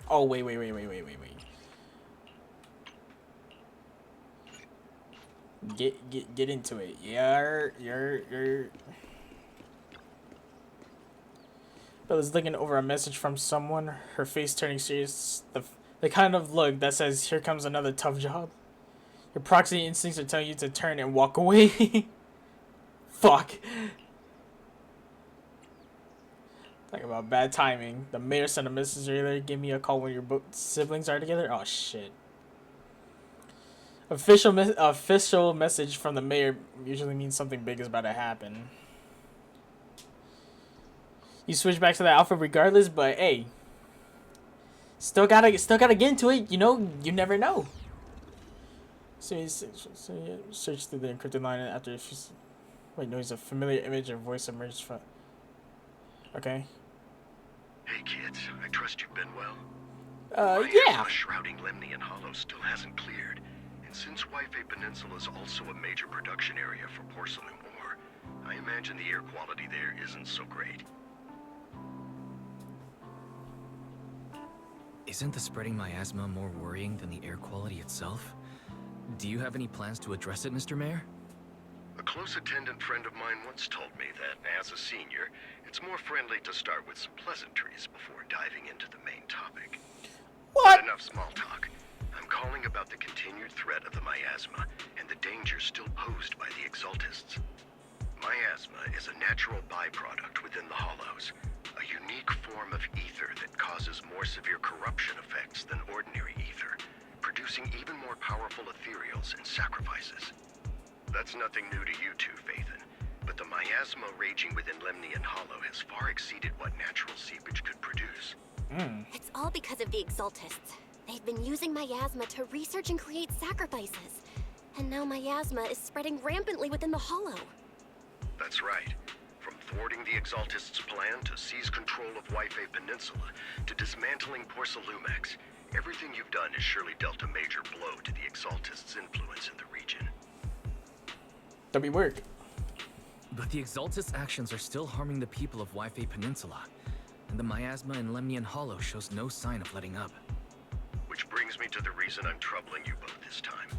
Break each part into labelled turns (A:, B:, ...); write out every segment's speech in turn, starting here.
A: Oh, wait. Get into it. You're. Bella's looking over a message from someone, her face turning serious. The kind of look that says, "Here comes another tough job." Your proxy instincts are telling you to turn and walk away. Fuck. Talk about bad timing. The mayor sent a message earlier. Give me a call when your siblings are together. Oh shit. Official message from the mayor usually means something big is about to happen. You switch back to the outfit regardless, but hey, still gotta get into it. You know, you never know. So you search through the encrypted line after a few. Wait, no, it's a familiar image or voice emerged from. Okay.
B: Hey kids, I trust you've been well.
A: Yeah.
B: The shrouding Lemnian Hollow still hasn't cleared, and since Wi-Fi Peninsula is also a major production area for porcelain ore, I imagine the air quality there isn't so great.
C: Isn't the spreading miasma more worrying than the air quality itself? Do you have any plans to address it, Mr. Mayor?
B: A close attendant friend of mine once told me that, as a senior, it's more friendly to start with some pleasantries before diving into the main topic.
A: What?
B: But enough small talk. I'm calling about the continued threat of the miasma and the danger still posed by the Exaltists. Miasma is a natural byproduct within the Hollows, a unique form of ether that causes more severe corruption effects than ordinary ether, producing even more powerful ethereals and sacrifices. That's nothing new to you two, Phaethon, but the miasma raging within Lemnian Hollow has far exceeded what natural seepage could produce.
D: It's all because of the Exaltists. They've been using miasma to research and create sacrifices. And now miasma is spreading rampantly within the Hollow.
B: That's right. From thwarting the Exaltists' plan to seize control of Wi-Fi Peninsula to dismantling Porcelumex, everything you've done has surely dealt a major blow to the Exaltists' influence in the region.
A: That'll be work.
C: But the Exaltist actions are still harming the people of Wi-Fi Peninsula, and the miasma in Lemnian Hollow shows no sign of letting up.
B: Which brings me to the reason I'm troubling you both this time.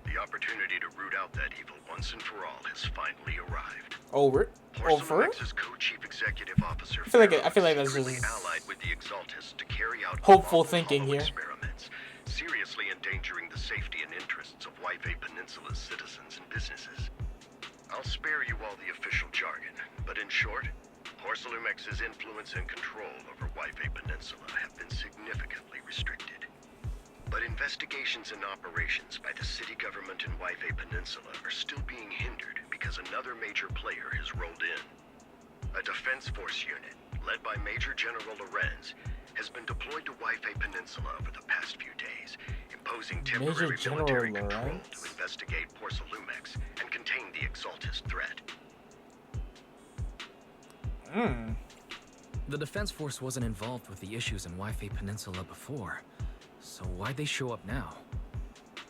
B: The opportunity to root out that evil once and for all has finally arrived.
A: Over.
B: Porcelumex's co-chief executive officer.
A: I feel like that's
B: secretly
A: just
B: allied with the Exaltists to carry out
A: hopeful
B: unlawful
A: thinking
B: hollow
A: here.
B: experiments, seriously endangering the safety and interests of Wi-Fi Peninsula's citizens and businesses. I'll spare you all the official jargon, but in short, Porcelumex's influence and control over Wi-Fi Peninsula have been significantly restricted. But investigations and operations by the city government in Wi-Fi Peninsula are still being hindered because another major player has rolled in. A defense force unit, led by Major General Lorenz, has been deployed to Wi-Fi Peninsula over the past few days, imposing temporary military control to investigate Porcelumex and contain the Exaltist threat.
C: The defense force wasn't involved with the issues in Wi-Fi Peninsula before, so why'd they show up now?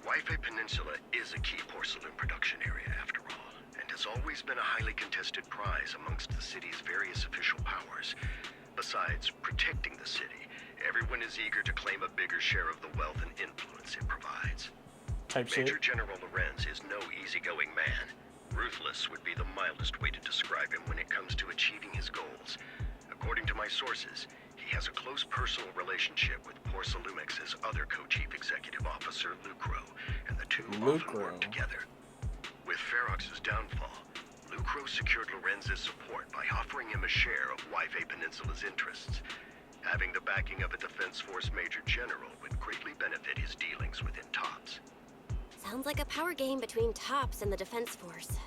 B: Wi-Fi Peninsula is a key porcelain production area after all, and has always been a highly contested prize amongst the city's various official powers. Besides protecting the city, everyone is eager to claim a bigger share of the wealth and influence it provides. Major General Lorenz is no easygoing man. Ruthless would be the mildest way to describe him when it comes to achieving his goals. According to my sources, he has a close personal relationship with Porcelumex's other co-chief executive officer, Lucro, and the two often work together. With Ferox's downfall, Lucro secured Lorenz's support by offering him a share of Wi-Fi Peninsula's interests. Having the backing of a Defense Force Major General would greatly benefit his dealings within TOPS.
D: Sounds like a power game between TOPS and the Defense Force.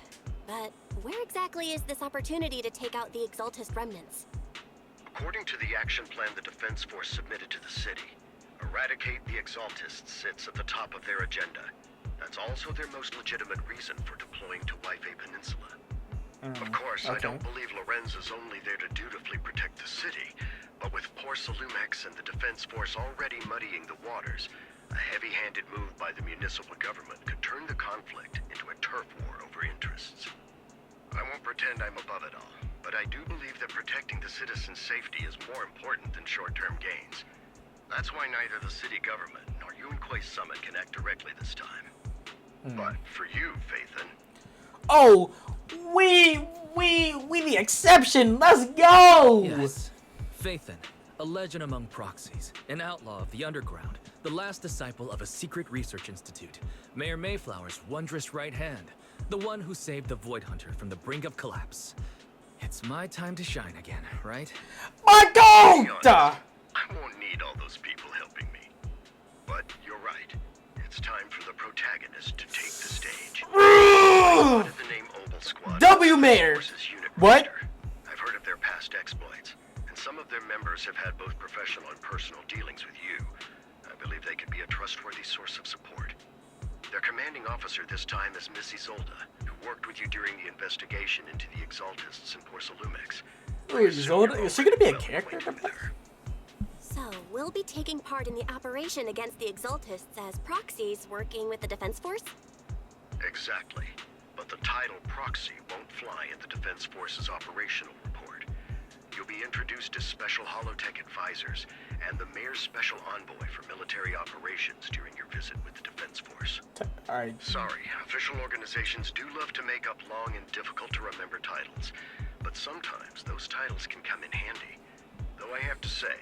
D: But where exactly is this opportunity to take out the Exaltist remnants?
B: According to the action plan the Defense Force submitted to the city, eradicate the Exaltists sits at the top of their agenda. That's also their most legitimate reason for deploying to Wi-Fi Peninsula. Of course, I don't believe Lorenz is only there to dutifully protect the city, but with Porcelumex and the Defense Force already muddying the waters, a heavy-handed move by the municipal government could turn the conflict into a turf war over interests. I won't pretend I'm above it all, but I do believe that protecting the citizens' safety is more important than short-term gains. That's why neither the city government nor Yunquay Summit can act directly this time. But for you, Phaethon,
A: Oh, we the exception. Let's go.
C: Yes. Phaethon, a legend among proxies, an outlaw of the underground, the last disciple of a secret research institute, Mayor Mayflower's wondrous right hand, the one who saved the Void Hunter from the brink of collapse. It's my time to shine again, right?
A: My
B: be honest,
A: God.
B: I won't need all those people helping me. But you're right. It's time for the protagonist to take the stage. What did the name Obel Squad?
A: W Mayor.
B: Forces Unit
A: What?
B: Commander. I've heard of their past exploits, and some of their members have had both professional and personal dealings with you. I believe they could be a trustworthy source of support. Their commanding officer this time is Miss Isolde, who worked with you during the investigation into the Exaltists in Porcelumex.
A: Wait, is she gonna be a character?
D: So, we'll be taking part in the operation against the Exaltists as proxies working with the Defense Force?
B: Exactly. But the title proxy won't fly in the Defense Force's operational report. You'll be introduced as special holotech advisors and the Mayor's special envoy for military operations during your visit with the Defense Force.
A: Alright.
B: Sorry, official organizations do love to make up long and difficult to remember titles, but sometimes those titles can come in handy. Though I have to say,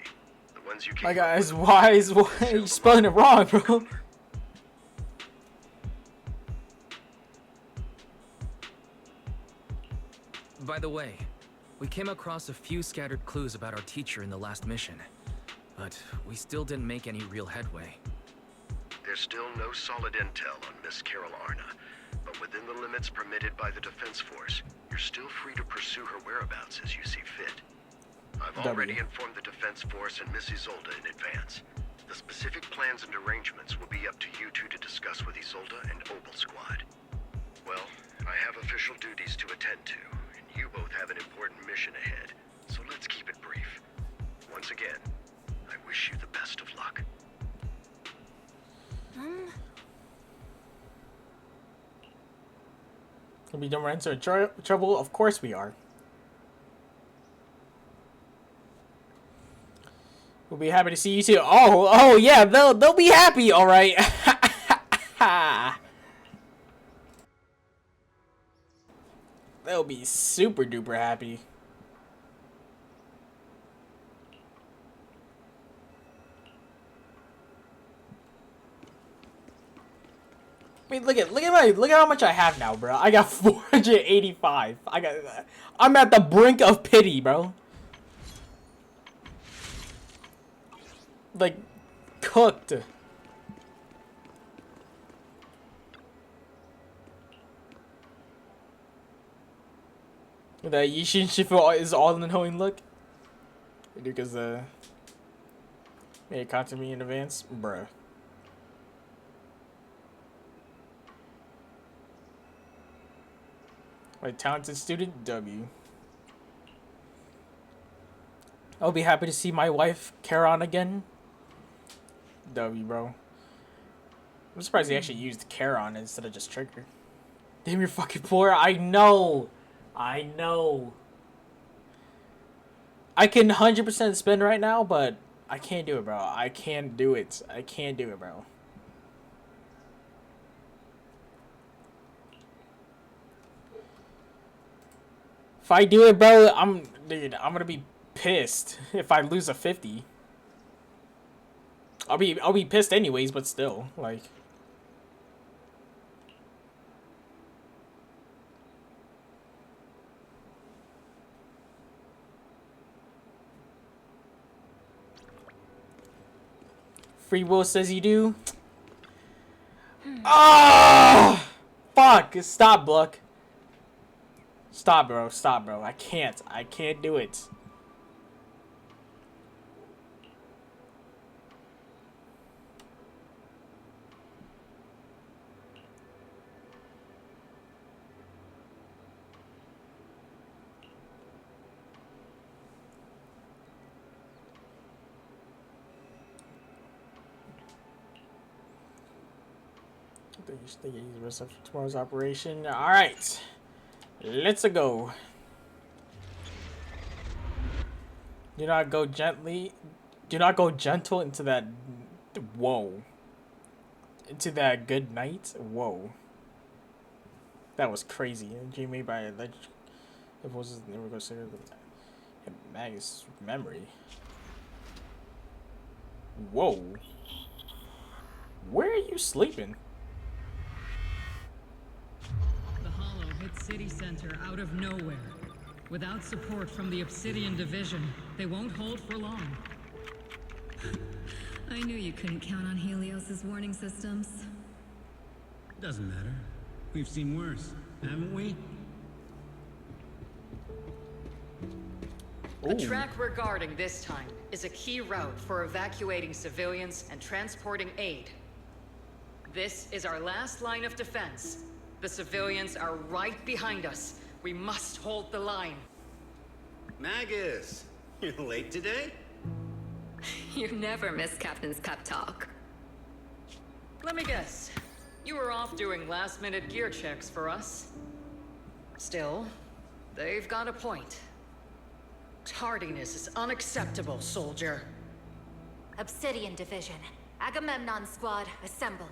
B: the ones you came
A: My
B: up
A: guys,
B: with
A: why are you spelling it wrong, bro?
C: By the way, we came across a few scattered clues about our teacher in the last mission, but we still didn't make any real headway.
B: There's still no solid intel on Miss Carol Arna, but within the limits permitted by the Defense Force, you're still free to pursue her whereabouts as you see fit. I've already informed the Defense Force and Miss Isolde in advance. The specific plans and arrangements will be up to you two to discuss with Isolde and Obel Squad. Well, I have official duties to attend to, and you both have an important mission ahead, so let's keep it brief. Once again, I wish you the best of luck.
A: Are we gonna run into trouble? Of course we are. We'll be happy to see you too. Oh yeah, they'll be happy, all right. They'll be super duper happy. I mean, look at how much I have now, bro. I got 485. I'm at the brink of pity, bro. Like, cooked. That Yishin Shifu is all in the knowing look. Because made it contact me in advance, bruh. My talented student, W. I'll be happy to see my wife, Charon, again. W, bro. I'm surprised they actually used Charon instead of just Trigger. Damn, you're fucking poor. I know. I know. I can 100% spin right now, but I can't do it, bro. I can't do it. I can't do it, bro. If I do it, bro, I'm gonna be pissed if I lose a 50. I'll be pissed anyways, but still, like. Free Will says you do. Ah! Fuck! Stop, Bluck. Stop, bro. Stop, bro. I can't do it. They use the rest of tomorrow's operation. Alright. Let's go. Do not go gently. Do not go gentle into that. Whoa. Into that good night. Whoa. That was crazy. Dream made by alleged. If was never considered Magus memory. Whoa. Where are you sleeping?
E: The Hollow hit City Center out of nowhere. Without support from the Obsidian Division, they won't hold for long.
F: I knew you couldn't count on Helios's warning systems.
G: Doesn't matter. We've seen worse, haven't we?
H: The track we're guarding this time is a key route for evacuating civilians and transporting aid. This is our last line of defense. The civilians are right behind us. We must hold the line.
G: Magus, you're late today?
F: You never miss Captain's pep talk.
H: Let me guess. You were off doing last-minute gear checks for us. Still, they've got a point. Tardiness is unacceptable, soldier.
D: Obsidian Division. Agamemnon Squad assembled.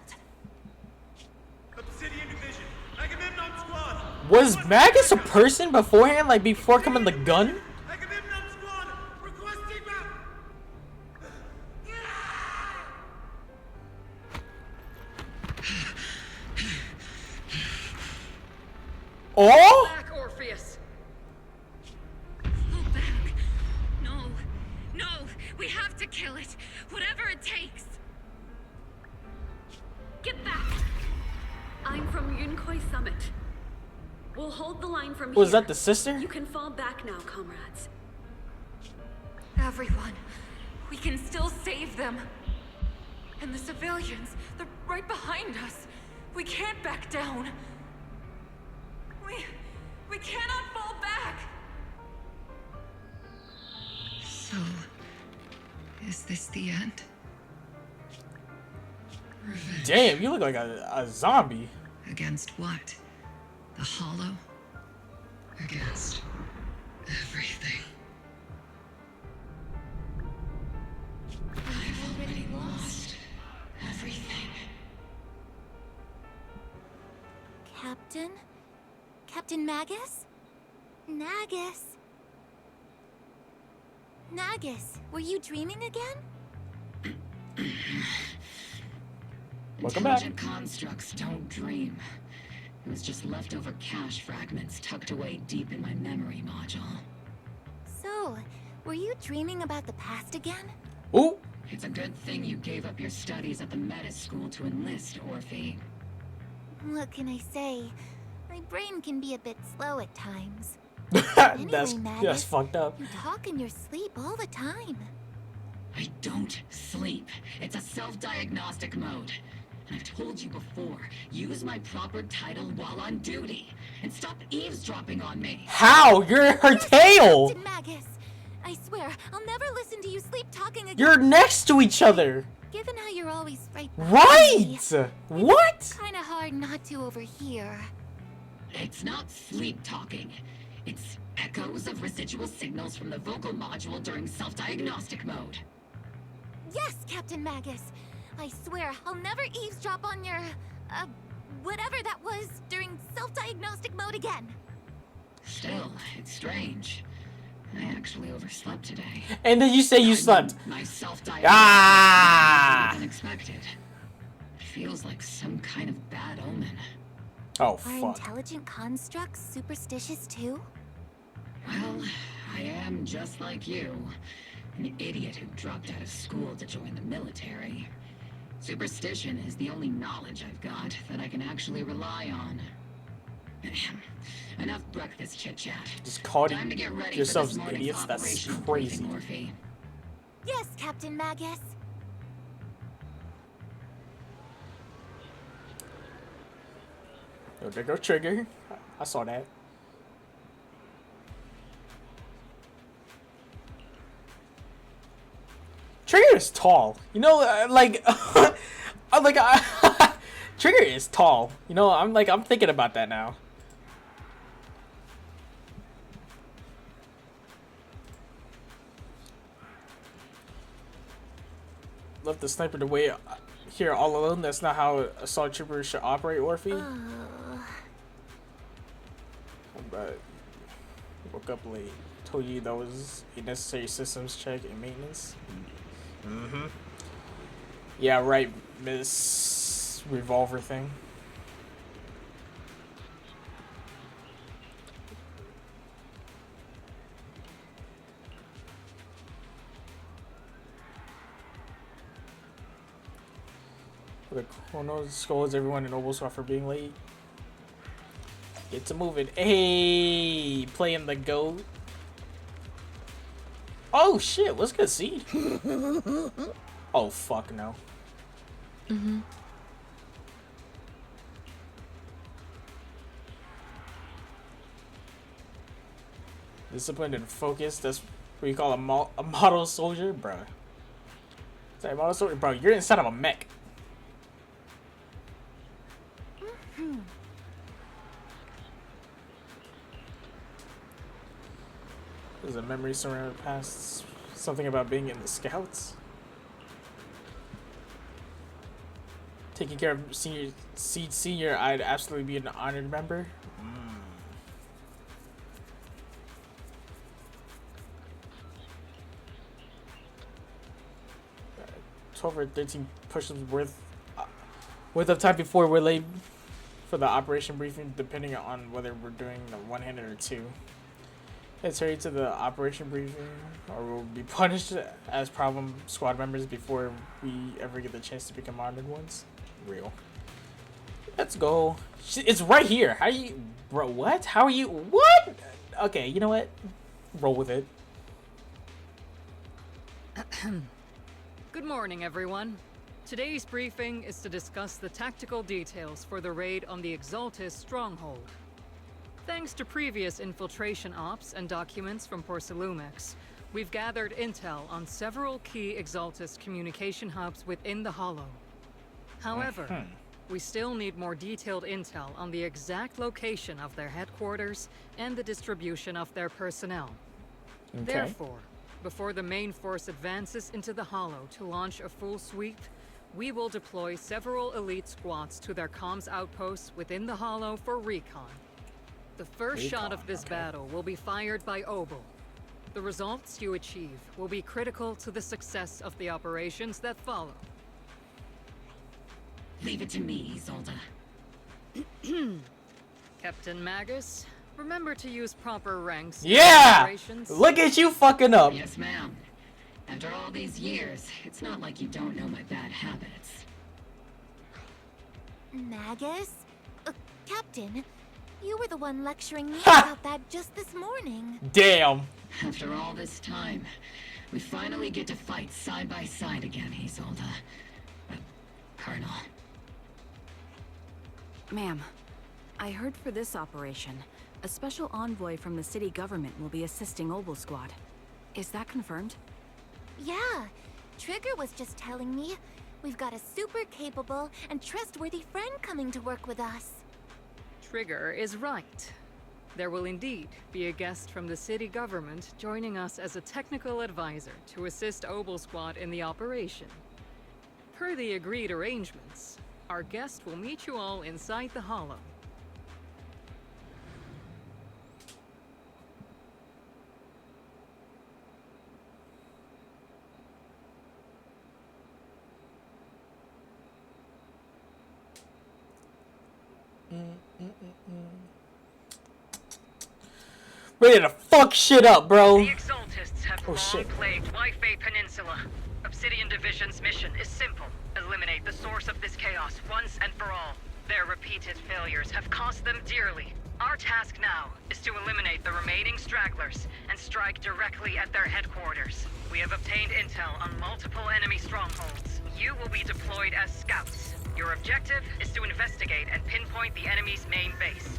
I: Obsidian Division, Agamemnon Squad!
A: Was Magus a person beforehand, like before coming the gun?
I: Agamemnon Squad, requesting map!
A: Oh?
H: Back, Orpheus!
F: Fall back. No. No. We have to kill it. Whatever it takes. Get back. I'm from Yunkoi Summit. We'll hold the line from here.
A: Was that the sister?
F: You can fall back now, comrades. Everyone. We can still save them. And the civilians, they're right behind us. We can't back down. We cannot fall back! So, is this the end? Revenge.
A: Damn, you look like a zombie.
F: Against what? The Hollow? Against everything. I've already lost everything.
D: Captain? Captain Magus? Nagus? Nagus, were you dreaming again?
A: Welcome back.
J: Intelligent constructs don't dream. It was just leftover cache fragments tucked away deep in my memory module.
D: So, were you dreaming about the past again?
A: Ooh.
J: It's a good thing you gave up your studies at the Meta School to enlist, Orphe.
D: What can I say? My brain can be a bit slow at times.
A: that's
D: Magus,
A: fucked up.
D: You talk in your sleep all the time.
J: I don't sleep. It's a self-diagnostic mode. And I've told you before, use my proper title while on duty. And stop eavesdropping on me.
A: How? You're her tail.
D: Captain Magus, I swear, I'll never listen to you sleep talking again.
A: You're next to each other.
D: Given how you're always right.
A: Right. What?
D: Kinda hard not to overhear.
J: It's not sleep talking. It's echoes of residual signals from the vocal module during self-diagnostic mode.
D: Yes, Captain Magus. I swear, I'll never eavesdrop on your, whatever that was during self-diagnostic mode again.
J: Still, it's strange. I actually overslept today.
A: And then you say you slept.
J: My self-diagnostic
A: Ah!
J: unexpected. It feels like some kind of bad omen.
A: Oh,
D: Are
A: fuck.
D: intelligent constructs superstitious too?
J: Well, I am just like you. An idiot who dropped out of school to join the military. Superstition is the only knowledge I've got that I can actually rely on. Enough breakfast chit-chat.
A: Just call
J: Time to get ready
A: yourselves
J: for this morning's
A: idiots. That's
J: operation
A: crazy.
J: briefing, Orphe.
D: Yes, Captain Magus.
A: Yo, there go Trigger. I saw that. Trigger is tall. You know, Trigger is tall. You know, I'm thinking about that now. left the sniper to wait here all alone. That's not how assault troopers should operate, Orphe. But woke up late. Told you that was a necessary systems check and maintenance. Yeah, right, Miss Revolver thing. The Chrono scolds everyone in Oboswa for being late. Get to moving. Hey, playing the goat. Oh shit, what's good seed? Oh fuck no. Disciplined and focused, that's what you call a model soldier? Bruh. Sorry, model soldier? Bro, you're inside of a mech. There's a memory surrounded past. Something about being in the Scouts. Taking care of senior, I'd absolutely be an honored member. 12 or 13 push-ups worth of time before we're late for the operation briefing, depending on whether we're doing the one-handed or two. Let's hurry to the operation briefing, or we'll be punished as problem squad members before we ever get the chance to become honored ones. Real. Let's go. It's right here. How you, bro? What? How are you? What? Okay, you know what? Roll with it.
H: Good morning, everyone. Today's briefing is to discuss the tactical details for the raid on the Exaltis stronghold. Thanks to previous infiltration ops and documents from Porcelumex, we've gathered intel on several key Exaltis communication hubs within the Hollow. However, we still need more detailed intel on the exact location of their headquarters and the distribution of their personnel.
A: Okay.
H: Therefore, before the main force advances into the Hollow to launch a full sweep, we will deploy several elite squads to their comms outposts within the Hollow for recon. The first shot of this battle will be fired by Obel. The results you achieve will be critical to the success of the operations that follow.
J: Leave it to me, Isolde.
H: Captain Magus, remember to use proper ranks.
A: Yeah! Look at you fucking up.
J: Yes, ma'am. After all these years, it's not like you don't know my bad habits.
D: Magus? Captain, you were the one lecturing me about that just this morning.
A: Damn.
J: After all this time, we finally get to fight side by side again, Isolde. Colonel.
K: Ma'am, I heard for this operation, a special envoy from the city government will be assisting Obel Squad. Is that confirmed?
D: Yeah, Trigger was just telling me. We've got a super capable and trustworthy friend coming to work with us.
H: Trigger is right. There will indeed be a guest from the city government joining us as a technical advisor to assist Obel Squad in the operation. Per the agreed arrangements, our guest will meet you all inside the Hollow.
A: Ready to fuck shit up, bro.
H: The Exaltists have long plagued Wi-Fi Peninsula. Obsidian Division's mission is simple. Eliminate the source of this chaos once and for all. Their repeated failures have cost them dearly. Our task now is to eliminate the remaining stragglers and strike directly at their headquarters. We have obtained intel on multiple enemy strongholds. You will be deployed as scouts. Your objective is to investigate and pinpoint the enemy's main base.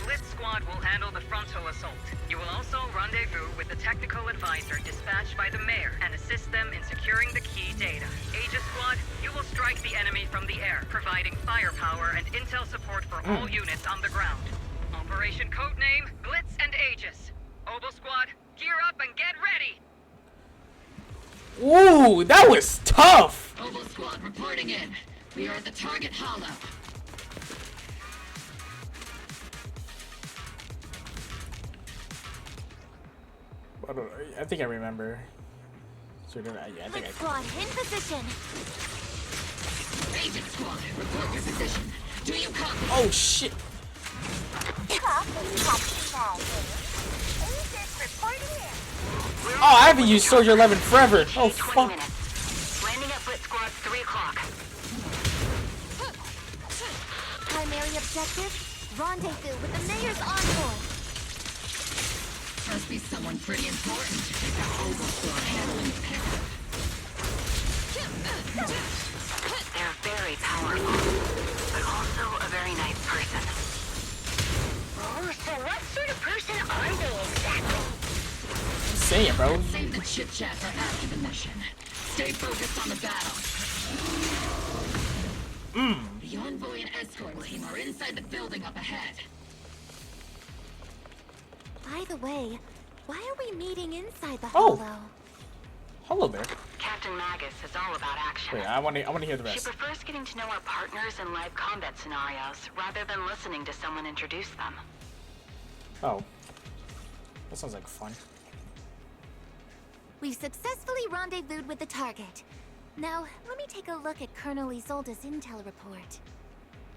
H: Blitz Squad will handle the frontal assault. You will also rendezvous with the technical advisor dispatched by the mayor and assist them in securing the key data. Aegis Squad, you will strike the enemy from the air, providing firepower and intel support for all units on the ground. Operation codename Blitz and Aegis. Obel Squad, gear up and get ready!
A: Ooh, that was tough.
J: Oval Squad reporting in. We are at the target hollow.
A: I think I remember. So I think I.
D: Squad in position.
J: Agent Squad, report your position. Do you copy?
A: Oh shit! Oh, I haven't used Soldier 11 forever. Oh fuck!
J: Landing at Blitz Squad 3 o'clock.
D: Primary objective: rendezvous with the mayor's envoy.
J: Must be someone pretty important. The Oval Squad handling the pickup. They're very powerful, but also a very nice person.
D: Oh, so what sort of person are they exactly?
A: Say it, bro.
J: Save the chit chat for after the mission. Stay focused on the battle. The envoy and escort team are inside the building up ahead.
D: By the way, why are we meeting inside the
A: Oh.
D: hollow?
A: Hello there.
J: Captain Magus is all about action.
A: Wait, I want to hear the
J: She
A: rest.
J: prefers getting to know our partners in live combat scenarios rather than listening to someone introduce them.
A: Oh, that sounds like fun.
D: We've successfully rendezvoused with the target. Now, let me take a look at Colonel Isolde's intel report.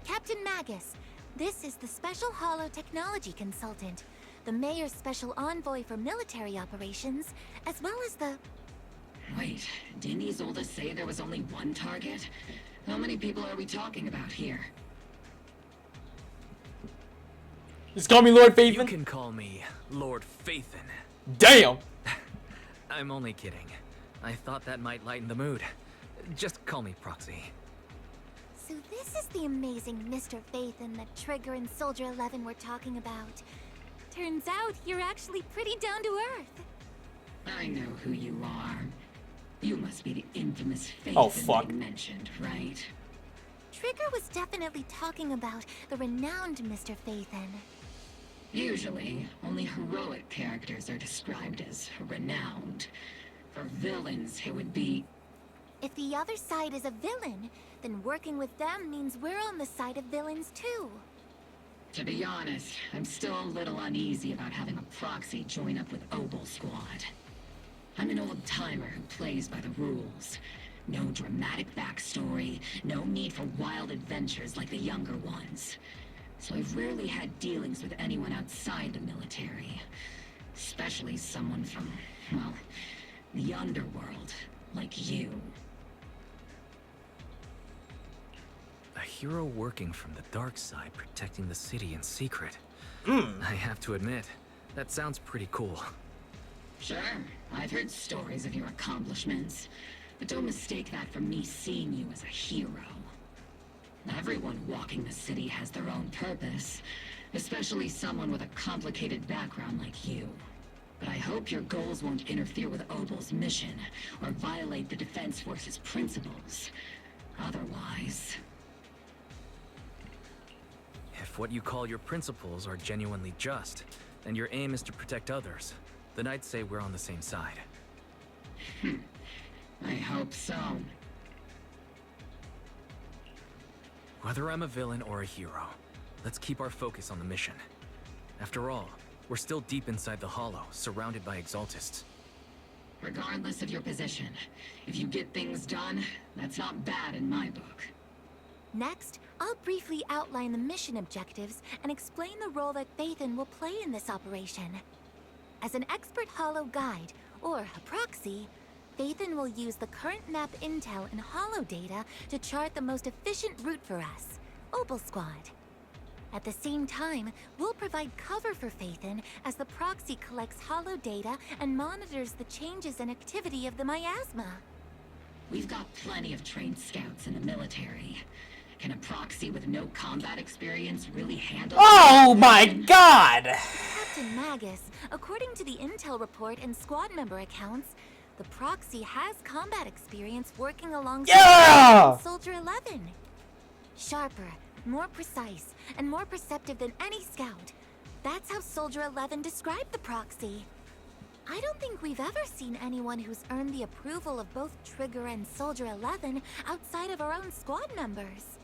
D: Captain Magus, this is the Special Hollow Technology Consultant, the Mayor's Special Envoy for Military Operations, as well as the...
J: Wait, didn't Isolde say there was only one target? How many people are we talking about here?
A: Just call me Lord
C: You
A: Phaethon.
C: can call me Lord Phaethon.
A: Damn.
C: I'm only kidding. I thought that might lighten the mood. Just call me Proxy.
D: So this is the amazing Mr. Phaethon that Trigger and Soldier 11 were talking about. Turns out you're actually pretty down to earth.
J: I know who you are. You must be the infamous Phaethon
A: Oh, fuck.
J: they mentioned, right?
D: Trigger was definitely talking about the renowned Mr. Phaethon.
J: Usually, only heroic characters are described as renowned. For villains, it would be...
D: If the other side is a villain, then working with them means we're on the side of villains too.
J: To be honest, I'm still a little uneasy about having a proxy join up with Oval Squad. I'm an old-timer who plays by the rules. No dramatic backstory, no need for wild adventures like the younger ones. So I've rarely had dealings with anyone outside the military. Especially someone from, well, the underworld, like you.
C: A hero working from the dark side, protecting the city in secret. I have to admit, that sounds pretty cool.
J: Sure, I've heard stories of your accomplishments, but don't mistake that for me seeing you as a hero. Everyone walking the city has their own purpose, especially someone with a complicated background like you. But I hope your goals won't interfere with Obal's mission, or violate the Defense Force's principles. Otherwise...
C: If what you call your principles are genuinely just, and your aim is to protect others, then I'd say we're on the same side.
J: I hope so.
C: Whether I'm a villain or a hero, let's keep our focus on the mission. After all, we're still deep inside the Hollow, surrounded by Exaltists.
J: Regardless of your position, if you get things done, that's not bad in my book.
D: Next, I'll briefly outline the mission objectives and explain the role that Phaethon will play in this operation. As an expert Hollow guide, or a proxy, Phaethon will use the current map intel and Hollow data to chart the most efficient route for us, Oval Squad. At the same time, we'll provide cover for Phaethon as the proxy collects Hollow data and monitors the changes and activity of the miasma.
J: We've got plenty of trained scouts in the military. Can a proxy with no combat experience really handle...
A: Oh my god!
D: Captain Magus, according to the intel report and squad member accounts, the proxy has combat experience working alongside Soldier 11. Sharper, more precise, and more perceptive than any scout. That's how Soldier 11 described the proxy. I don't think we've ever seen anyone who's earned the approval of both Trigger and Soldier 11 outside of our own squad members.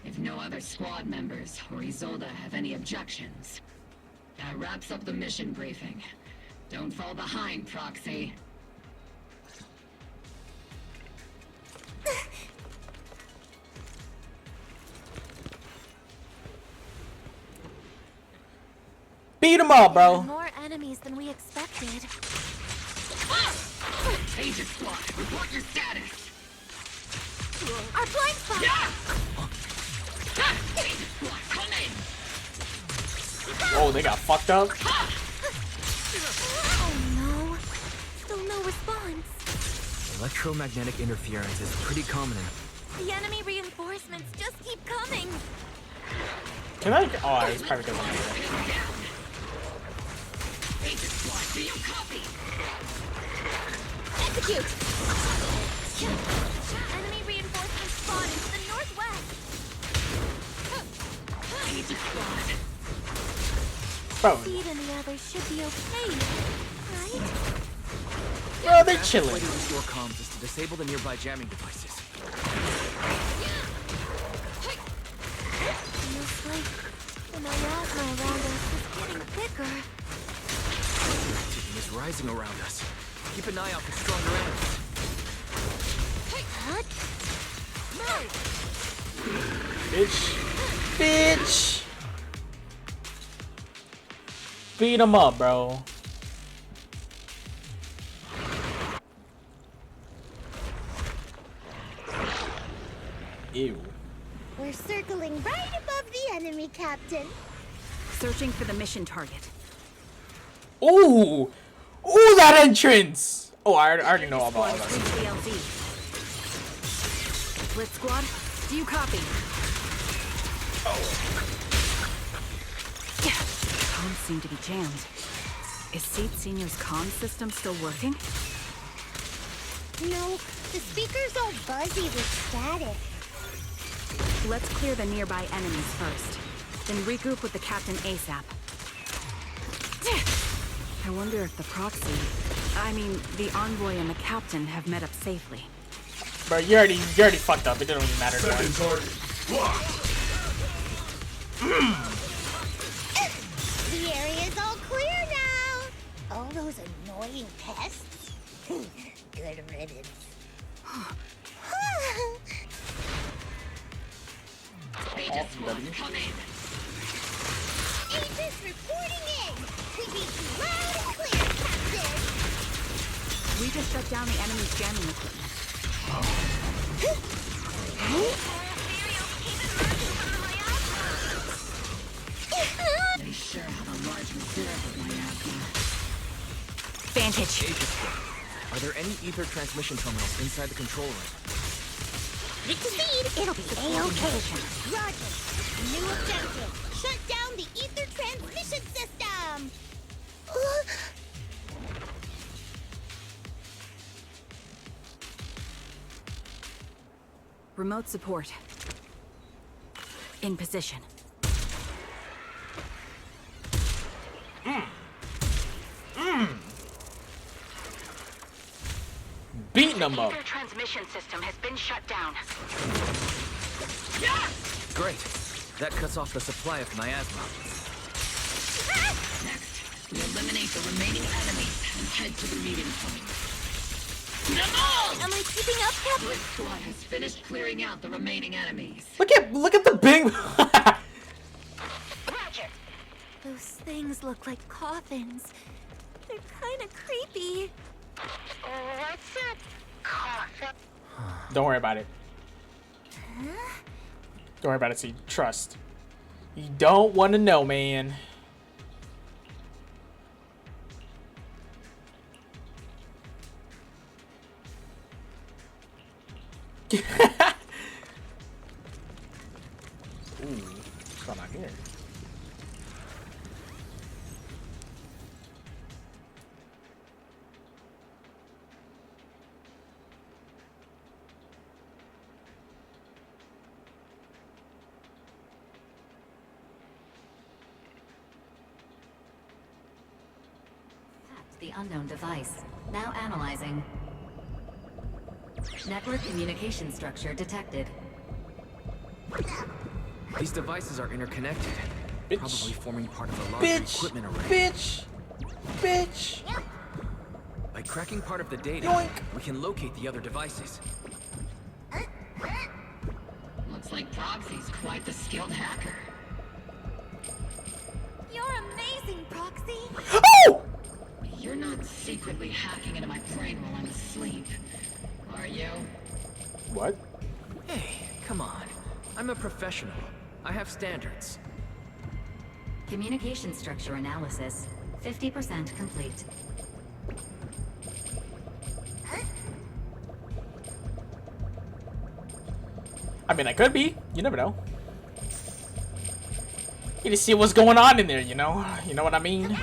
J: If no other squad members or Isolde have any objections, that wraps up the mission briefing. Don't fall behind, Proxy.
A: Beat him up,
D: There are
A: bro.
D: more enemies than we expected.
J: Agent Squad, report your status.
D: Our blind spot!
J: Agent Squad, come in.
A: Oh, they got fucked up.
D: Oh no. Still no response.
C: Electromagnetic interference is pretty common in...
D: The enemy reinforcements just keep coming.
A: Can I? Oh, it's probably because I'm here.
J: Agent Squad, do you copy?
D: Execute! Enemy reinforcements spotted to the northwest.
J: Agent Squad.
A: Bro,
D: Speed and the others should be okay, right?
A: bro, they're chilling.
C: way to restore comms is to disable the nearby jamming devices.
D: Feels like the miasma around us is getting thicker.
C: Activity is rising around us. Keep an eye out for stronger enemies.
A: Bitch. Bitch. Beat him up, bro. Ew.
D: We're circling right above the enemy, Captain.
K: Searching for the mission target.
A: Ooh. Ooh, that entrance. Oh, I already know about all
K: Squad,
A: that.
K: reach the LZ. Blitz Squad, do you copy? Comms seem to be jammed. Is Seed Senior's comm system still working?
D: No, the speaker's all buzzy with static.
K: Let's clear the nearby enemies first. Then regroup with the captain ASAP. I wonder if the proxy... I mean, the envoy and the captain have met up safely.
A: Bro, you already fucked up. It didn't even matter to us.
D: The area's all clear now. All those annoying pests. Good riddance.
J: Agent Squad, come in.
D: Agents reporting in. We beat you loud and clear, Captain.
K: We just shut down the enemy's jamming equipment.
J: They sure have a large reserve of miasma.
K: Vantage.
C: Agent Squad, are there any ether transmission terminals inside the control room?
D: Succeed, it'll be A-OK. Roger. New objective. Shut down the ether transmission system.
K: Remote support. In position.
A: Beating them up.
J: Ether transmission system has been shut down.
C: Great. That cuts off the supply of miasma.
J: Next, we eliminate the remaining enemies and head to the meeting point.
D: Am I keeping up, Captain?
J: Blitz Squad has finished clearing out the remaining enemies.
A: Look at the big.
D: Those things look like coffins. They're kind of creepy.
J: What's a coffin?
A: Don't worry about it. Don't worry about it. See, trust. You don't want to know, man. Ooh, what's going on here?
L: the unknown device. Now analyzing. Network communication structure detected.
C: These devices are interconnected,
A: Bitch.
C: probably forming part of a larger equipment array.
A: Bitch!
C: By cracking part of the data,
A: Yoink.
C: we can locate the other devices.
J: Looks like Proxy's quite the skilled hacker.
D: You're amazing, Proxy!
A: Oh!
J: You're not secretly hacking into my brain while I'm asleep, are you?
A: What?
C: Hey, come on. I'm a professional. I have standards.
L: Communication structure analysis. 50% complete.
A: I mean, I could be. You never know. You just see what's going on in there, you know? You know what I mean?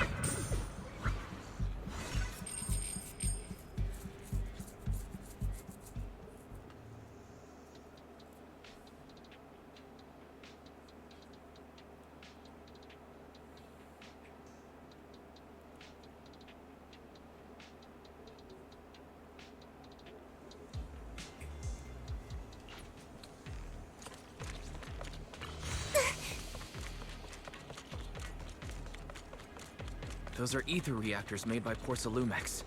C: Those are ether reactors made by Porcelumex.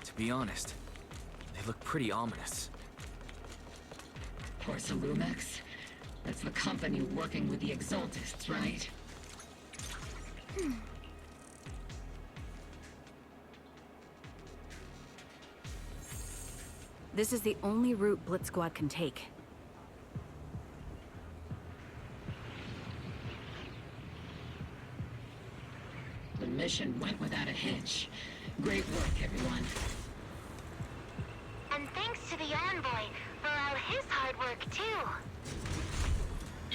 C: To be honest, they look pretty ominous.
J: Porcelumex? That's the company working with the Exaltists, right?
K: This is the only route Blitz Squad can take.
J: The mission went without a hitch. Great work, everyone.
D: And thanks to the Envoy for all his hard work, too.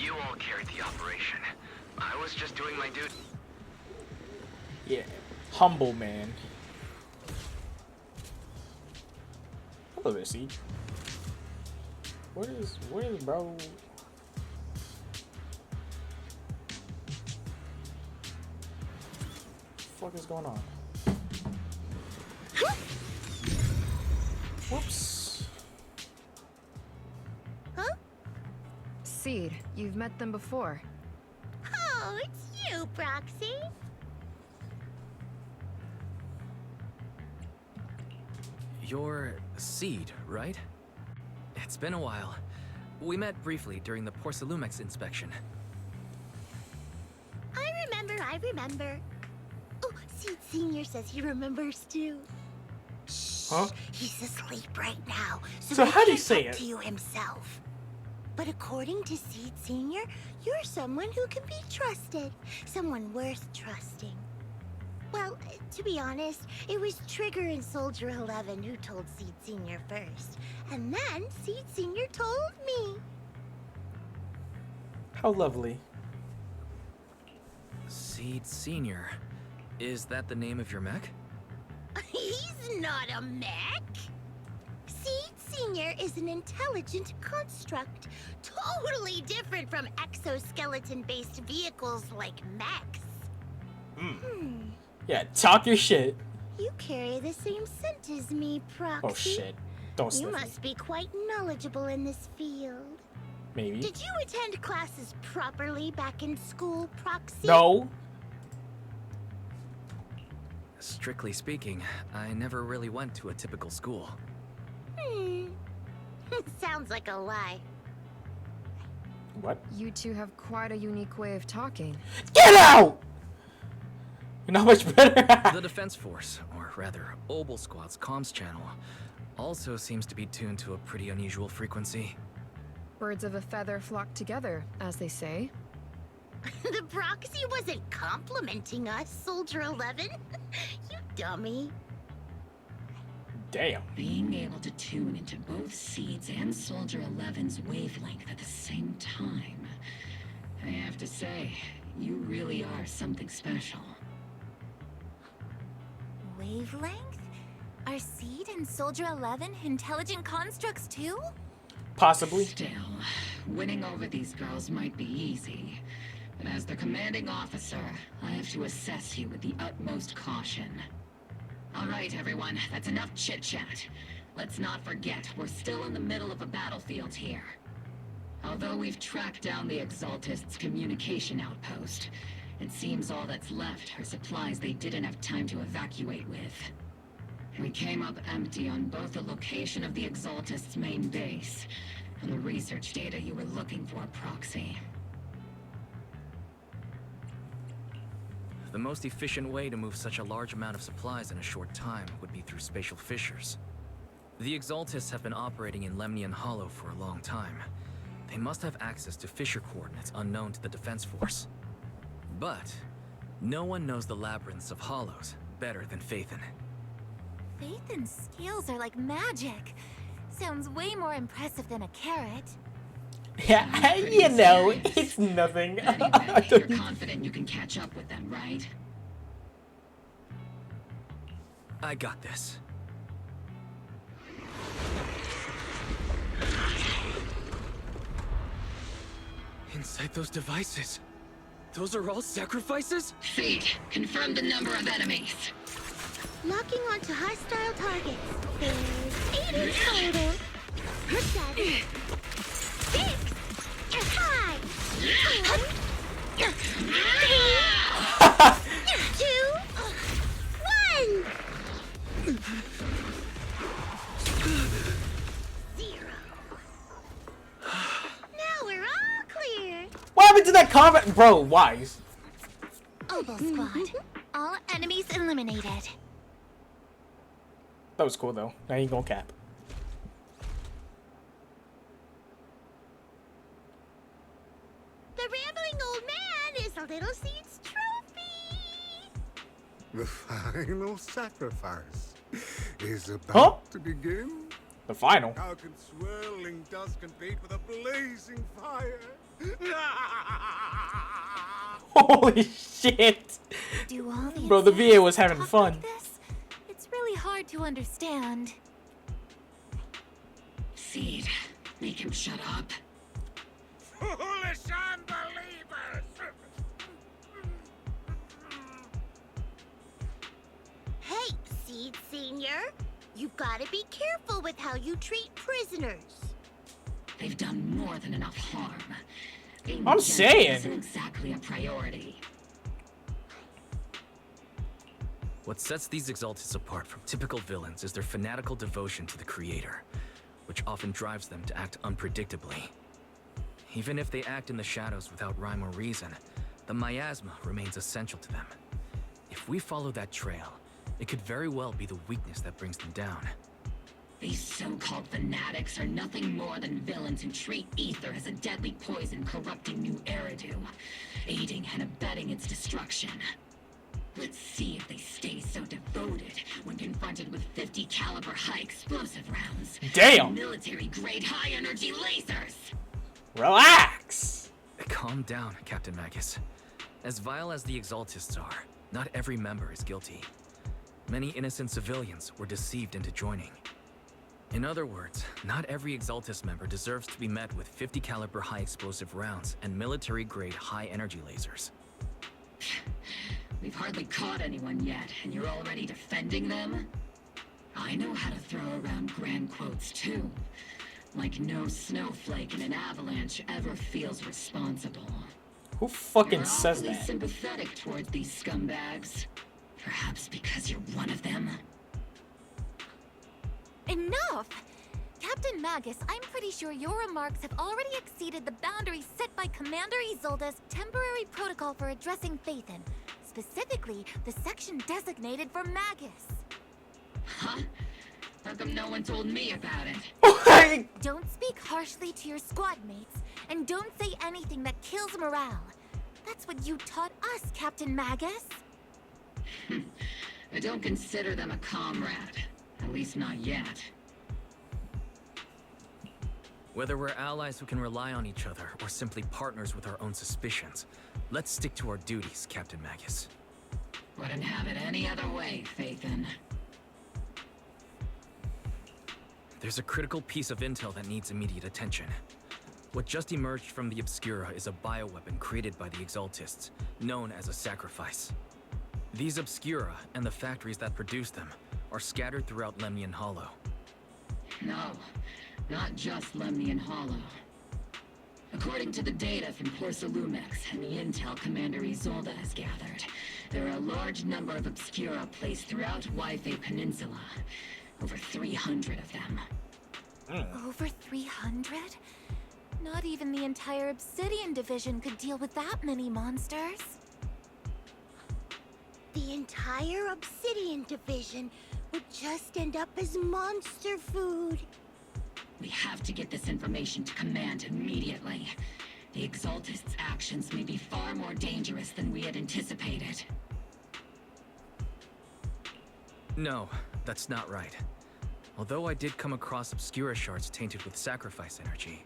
M: You all carried the operation. I was just doing my duty.
A: Yeah. Humble man. Hello there, Siege. What is bro? What the fuck is going on? Whoops.
N: Huh? Seed, you've met them before.
D: Oh, it's you, Proxy.
C: You're Seed, right? It's been a while. We met briefly during the Porcelumex inspection.
D: I remember. Oh, Seed Senior says he remembers too. Shh,
A: huh?
D: He's asleep right now,
A: so
D: he
A: how do you
D: can't
A: say
D: talk
A: it?
D: to you himself. But according to Seed Senior, you're someone who can be trusted, someone worth trusting. Well, to be honest, it was Trigger and Soldier 11 who told Seed Senior first, and then Seed Senior told me.
A: How lovely.
C: Seed Senior. Is that the name of your mech?
D: He's not a mech. Seed Senior is an intelligent construct, totally different from exoskeleton-based vehicles like mechs.
A: Yeah, talk your shit.
D: You carry the same scent as me, Proxy.
A: Oh shit. Don't
D: You
A: sniff
D: must be quite knowledgeable in this field.
A: Maybe.
D: Did you attend classes properly back in school, Proxy?
A: No.
C: Strictly speaking, I never really went to a typical school.
D: Sounds like a lie.
A: What?
N: You two have quite a unique way of talking.
A: Get out! You're not much better.
C: The Defense Force, or rather, Obel Squad's comms channel, also seems to be tuned to a pretty unusual frequency.
N: Birds of a feather flock together, as they say.
D: The Proxy wasn't complimenting us, Soldier 11. You dummy.
A: Damn.
J: Being able to tune into both Seeds and Soldier 11's wavelength at the same time. I have to say, you really are something special.
D: Wavelength? Are Seed and Soldier 11 intelligent constructs too?
A: Possibly.
J: Still, winning over these girls might be easy. But as their commanding officer, I have to assess you with the utmost caution. All right, everyone, that's enough chit-chat. Let's not forget, we're still in the middle of a battlefield here. Although we've tracked down the Exaltists' communication outpost, it seems all that's left are supplies they didn't have time to evacuate with. We came up empty on both the location of the Exaltists' main base and the research data you were looking for, Proxy.
C: The most efficient way to move such a large amount of supplies in a short time would be through spatial fissures. The Exaltists have been operating in Lemnian Hollow for a long time. They must have access to fissure coordinates unknown to the Defense Force. But no one knows the labyrinths of hollows better than Phaethon.
D: Phaethon's scales are like magic. Sounds way more impressive than a carrot.
A: Yeah, you know, it's nothing.
J: Anyway, you're confident you can catch up with them, right?
C: I got this. Inside those devices, those are all sacrifices?
J: Fate, confirm the number of enemies.
O: Locking onto hostile targets. There's 8 in total. 7, 6, 5, 4, 3, 2, 1. 0. Now we're all clear.
A: What happened to that comment? Bro, wise.
O: Oboe Squad. All enemies eliminated.
A: That was cool though. Now you gonna cap.
O: The rambling old man is a Little Seed's trophy.
P: The final sacrifice is about to begin.
A: The final.
P: How can swirling dust compete with a blazing fire?
A: Holy shit.
D: Do all the
A: Bro, the VA was having fun.
D: like this? It's really hard to understand.
J: Seed, make him shut up.
I: Foolish unbelievers!
O: Hey, Seed Senior. You've got to be careful with how you treat prisoners.
J: They've done more than enough harm. Being
A: I'm
J: gentle
A: saying.
J: isn't exactly a priority.
C: What sets these Exaltists apart from typical villains is their fanatical devotion to the Creator, which often drives them to act unpredictably. Even if they act in the shadows without rhyme or reason, the miasma remains essential to them. If we follow that trail, it could very well be the weakness that brings them down.
J: These so-called fanatics are nothing more than villains who treat ether as a deadly poison corrupting New Eridu, aiding and abetting its destruction. Let's see if they stay so devoted when confronted with 50 caliber high explosive rounds.
A: Damn.
J: Military-grade high-energy lasers!
A: Relax.
C: Calm down, Captain Magus. As vile as the Exaltists are, not every member is guilty. Many innocent civilians were deceived into joining. In other words, not every Exaltist member deserves to be met with 50 caliber high explosive rounds and military-grade high-energy lasers.
J: We've hardly caught anyone yet, and you're already defending them? I know how to throw around grand quotes too. Like no snowflake in an avalanche ever feels responsible.
A: Who fucking
J: You're
A: says
J: awfully
A: that?
J: sympathetic towards these scumbags. Perhaps because you're one of them?
D: Enough! Captain Magus, I'm pretty sure your remarks have already exceeded the boundaries set by Commander Isolde's temporary protocol for addressing Phaethon. Specifically, the section designated for Magus.
J: Huh? How come no one told me about it?
D: Don't speak harshly to your squad mates, and don't say anything that kills morale. That's what you taught us, Captain Magus.
J: I don't consider them a comrade. At least not yet.
C: Whether we're allies who can rely on each other or simply partners with our own suspicions, let's stick to our duties, Captain Magus.
J: Wouldn't have it any other way, Phaethon.
C: There's a critical piece of intel that needs immediate attention. What just emerged from the Obscura is a bioweapon created by the Exaltists, known as a sacrifice. These Obscura, and the factories that produce them, are scattered throughout Lemnian Hollow.
J: No, not just Lemnian Hollow. According to the data from Porcelumex and the intel Commander Isolde has gathered, there are a large number of Obscura placed throughout Yfei Peninsula. Over 300 of them.
D: Over 300? Not even the entire Obsidian Division could deal with that many monsters.
O: The entire Obsidian Division would just end up as monster food.
J: We have to get this information to Command immediately. The Exaltists' actions may be far more dangerous than we had anticipated.
C: No, that's not right. Although I did come across Obscura shards tainted with sacrifice energy,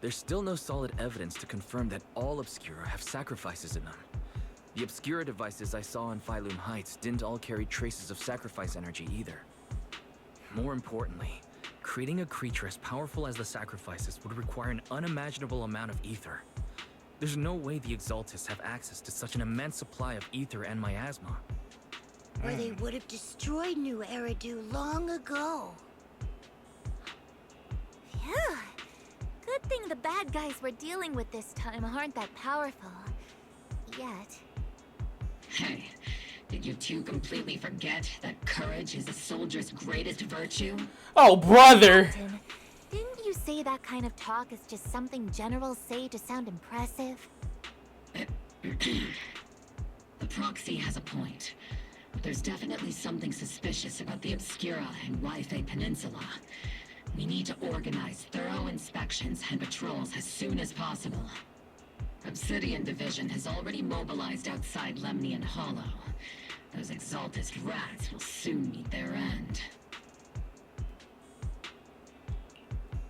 C: there's still no solid evidence to confirm that all Obscura have sacrifices in them. The Obscura devices I saw in Phylum Heights didn't all carry traces of sacrifice energy either. More importantly, creating a creature as powerful as the sacrifices would require an unimaginable amount of ether. There's no way the Exaltists have access to such an immense supply of ether and miasma.
O: Or they would have destroyed New Eridu long ago.
D: Phew. Good thing the bad guys we're dealing with this time aren't that powerful. Yet.
J: Hey, did you two completely forget that courage is a soldier's greatest virtue?
A: Oh, brother!
D: Captain, didn't you say that kind of talk is just something generals say to sound impressive?
J: The proxy has a point. But there's definitely something suspicious about the Obscura and Yfei Peninsula. We need to organize thorough inspections and patrols as soon as possible. Obsidian Division has already mobilized outside Lemnian Hollow. Those Exaltist rats will soon meet their end.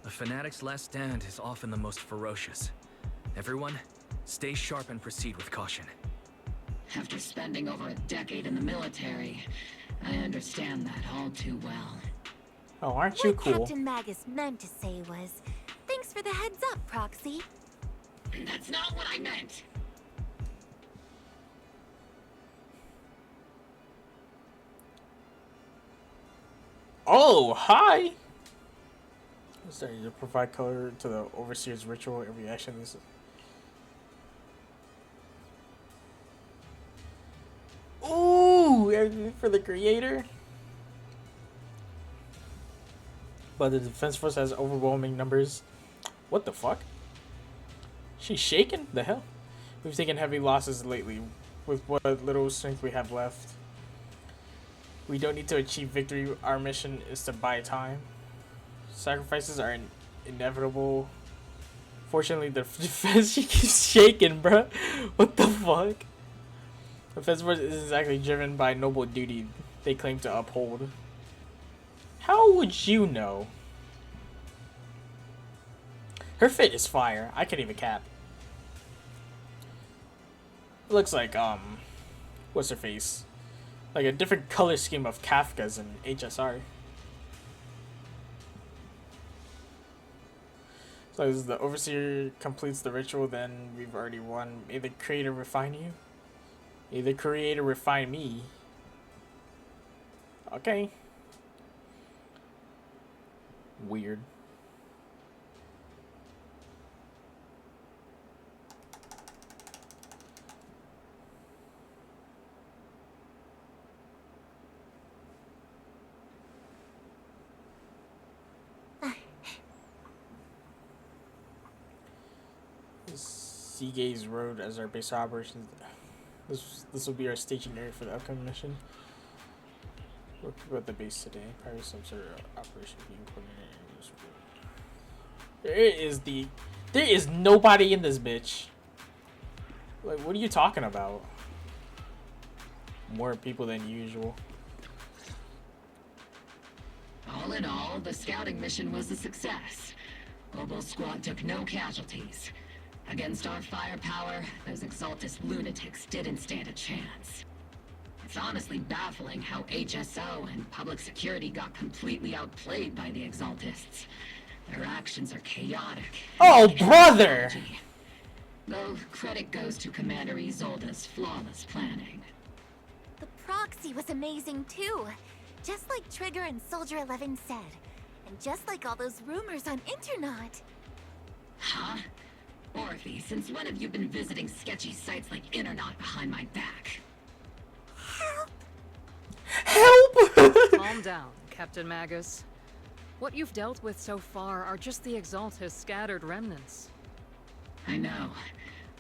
C: A fanatic's last stand is often the most ferocious. Everyone, stay sharp and proceed with caution.
J: After spending over a decade in the military, I understand that all too well.
A: Oh, aren't you cool?
D: What Captain Magus meant to say was, thanks for the heads up, Proxy.
J: That's not what I meant!
A: Oh, hi! Starting to provide color to the Overseer's ritual. Every action is... Ooh! Everything for the creator. But the defense force has overwhelming numbers. What the fuck? She's shaking? The hell? We've taken heavy losses lately. With what little strength we have left. We don't need to achieve victory. Our mission is to buy time. Sacrifices are inevitable. Fortunately, the defense, she keeps shaking, bruh. What the fuck? The defense force is exactly driven by noble duty they claim to uphold. How would you know? Her fit is fire. I can't even cap. It looks like, what's her face? Like a different color scheme of Kafka's in HSR. So as the Overseer completes the ritual, then we've already won. May the Creator refine you. May the Creator refine me. Okay. Weird. Seagaze Road as our base of operations. This will be our staging area for the upcoming mission. We'll keep at the base today. Probably some sort of operation being coordinated. There is nobody in this bitch. Like, what are you talking about? More people than usual.
J: All in all, the scouting mission was a success. Oboe Squad took no casualties. Against our firepower, those Exaltist lunatics didn't stand a chance. It's honestly baffling how HSO and public security got completely outplayed by the Exaltists. Their actions are chaotic.
A: Oh, brother!
J: Though credit goes to Commander Isolde's flawless planning.
D: The proxy was amazing too. Just like Trigger and Soldier 11 said. And just like all those rumors on Internet.
J: Huh? Orphe, since when have you been visiting sketchy sites like Internet behind my back?
A: Help!
H: Calm down, Captain Magus. What you've dealt with so far are just the Exalta's scattered remnants.
J: I know.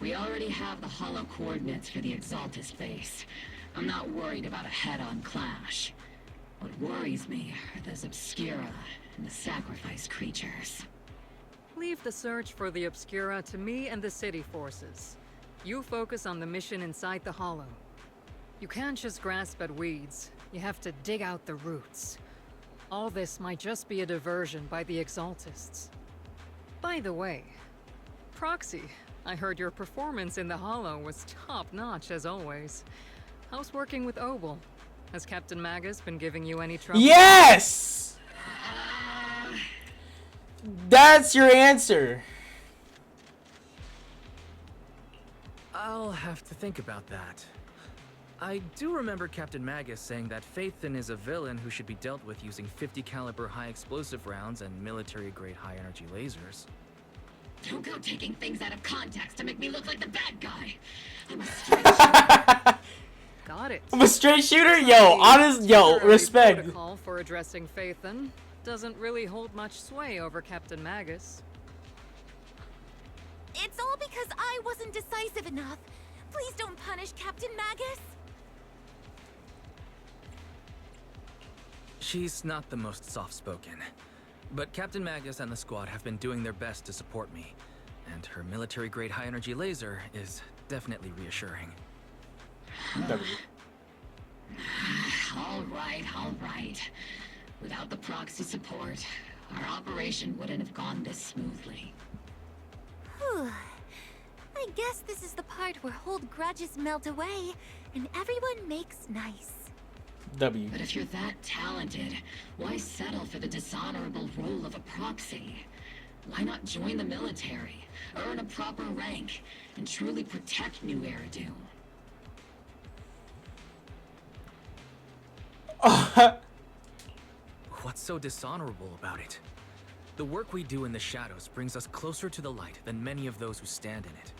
J: We already have the hollow coordinates for the Exalta's base. I'm not worried about a head-on clash. What worries me are those Obscura and the Sacrifice creatures.
H: Leave the search for the Obscura to me and the city forces. You focus on the mission inside the hollow. You can't just grasp at weeds. You have to dig out the roots. All this might just be a diversion by the Exaltists. By the way, Proxy, I heard your performance in the hollow was top-notch as always. How's working with Obel? Has Captain Magus been giving you any trouble?
A: Yes! That's your answer.
C: I'll have to think about that. I do remember Captain Magus saying that Phaethon is a villain who should be dealt with using 50 caliber high explosive rounds and military-grade high-energy lasers.
J: Don't go taking things out of context to make me look like the bad guy. I'm a straight shooter.
H: Got it.
A: I'm a straight shooter? Yo, honest, yo, respect.
H: Protocol for addressing Phaethon doesn't really hold much sway over Captain Magus.
D: It's all because I wasn't decisive enough. Please don't punish Captain Magus.
C: She's not the most soft-spoken, but Captain Magus and the squad have been doing their best to support me, and her military-grade high-energy laser is definitely reassuring.
J: All right. Without the proxy support, our operation wouldn't have gone this smoothly.
D: Whew. I guess this is the part where old grudges melt away, and everyone makes nice.
A: W.
J: But if you're that talented, why settle for the dishonorable role of a proxy? Why not join the military, earn a proper rank, and truly protect New Eridu?
C: What's so dishonorable about it? The work we do in the shadows brings us closer to the light than many of those who stand in it.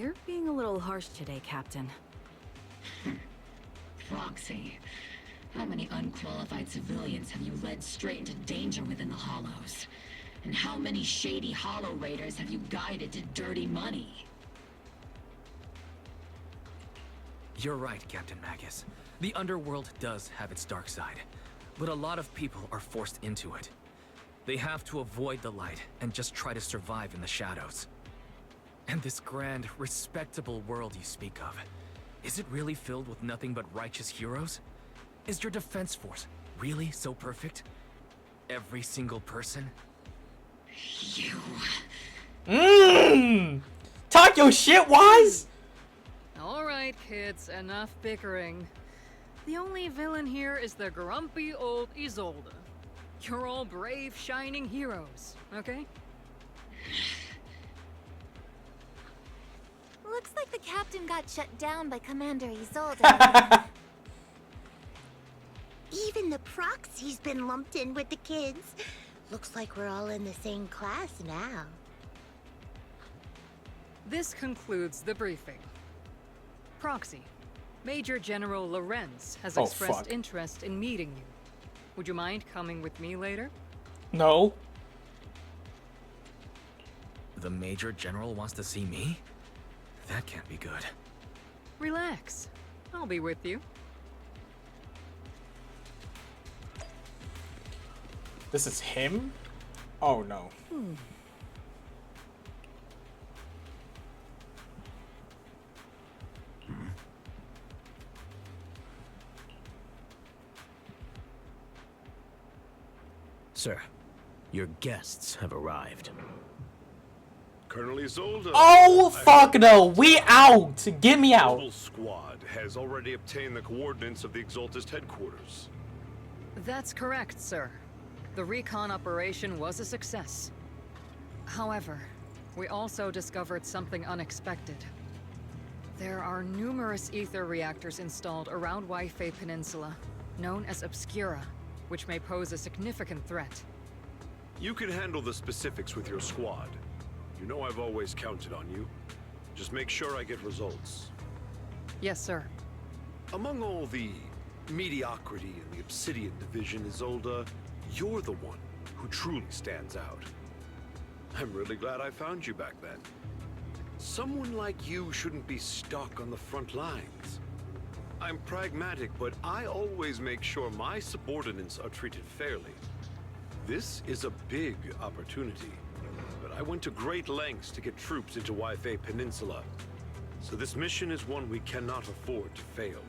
K: You're being a little harsh today, Captain.
J: Proxy, how many unqualified civilians have you led straight into danger within the Hollows? And how many shady Hollow Raiders have you guided to dirty money?
C: You're right, Captain Magus. The underworld does have its dark side, but a lot of people are forced into it. They have to avoid the light and just try to survive in the shadows. And this grand, respectable world you speak of, is it really filled with nothing but righteous heroes? Is your defense force really so perfect? Every single person?
J: You...
A: Talk your shit, Wise!
H: Alright, kids, enough bickering. The only villain here is the grumpy old Isolde. You're all brave, shining heroes, okay?
D: Looks like the captain got shut down by Commander Isolde.
O: Even the proxy's been lumped in with the kids. Looks like we're all in the same class now.
H: This concludes the briefing. Proxy, Major General Lorenz has expressed interest in meeting you. Would you mind coming with me later?
A: No.
C: The Major General wants to see me? That can't be good.
H: Relax. I'll be with you.
A: This is him? Oh no.
Q: Sir, your guests have arrived.
P: Colonel Isolde.
A: Oh fuck no! We out! Get me out!
P: The squad has already obtained the coordinates of the Exaltist headquarters.
H: That's correct, sir. The recon operation was a success. However, we also discovered something unexpected. There are numerous ether reactors installed around Wi-Fi Peninsula, known as Obscura, which may pose a significant threat.
P: You can handle the specifics with your squad. You know I've always counted on you. Just make sure I get results.
H: Yes, sir.
P: Among all the mediocrity in the Obsidian Division, Isolde, you're the one who truly stands out. I'm really glad I found you back then. Someone like you shouldn't be stuck on the front lines. I'm pragmatic, but I always make sure my subordinates are treated fairly. This is a big opportunity, but I went to great lengths to get troops into Wi-Fi Peninsula. So this mission is one we cannot afford to fail.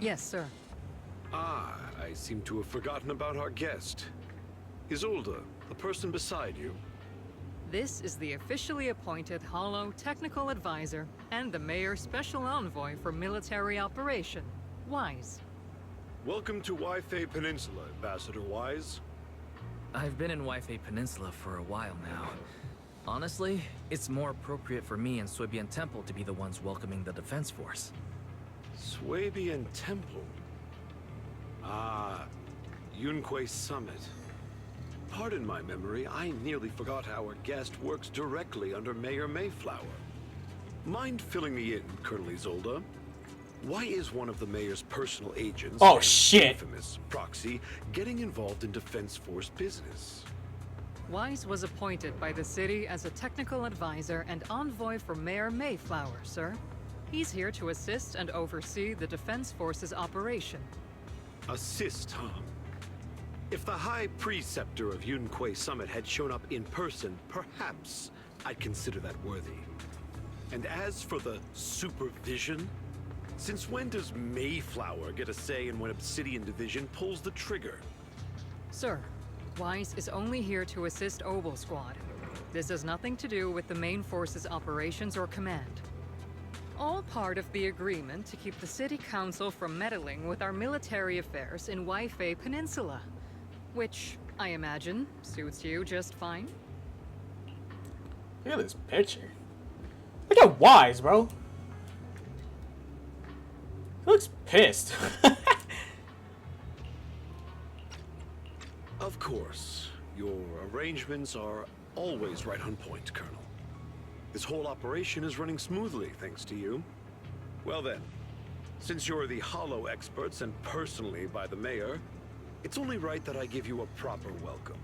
H: Yes, sir.
P: Ah, I seem to have forgotten about our guest. Isolde, the person beside you.
H: This is the officially appointed Hollow Technical Advisor and the Mayor's Special Envoy for Military Operation, Wise.
P: Welcome to Wi-Fi Peninsula, Ambassador Wise.
C: I've been in Wi-Fi Peninsula for a while now. Honestly, it's more appropriate for me and Swabian Temple to be the ones welcoming the Defense Force.
P: Swabian Temple? Ah, Yunque Summit. Pardon my memory, I nearly forgot our guest works directly under Mayor Mayflower. Mind filling me in, Colonel Isolde? Why is one of the mayor's personal agents,
A: oh shit,
P: infamous proxy, getting involved in Defense Force business?
H: Wise was appointed by the city as a technical advisor and envoy for Mayor Mayflower, sir. He's here to assist and oversee the Defense Force's operation.
P: Assist, huh? If the High Preceptor of Yunque Summit had shown up in person, perhaps I'd consider that worthy. And as for the supervision, since when does Mayflower get a say in when Obsidian Division pulls the trigger?
H: Sir, Wise is only here to assist Obel Squad. This has nothing to do with the main force's operations or command. All part of the agreement to keep the City Council from meddling with our military affairs in Wi-Fi Peninsula. Which, I imagine, suits you just fine.
A: Look at this picture. Look at Wise, bro. He looks pissed.
P: Of course. Your arrangements are always right on point, Colonel. This whole operation is running smoothly, thanks to you. Well then, since you're the Hollow experts and personally by the Mayor, it's only right that I give you a proper welcome.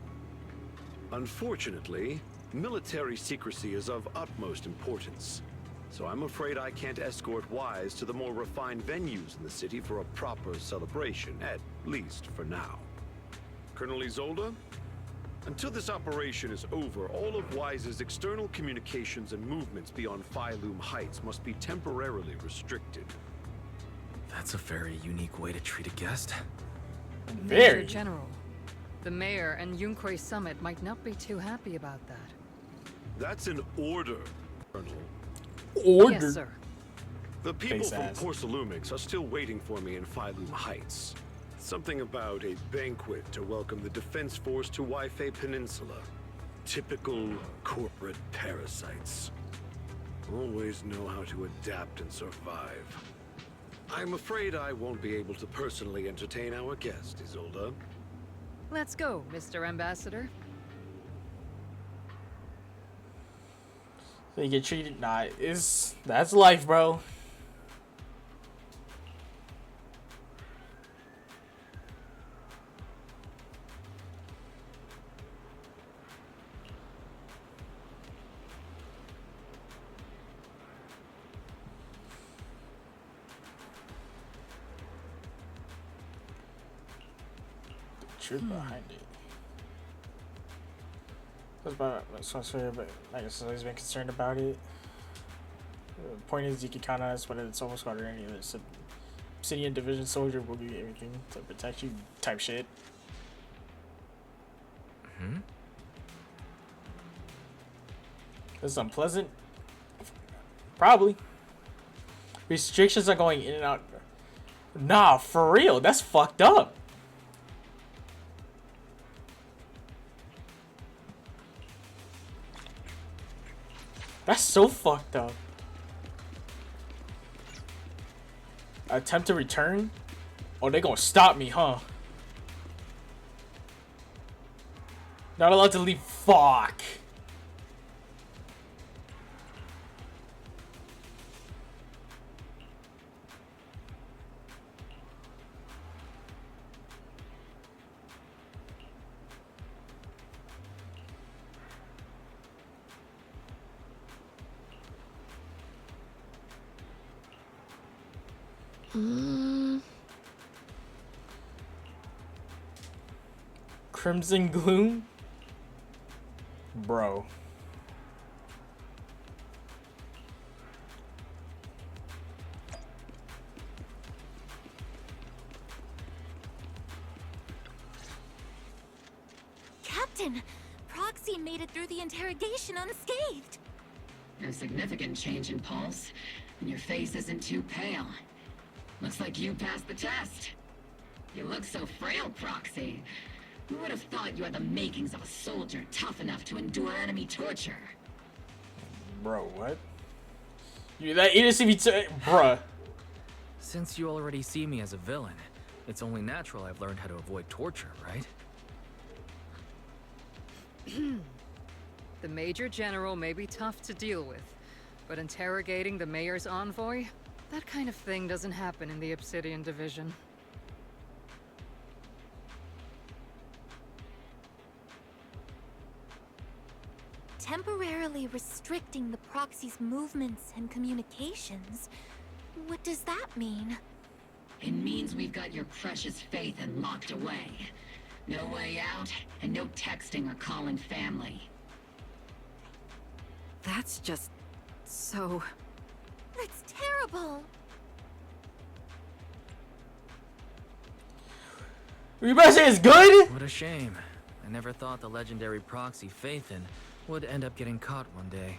P: Unfortunately, military secrecy is of utmost importance, so I'm afraid I can't escort Wise to the more refined venues in the city for a proper celebration, at least for now. Colonel Isolde, until this operation is over, all of Wise's external communications and movements beyond Phylum Heights must be temporarily restricted.
C: That's a very unique way to treat a guest.
H: Major General, the Mayor and Yunque Summit might not be too happy about that.
P: That's an order, Colonel.
A: Order?
H: Yes, sir.
P: The people from Porcelumix are still waiting for me in Phylum Heights. Something about a banquet to welcome the Defense Force to Wi-Fi Peninsula. Typical corporate parasites. Always know how to adapt and survive. I'm afraid I won't be able to personally entertain our guest, Isolde.
H: Let's go, Mr. Ambassador.
A: So you get treated, nah, that's life, bro. Truth behind it. But I guess I've always been concerned about it. The point is, Yukikana is whether it's almost got or any other Obsidian Division soldier will do everything to protect you, type shit. This is unpleasant. Probably. Restrictions are going in and out. Nah, for real, that's fucked up. That's so fucked up. Attempt to return? Oh, they gonna stop me, huh? Not allowed to leave. Fuck. Crimson Gloom? Bro.
D: Captain, Proxy made it through the interrogation unscathed.
J: No significant change in pulse, and your face isn't too pale. Looks like you passed the test. You look so frail, Proxy. Who would have thought you had the makings of a soldier tough enough to endure enemy torture?
A: Bro, what? You that EDCV, bruh.
C: Since you already see me as a villain, it's only natural I've learned how to avoid torture, right?
H: The Major General may be tough to deal with, but interrogating the Mayor's envoy? That kind of thing doesn't happen in the Obsidian Division.
D: Temporarily restricting the Proxy's movements and communications. What does that mean?
J: It means we've got your precious Phaethon locked away. No way out, and no texting or calling family.
K: That's just... so...
D: That's terrible!
A: You better say it's good?
C: What a shame. I never thought the legendary proxy Phaethon would end up getting caught one day.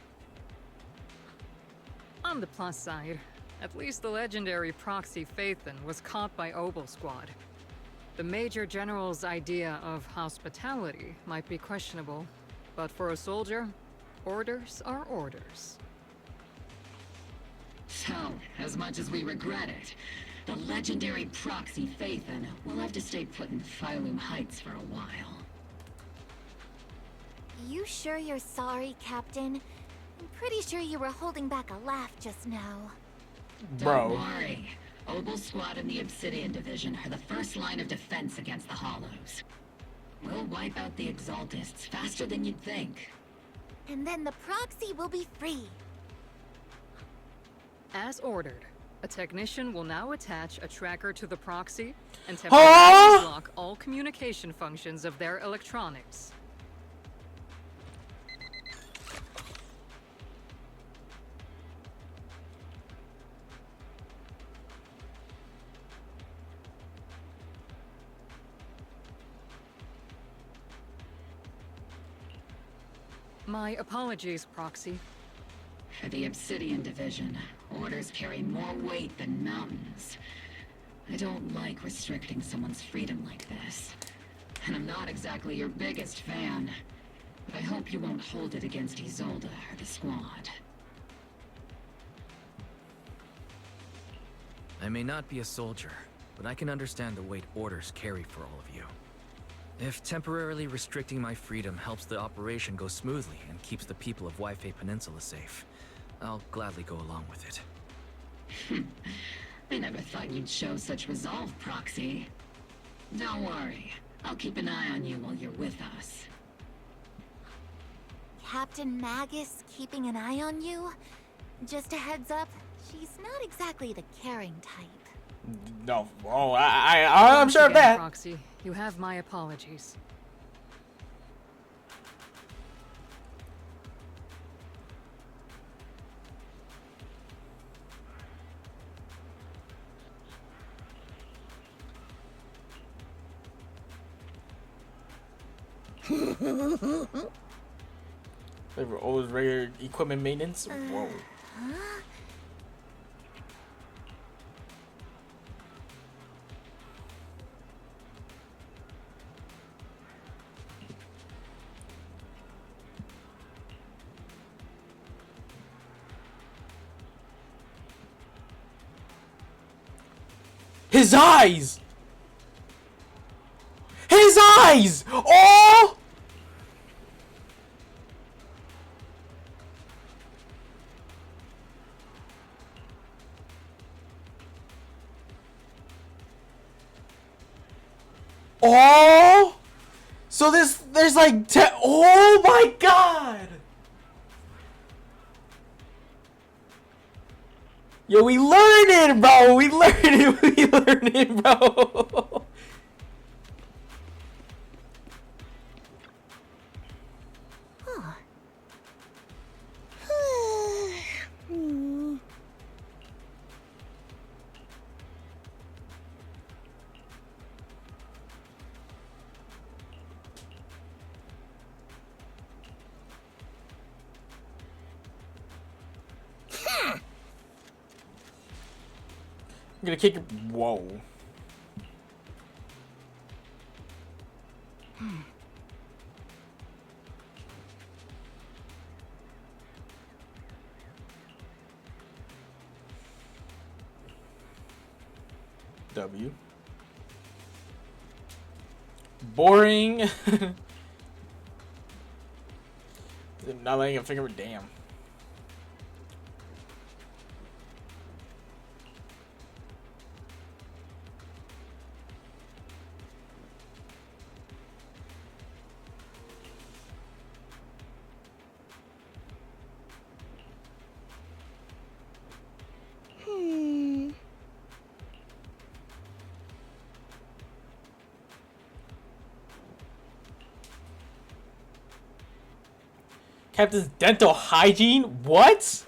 H: On the plus side, at least the legendary proxy Phaethon was caught by Obel Squad. The Major General's idea of hospitality might be questionable, but for a soldier, orders are orders.
J: So, as much as we regret it, the legendary proxy Phaethon will have to stay put in Phylum Heights for a while.
D: You sure you're sorry, Captain? I'm pretty sure you were holding back a laugh just now.
A: Bro.
J: Don't worry. Obel Squad and the Obsidian Division are the first line of defense against the Hollows. We'll wipe out the Exaltists faster than you'd think.
D: And then the Proxy will be free.
H: As ordered, a technician will now attach a tracker to the proxy and temporarily block all communication functions of their electronics. My apologies, Proxy.
J: For the Obsidian Division, orders carry more weight than mountains. I don't like restricting someone's freedom like this. And I'm not exactly your biggest fan. But I hope you won't hold it against Isolde or the Squad.
C: I may not be a soldier, but I can understand the weight orders carry for all of you. If temporarily restricting my freedom helps the operation go smoothly and keeps the people of Waifei Peninsula safe, I'll gladly go along with it.
J: I never thought you'd show such resolve, Proxy. Don't worry. I'll keep an eye on you while you're with us.
D: Captain Magus keeping an eye on you? Just a heads up, she's not exactly the caring type.
A: No, oh, I'm sure of that.
H: Proxy, you have my apologies.
A: They were always regular equipment maintenance. Whoa.
D: Huh?
A: His eyes! His eyes! Oh! Oh! So there's like oh my god! Yo, we learning, bro. We learning. We learning, bro. I'm gonna kick it. Whoa. W. Boring. Not letting him figure it. Damn. Captain's dental hygiene? What?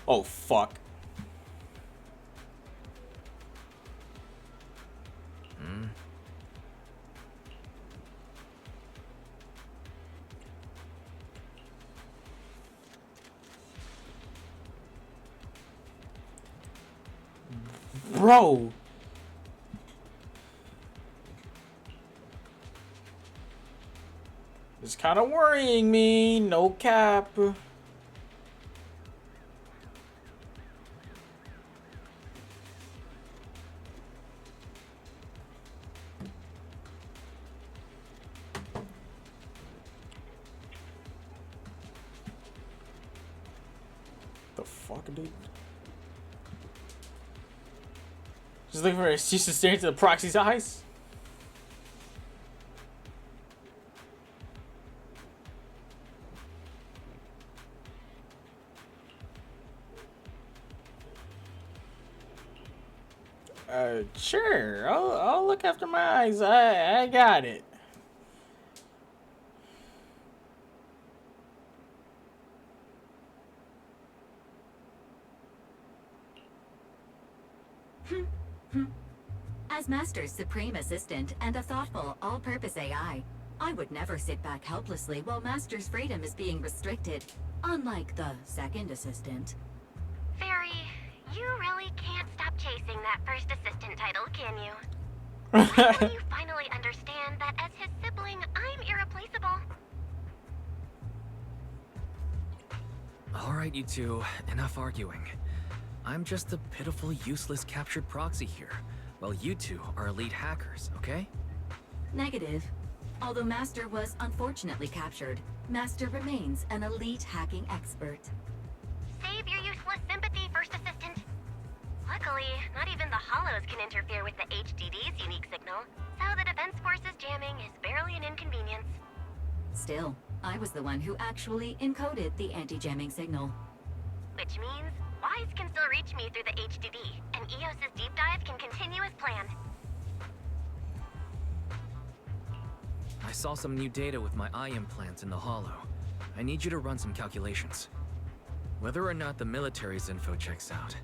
A: Oh, fuck. Bro. It's kind of worrying me. No cap. The fuck, dude? Just looking for an excuse to stare into the proxy's eyes. Sure. I'll look after my eyes. I got it.
L: As Master's supreme assistant and a thoughtful, all-purpose AI, I would never sit back helplessly while Master's freedom is being restricted, unlike the second assistant.
R: Fairy, you really can't stop chasing that first assistant title, can you? When will you finally understand that as his sibling, I'm irreplaceable?
C: Alright, you two, enough arguing. I'm just a pitiful, useless captured proxy here, while you two are elite hackers, okay?
L: Negative. Although Master was unfortunately captured, Master remains an elite hacking expert.
R: Save your useless sympathy, First Assistant. Luckily, not even the Hollows can interfere with the HDD's unique signal, so the Defense Force's jamming is barely an inconvenience.
L: Still, I was the one who actually encoded the anti-jamming signal.
R: Which means Wise can still reach me through the HDD, and EOS's deep dive can continue as planned.
C: I saw some new data with my eye implants in the Hollow. I need you to run some calculations. Whether or not the military's info checks out,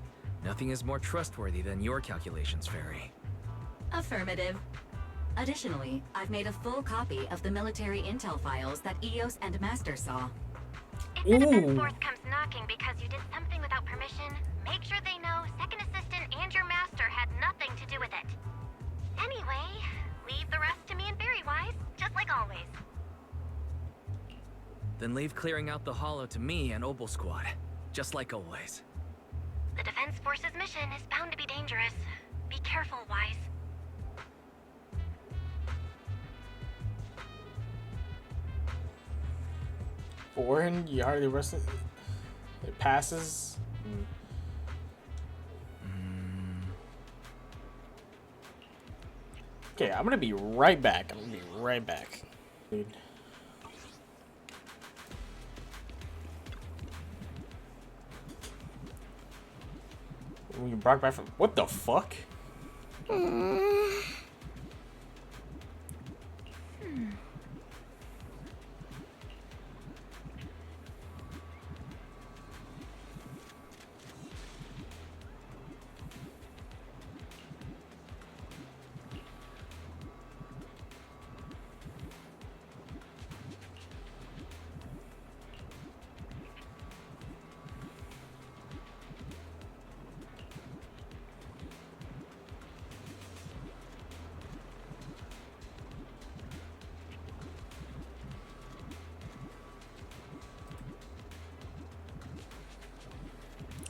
C: nothing is more trustworthy than your calculations, Fairy.
L: Affirmative. Additionally, I've made a full copy of the military intel files that EOS and Master saw.
R: If the Defense Force comes knocking because you did something without permission, make sure they know Second Assistant and your Master had nothing to do with it. Anyway, leave the rest to me and Fairy Wise, just like always.
C: Then leave clearing out the Hollow to me and Obel Squad. just like always.
R: The Defense Force's mission is bound to be dangerous. Be careful, Wise.
A: Foreign, you hardly rest it. It passes. Okay, I'm gonna be right back. Dude. We brought back from what the fuck?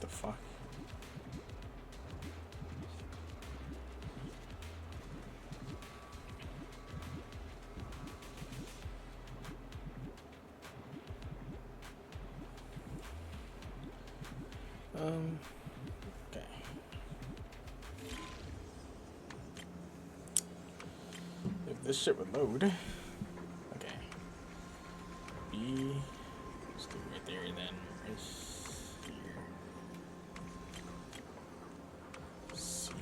A: The fuck? Okay. If this shit would load. Okay. B. Let's do it right there then. Right here. C.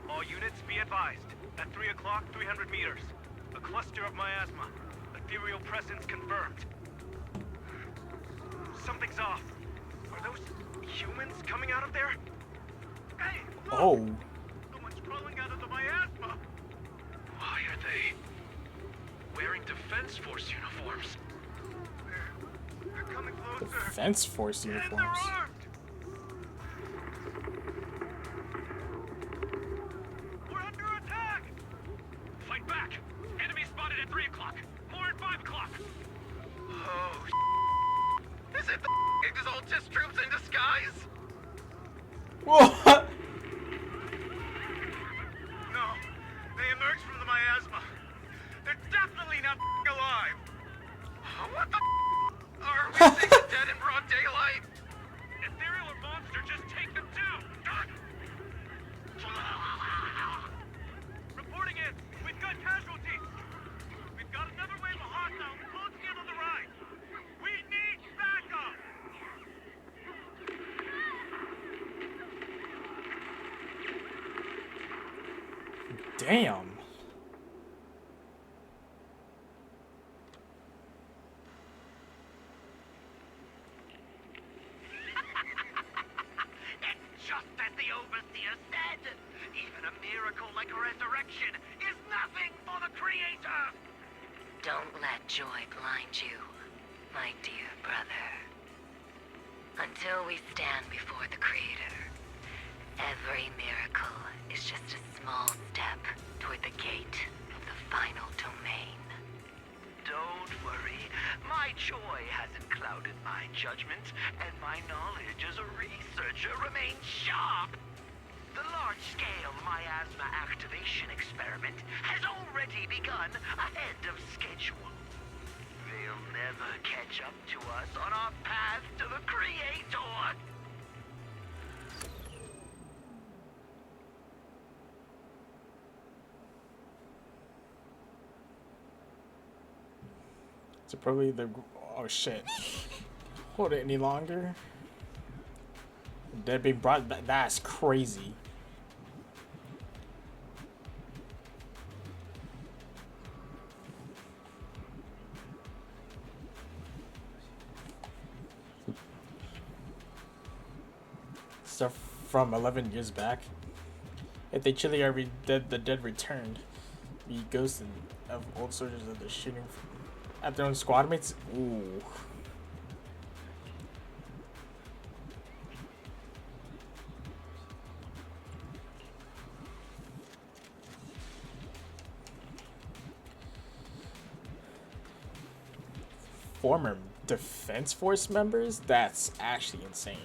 S: All units be advised. At 3 o'clock, 300 meters. A cluster of miasma. Ethereal presence confirmed. Something's off. Are those humans coming out of there? Hey, look!
A: Oh.
S: Someone's crawling out of the miasma. Why are they wearing Defense Force uniforms? They're coming closer.
A: Defense Force
S: And
A: uniforms.
S: they're armed. We're under attack! Fight back! Enemy spotted at 3 o'clock. More at 5 o'clock. Oh, is it the Exaltus troops in disguise?
A: What?
S: No, they emerged from the miasma. They're definitely not alive. What the are we seeing dead in broad daylight? Ethereal or monster, just take them down. Reporting in. We've got casualties. We've got another wave of hostiles closing in on the right. We need backup.
A: Damn.
S: It's just as the Overseer said. Even a miracle like resurrection is nothing for the Creator.
L: Don't let joy blind you, my dear brother. Until we stand before the Creator, every miracle is just a small step toward the gate of the final domain.
S: Don't worry. My joy hasn't clouded my judgment, and my knowledge as a researcher remains sharp. The large-scale miasma activation experiment has already begun ahead of schedule. They'll never catch up to us on our path to the Creator.
A: So probably the oh shit. Hold it any longer. Dead being brought back. That's crazy. Stuff from 11 years back. If they truly are the dead returned, the ghosts of old soldiers that they're shooting at their own squad mates. Ooh. Former Defense Force members? That's actually insane.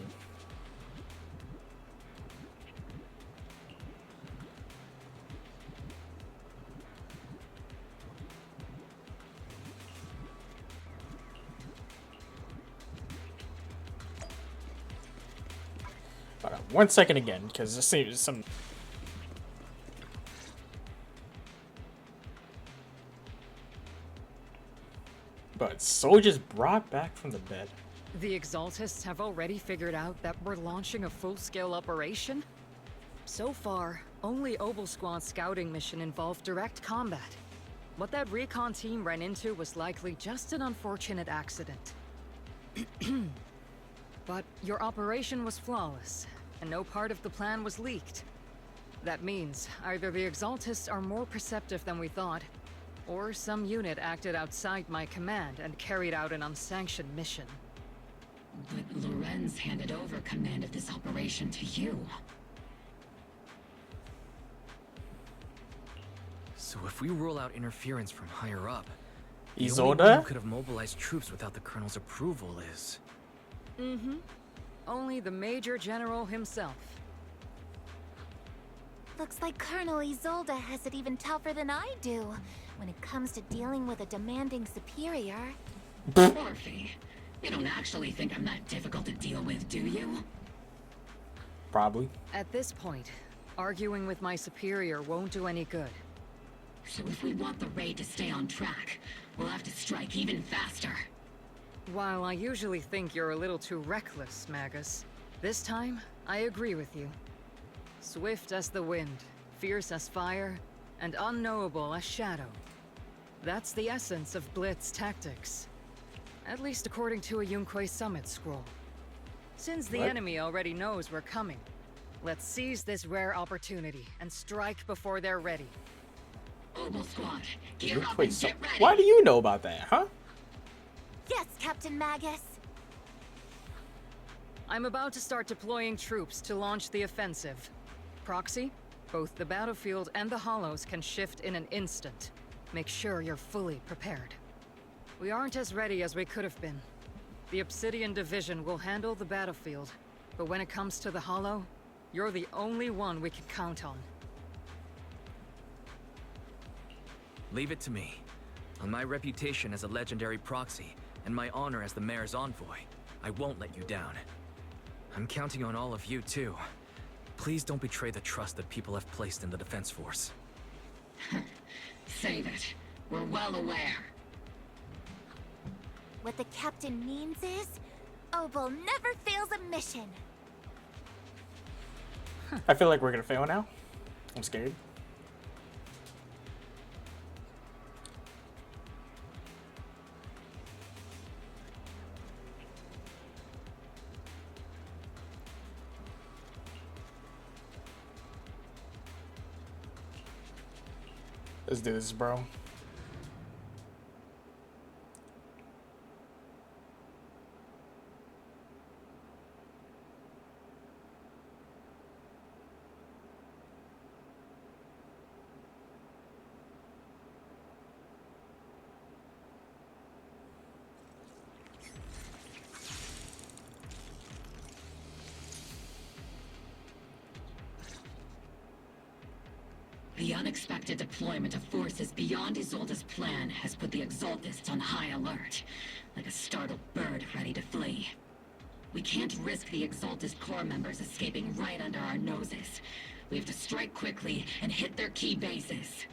A: Hold on 1 second again, because this seems some. But soldiers brought back from the dead.
H: The Exaltists have already figured out that we're launching a full-scale operation? So far, only Obel Squad's scouting mission involved direct combat. What that recon team ran into was likely just an unfortunate accident. But your operation was flawless, and no part of the plan was leaked. That means either the Exaltists are more perceptive than we thought, or some unit acted outside my command and carried out an unsanctioned mission.
J: But Lorenz handed over command of this operation to you.
C: So if we rule out interference from higher up, the only
A: Isolde?
C: one who could have mobilized troops without the Colonel's approval is...
H: Mm-hmm. Only the Major General himself.
D: Looks like Colonel Isolde has it even tougher than I do when it comes to dealing with a demanding superior.
J: Morphe, you don't actually think I'm that difficult to deal with, do you?
A: Probably.
H: At this point, arguing with my superior won't do any good.
J: So if we want the raid to stay on track, we'll have to strike even faster.
H: While I usually think you're a little too reckless, Magus, this time, I agree with you. Swift as the wind, fierce as fire, and unknowable as shadow. That's the essence of Blitz tactics. At least according to a Yunque Summit scroll. Since the enemy already knows we're coming, let's seize this rare opportunity and strike before they're ready.
J: Obel Squad, gear up and get ready!
A: Why do you know about that, huh?
D: Yes, Captain Magus.
H: I'm about to start deploying troops to launch the offensive. Proxy, both the battlefield and the hollows can shift in an instant. Make sure you're fully prepared. We aren't as ready as we could have been. The Obsidian Division will handle the battlefield, but when it comes to the hollow, you're the only one we can count on.
C: Leave it to me. On my reputation as a legendary proxy, and my honor as the mayor's envoy, I won't let you down. I'm counting on all of you, too. Please don't betray the trust that people have placed in the Defense Force.
J: Save it. We're well aware.
D: What the captain means is, Obel never fails a mission.
A: I feel like we're gonna fail now. I'm scared. Let's do this, bro.
J: The unexpected deployment of forces beyond Isolde's plan has put the Exaltists on high alert, like a startled bird ready to flee. We can't risk the Exaltist Corps members escaping right under our noses. We have to strike quickly and hit their key bases.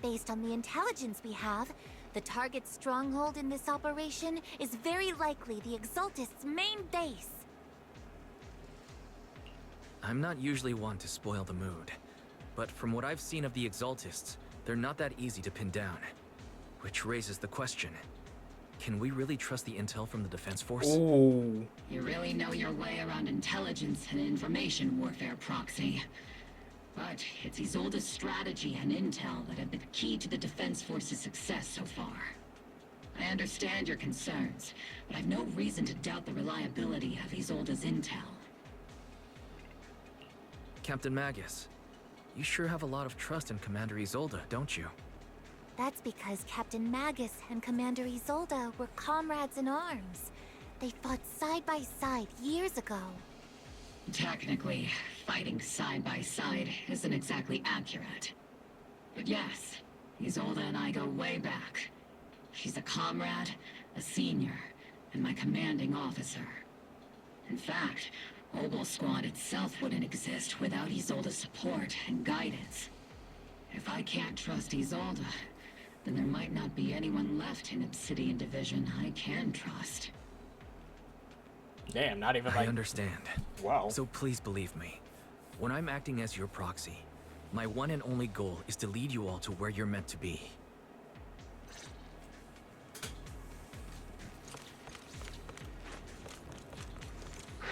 D: Based on the intelligence we have, the target's stronghold in this operation is very likely the Exaltists' main base.
C: I'm not usually one to spoil the mood, but from what I've seen of the Exaltists, they're not that easy to pin down. Which raises the question, can we really trust the intel from the Defense Force?
A: Ooh.
J: You really know your way around intelligence and information warfare, Proxy. But it's Isolde's strategy and intel that have been key to the Defense Force's success so far. I understand your concerns, but I've no reason to doubt the reliability of Isolde's intel.
C: Captain Magus, you sure have a lot of trust in Commander Isolde, don't you?
D: That's because Captain Magus and Commander Isolde were comrades in arms. They fought side by side years ago.
J: Technically, fighting side by side isn't exactly accurate. But yes, Isolde and I go way back. She's a comrade, a senior, and my commanding officer. In fact, Obel Squad itself wouldn't exist without Isolde's support and guidance. If I can't trust Isolde, then there might not be anyone left in Obsidian Division I can trust.
A: Damn, not even like...
C: I understand.
A: Wow.
C: So please believe me. When I'm acting as your proxy, my one and only goal is to lead you all to where you're meant to be.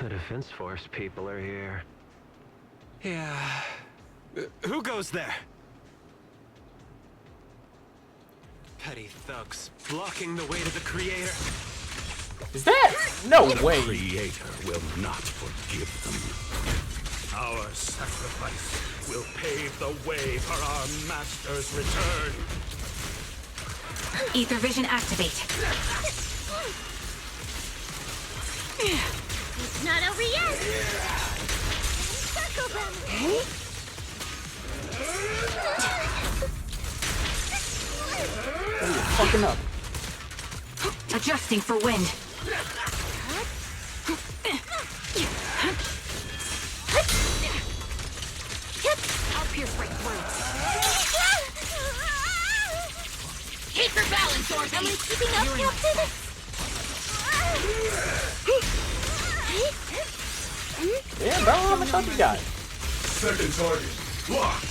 T: The Defense Force people are here.
P: Yeah. Who goes there? Petty thugs blocking the way to the Creator.
A: Is that? No way.
I: The Creator will not forgive them. Our sacrifice will pave the way for our Master's return.
R: Ether vision activate.
O: It's not over yet! Circle them!
A: Oh, you're fucking up.
R: Adjusting for wind.
J: I'll pierce right through.
O: Keep your balance, Orphan! Am I keeping up, Captain?
A: Yeah, bro, how much health you got?
I: Second target, blocked!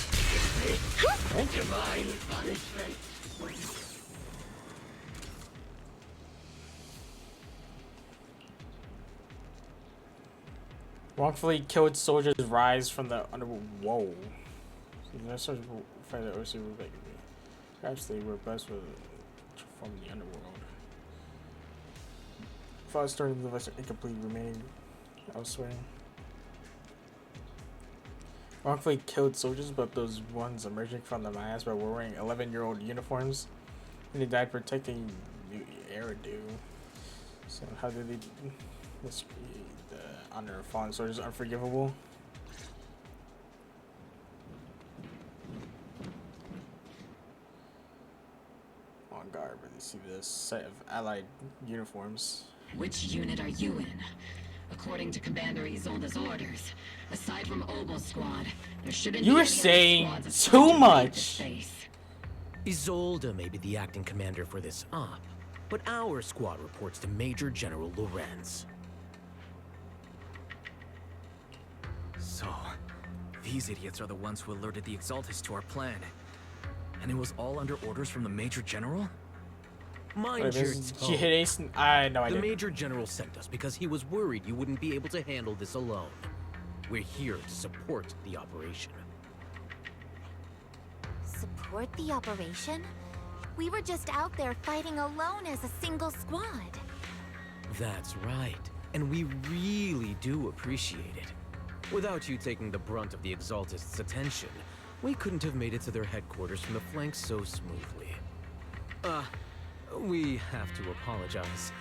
A: Thank you.
I: Divine punishment.
A: Wrongfully killed soldiers rise from the underworld. Whoa. So no soldiers will fight the Ursa regularly. Perhaps they were blessed with from the underworld. Files starting the device are incomplete, remaining elsewhere. Wrongfully killed soldiers, but those ones emerging from the mass were wearing 11-year-old uniforms, and they died protecting New Eridu. So how did they? This be the honor of fallen soldiers unforgivable? On guard when they see this set of allied uniforms.
J: Which unit are you in? According to Commander Isolde's orders, aside from Obel Squad, there shouldn't be
A: You
J: any
A: were
J: other
A: saying
J: squads of
A: too
J: such a
A: much.
J: space.
Q: Isolde may be the acting commander for this op, but our squad reports to Major General Lorenz.
C: So, these idiots are the ones who alerted the Exaltists to our plan. And it was all under orders from the Major General?
Q: Mind your
A: She hit Ace. I know I
Q: The
A: did.
Q: Major General sent us because he was worried you wouldn't be able to handle this alone. We're here to support the operation.
D: Support the operation? We were just out there fighting alone as a single squad.
Q: That's right, and we really do appreciate it. Without you taking the brunt of the Exaltists' attention, we couldn't have made it to their headquarters from the flanks so smoothly. We have to apologize.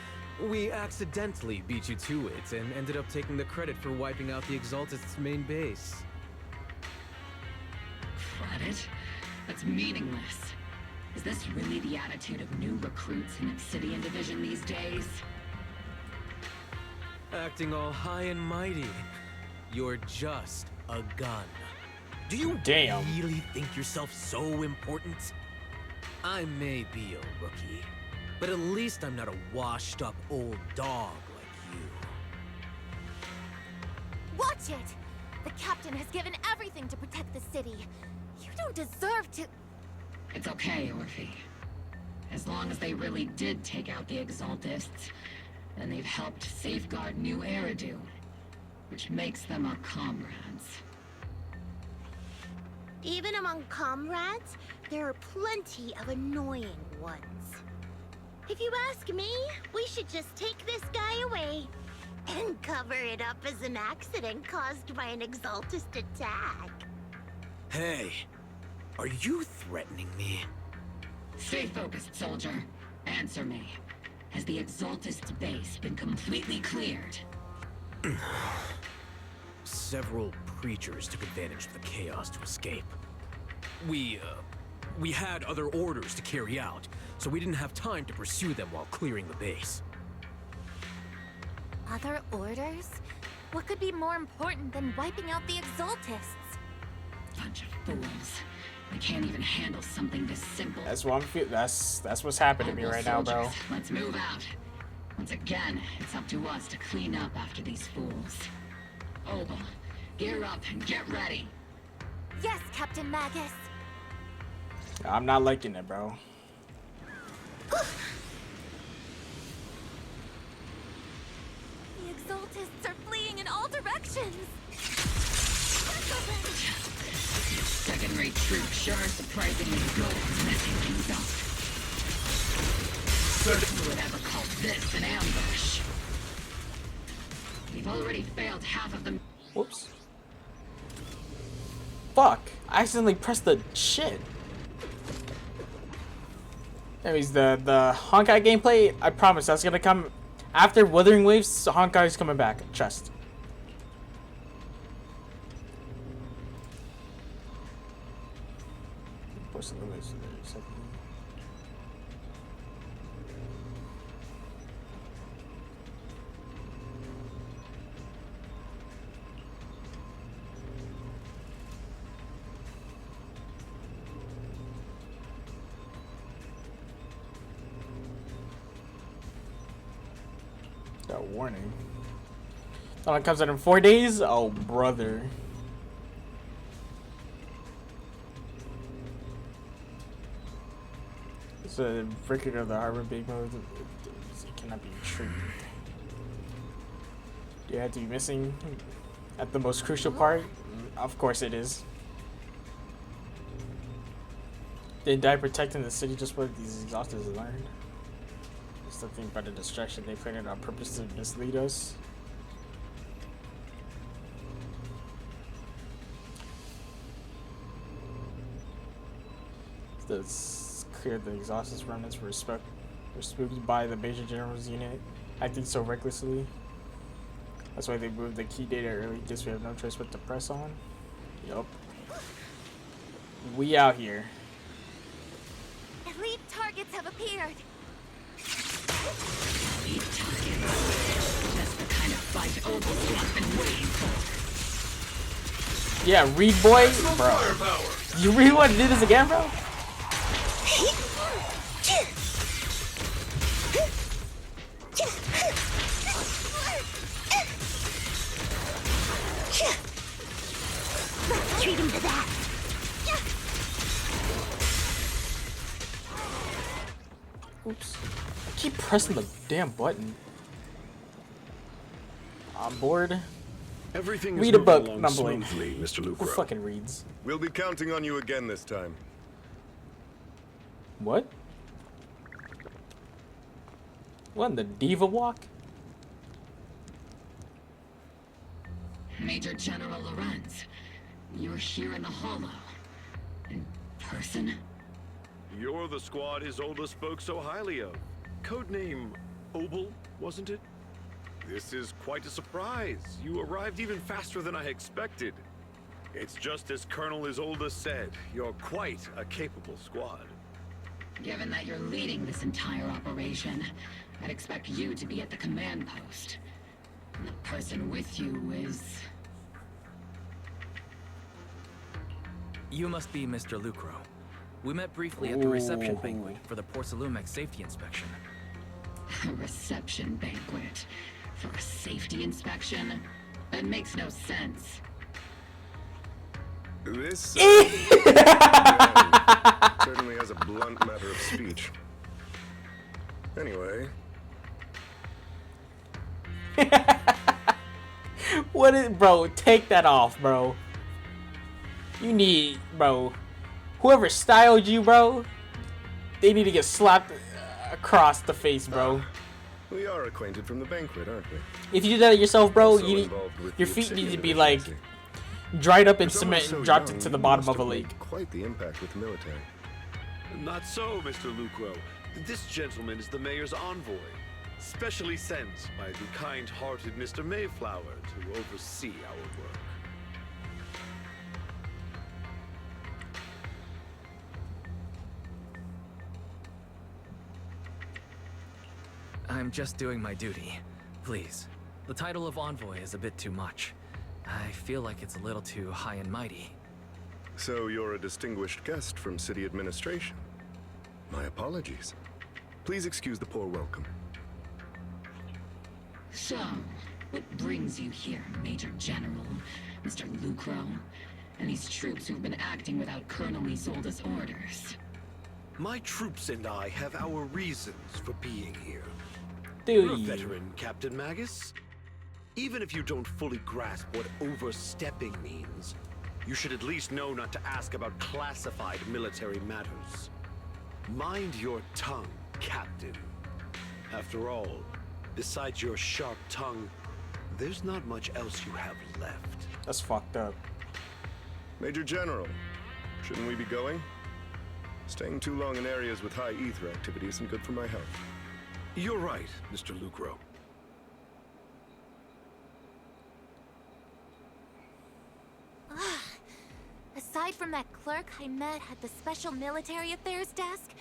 Q: We accidentally beat you to it and ended up taking the credit for wiping out the Exaltists' main base.
J: Credit? That's meaningless. Is this really the attitude of new recruits in Obsidian Division these days?
Q: Acting all high and mighty. You're just a gun. Do you really think yourself so important? I may be a rookie, but at least I'm not a washed-up old dog like you.
D: Watch it! The captain has given everything to protect the city. You don't deserve to...
J: It's okay, Orphe. As long as they really did take out the Exaltists, then they've helped safeguard New Eridu, which makes them our comrades.
O: Even among comrades, there are plenty of annoying ones. If you ask me, we should just take this guy away and cover it up as an accident caused by an Exaltist attack.
Q: Hey, are you threatening me?
J: Stay focused, soldier. Answer me. Has the Exaltist's base been completely cleared?
Q: Several creatures took advantage of the chaos to escape. We had other orders to carry out, so we didn't have time to pursue them while clearing the base.
D: Other orders? What could be more important than wiping out the Exaltists?
J: Bunch of fools. They can't even handle something this simple.
A: That's what I'm feeling. That's what's happening to me right now, bro.
J: Let's move out. Once again, it's up to us to clean up after these fools. Opal, gear up and get ready.
D: Yes, Captain Magus.
A: I'm not liking it, bro.
D: The Exaltists are fleeing in all directions.
J: Second-rate troops sure are surprisingly good at messing things up. Who would ever call this an ambush? We've already failed half of them.
A: Whoops. Fuck. I accidentally pressed the shit. Anyways, the Honkai gameplay, I promise that's gonna come after Wuthering Waves. Honkai's coming back. Trust. That warning. Oh, it comes out in 4 days? Oh, brother. It's a breaking of the harbor big mode. It cannot be true. Do you have to be missing at the most crucial part? Of course it is. They die protecting the city, just what these exhausters learned. Just to think about the distraction they planted on purpose to mislead us. It's clear the exhausted remnants were spooked by the Major General's unit acting so recklessly. That's why they moved the key data early. Guess we have no choice but to press on. Yup. We out here.
D: Elite targets have appeared.
J: Elite targets. That's the kind of fight Opal's been waiting for.
A: Yeah, read boy, bro. You really want to do this again, bro?
O: Treat him to that.
A: Oops. I keep pressing the damn button. On board.
B: Everything
A: Read a book.
B: along
A: Mumbling.
B: smoothly, Mr.
A: Who
B: Lucro.
A: fucking reads?
U: We'll be counting on you again this time.
A: What? What in the diva walk?
J: Major General Lorenz, you're here in the Hollow. In person?
P: You're the squad Isolde spoke so highly of. Codename Obel, wasn't it? This is quite a surprise. You arrived even faster than I expected. It's just as Colonel Isolde said, you're quite a capable squad.
J: Given that you're leading this entire operation, I'd expect you to be at the command post. And the person with you is...
C: You must be Mr. Lucro. We met briefly at the reception banquet for the Porcelumex safety inspection.
J: A reception banquet? For a safety inspection? That makes no sense.
U: This certainly has a blunt matter of speech. Anyway.
A: What is, bro? Take that off, bro. You need, bro. Whoever styled you, bro, they need to get slapped across the face, bro.
U: We are acquainted from the banquet, aren't we?
A: If you do that yourself, bro,
U: Also
A: you
U: involved with
A: your
U: the
A: feet need to
U: obsidian
A: be
U: division,
A: like
U: I see.
A: dried up in
U: For someone
A: cement and
U: so
A: dropped
U: young,
A: into the
U: you
A: bottom
U: must
A: of a
U: have
A: lake.
U: made quite the impact with the military.
P: Not so, Mr. Lucro. This gentleman is the mayor's envoy, specially sent by the kind-hearted Mr. Mayflower to oversee our work.
C: I'm just doing my duty. Please. The title of envoy is a bit too much. I feel like it's a little too high and mighty.
U: So you're a distinguished guest from city administration. My apologies. Please excuse the poor welcome.
J: So, what brings you here, Major General, Mr. Lucro, and these troops who've been acting without Colonel Isolde's orders?
P: My troops and I have our reasons for being here.
A: Do
P: You're a
A: you?
P: veteran, Captain Magus. Even if you don't fully grasp what overstepping means, you should at least know not to ask about classified military matters. Mind your tongue, Captain. After all, besides your sharp tongue, there's not much else you have left.
A: That's fucked up.
U: Major General, shouldn't we be going? Staying too long in areas with high ether activity isn't good for my health.
P: You're right, Mr. Lucro.
D: Aside from that clerk I met at the Special Military Affairs desk,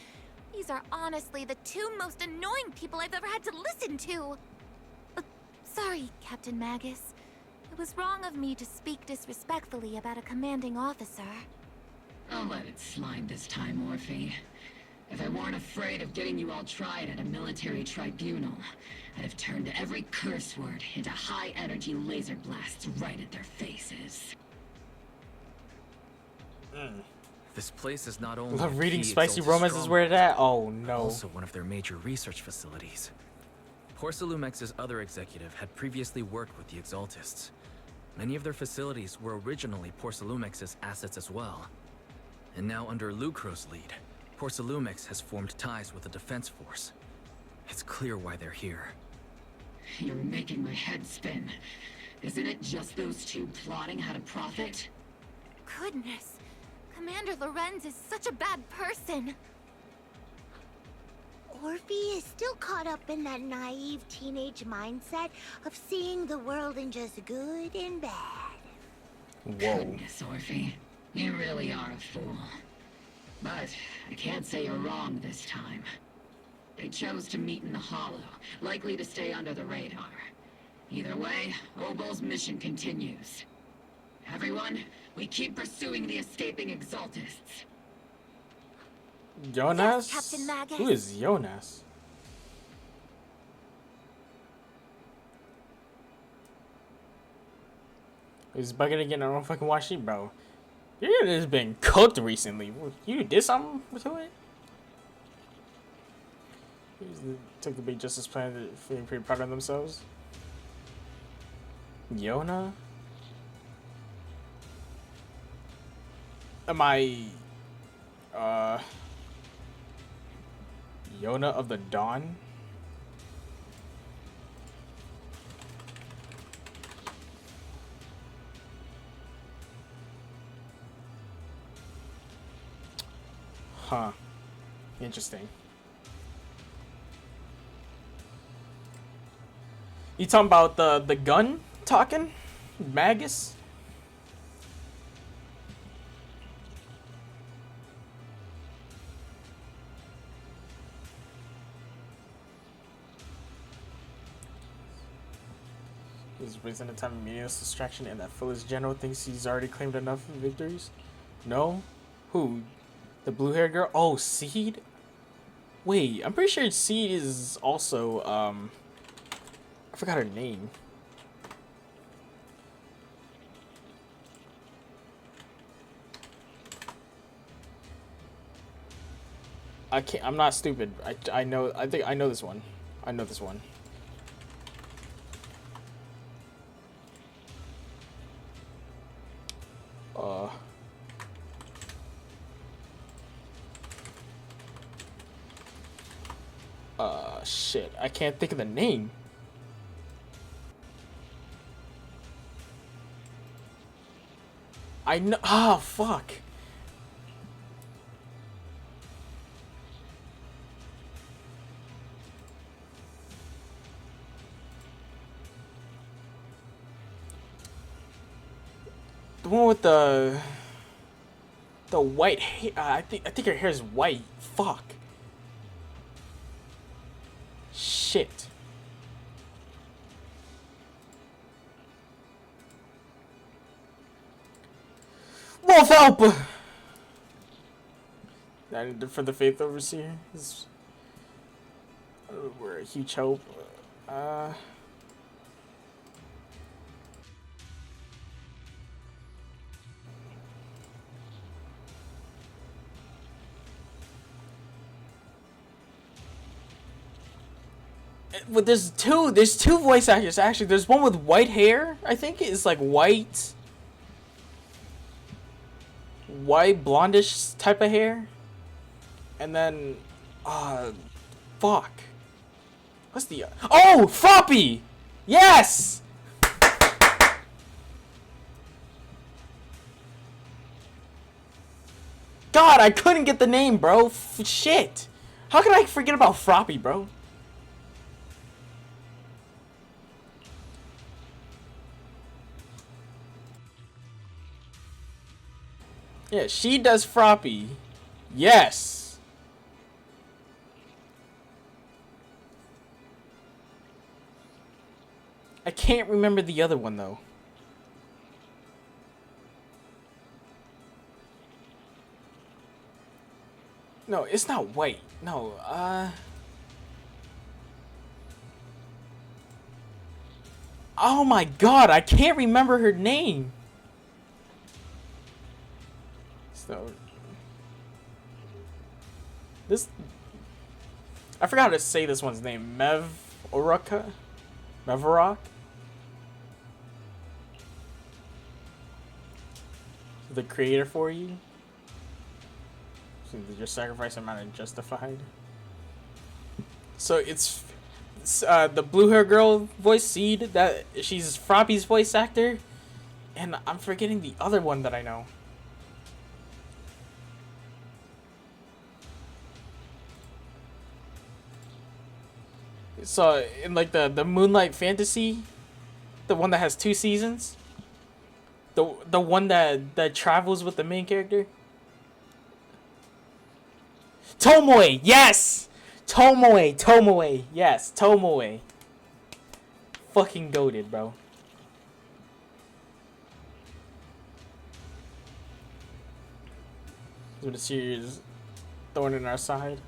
D: these are honestly the two most annoying people I've ever had to listen to. Sorry, Captain Magus. It was wrong of me to speak disrespectfully about a commanding officer.
J: I'll let it slide this time, Orphe. If I weren't afraid of getting you all tried at a military tribunal, I'd have turned every curse word into high-energy laser blasts right at their faces.
C: This place is not only
A: Love
C: a
A: reading
C: key
A: spicy
C: Exalted
A: romances
C: stronghold,
A: where it at. Oh
C: but
A: no.
C: also one of their major research facilities. Porcelumex's other executive had previously worked with the Exaltists. Many of their facilities were originally Porcelumex's assets as well. And now under Lucro's lead, Porcelumex has formed ties with the defense force. It's clear why they're here.
J: You're making my head spin. Isn't it just those two plotting how to profit?
D: Goodness, Commander Lorenz is such a bad person.
O: Orphe is still caught up in that naive teenage mindset of seeing the world in just good and bad.
A: Whoa.
J: Goodness, Orphe. You really are a fool. But I can't say you're wrong this time. They chose to meet in the Hollow, likely to stay under the radar. Either way, Obol's mission continues. Everyone, we keep pursuing the escaping Exaltists.
A: Jonas?
D: Yes, Captain Magus.
A: Who is Jonas? He's bugging again. I don't fucking watch it, bro. Your unit has been cooked recently. You did something to it? Took the big justice plan, feeling pretty proud of themselves. Yona? Am I Yona of the Dawn? Huh. Interesting. You talking about the gun talking? Magus? He's wasting the time of meaningless distraction, and that foolish general thinks he's already claimed enough victories? No? Who? The blue-haired girl? Oh, Seed? Wait, I'm pretty sure Seed is also, I forgot her name. I'm not stupid. I know, I think I know this one. I know this one. shit. I can't think of the name. I know. Oh, fuck. The one with the white hair. I think her hair is white. Fuck. Shit. Wolf help! And for the Faith Overseer, we're a huge hope. But there's two voice actors actually. There's one with white hair. I think it's like white blondish type of hair, and then fuck, what's the Froppy? Yes. God, I couldn't get the name, bro. Shit, how could I forget about Froppy, bro? Yeah, she does Froppy. Yes. I can't remember the other one though. No, it's not white. No, oh my god, I can't remember her name. So this, I forgot how to say this one's name. Mevorok. The creator for you. So your sacrifice amount is justified. So it's the blue hair girl voice Seed, that she's Froppy's voice actor, and I'm forgetting the other one that I know. So in like the Moonlight Fantasy, the one that has 2 seasons, the one that travels with the main character. Tomoe, yes! Tomoe, yes, Tomoe. Fucking goated, bro. With a serious thorn in our side.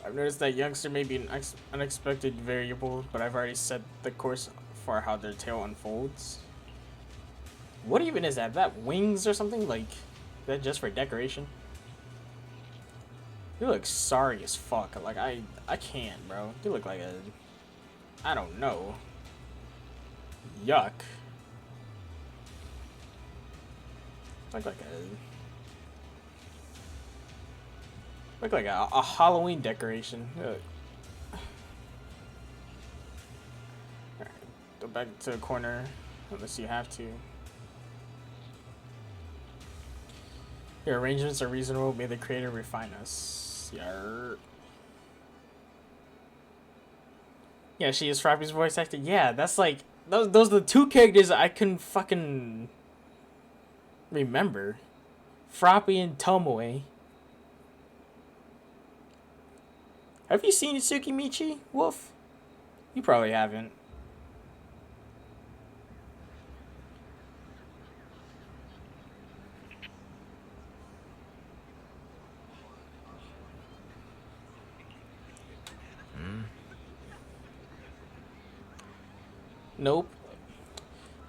A: I've noticed that youngster may be an unexpected variable, but I've already set the course for how their tale unfolds. What even is that? That wings or something? Like, is that just for decoration? You look sorry as fuck. Like, I can't, bro. You look like a... I don't know. Yuck. Look like a Halloween decoration. Alright, go back to the corner unless you have to. Your arrangements are reasonable. May the creator refine us. Yeah, she is Froppy's voice actor. Yeah, that's like those are the 2 characters I couldn't fucking remember. Froppy and Tomoe. Have you seen Tsukimichi, Wolf? You probably haven't. Nope.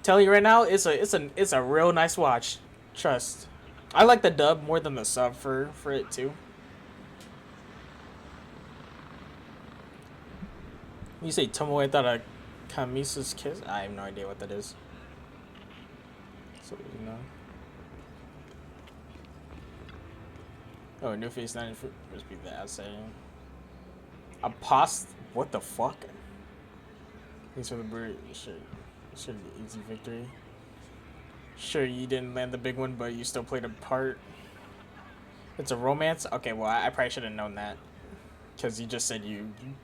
A: Telling you right now, it's a real nice watch. Trust. I like the dub more than the sub for it too. You say Tomoe, I thought of Kamisa's kiss. I have no idea what that is. So you know. Oh, New Face 9 must be that saying. What the fuck? Thanks for the bird. Sure, easy victory. Sure, you didn't land the big one, but you still played a part. It's a romance? Okay, well, I probably should have known that. Because you just said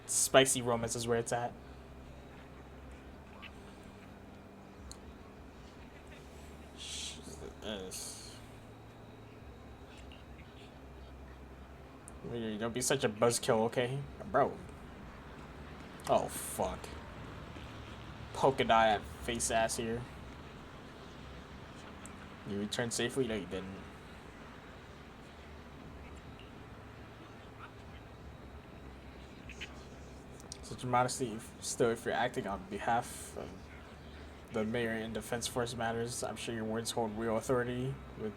A: spicy romance is where it's at. Don't be such a buzzkill, okay? Bro. Oh, fuck. Polka dot face ass here. You returned safely? No, you didn't. Such modesty, still, if you're acting on behalf of the mayor and defense force matters, I'm sure your words hold real authority with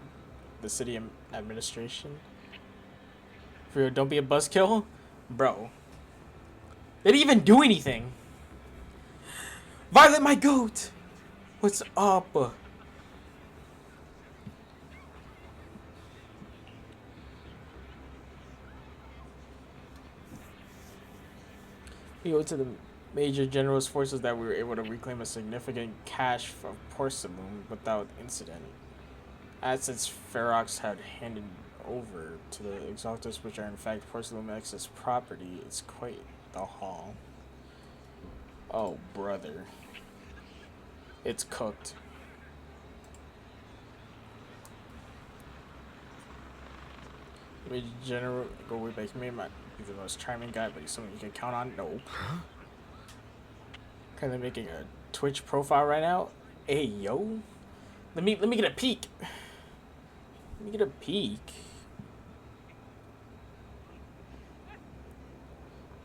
A: the city administration. For real, don't be a buzzkill? Bro. They didn't even do anything. Violet, my goat! What's up? We owe to the Major General's forces that we were able to reclaim a significant cache of porcelain without incident. Assets Ferox had handed over to the Exaltus, which are in fact porcelain access property. It's quite the haul. Oh, brother. It's cooked. Major General, go way back. He may not be the most charming guy, but he's someone you can count on. No. Kind of making a Twitch profile right now. Hey, yo. Let me get a peek. Let me get a peek.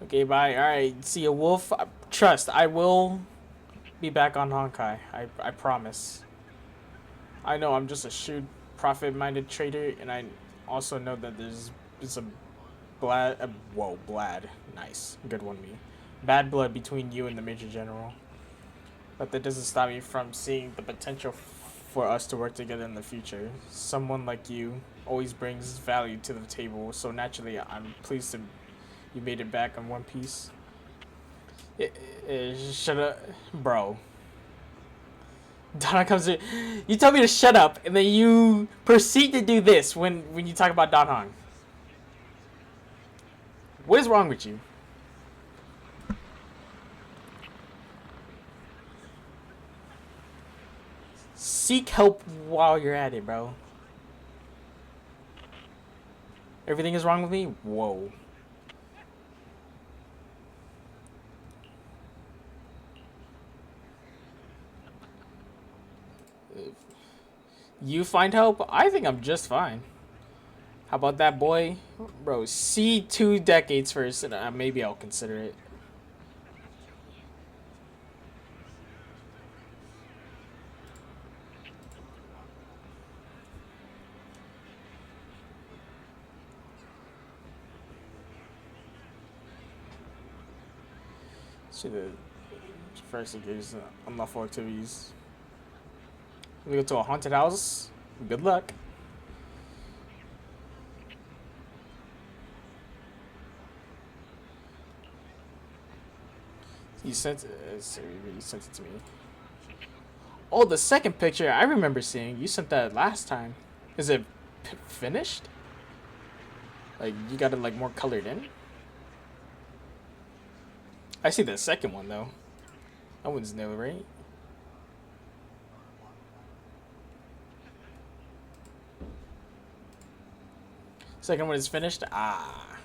A: Okay, bye. Alright, see ya, Wolf. Trust, I will be back on Honkai. I promise. I know I'm just a shrewd, profit-minded trader, and I also know that there's some blad. Nice. Good one, me. Bad blood between you and the Major General. But that doesn't stop me from seeing the potential for us to work together in the future. Someone like you always brings value to the table, so naturally I'm pleased to you made it back in one piece. Shut up, bro. Donna comes in. You tell me to shut up, and then you proceed to do this when you talk about Don Hong. What is wrong with you? Seek help while you're at it, bro. Everything is wrong with me? Whoa. You find help? I think I'm just fine. How about that, boy? Bro, see 2 decades first, and maybe I'll consider it. See the first engage unlawful activities. We go to a haunted house. Good luck. You sent it to me. Oh, the second picture I remember seeing. You sent that last time. Is it finished? Like you got it like more colored in? I see the second one though. That one's new, right? Second one is finished. Ah.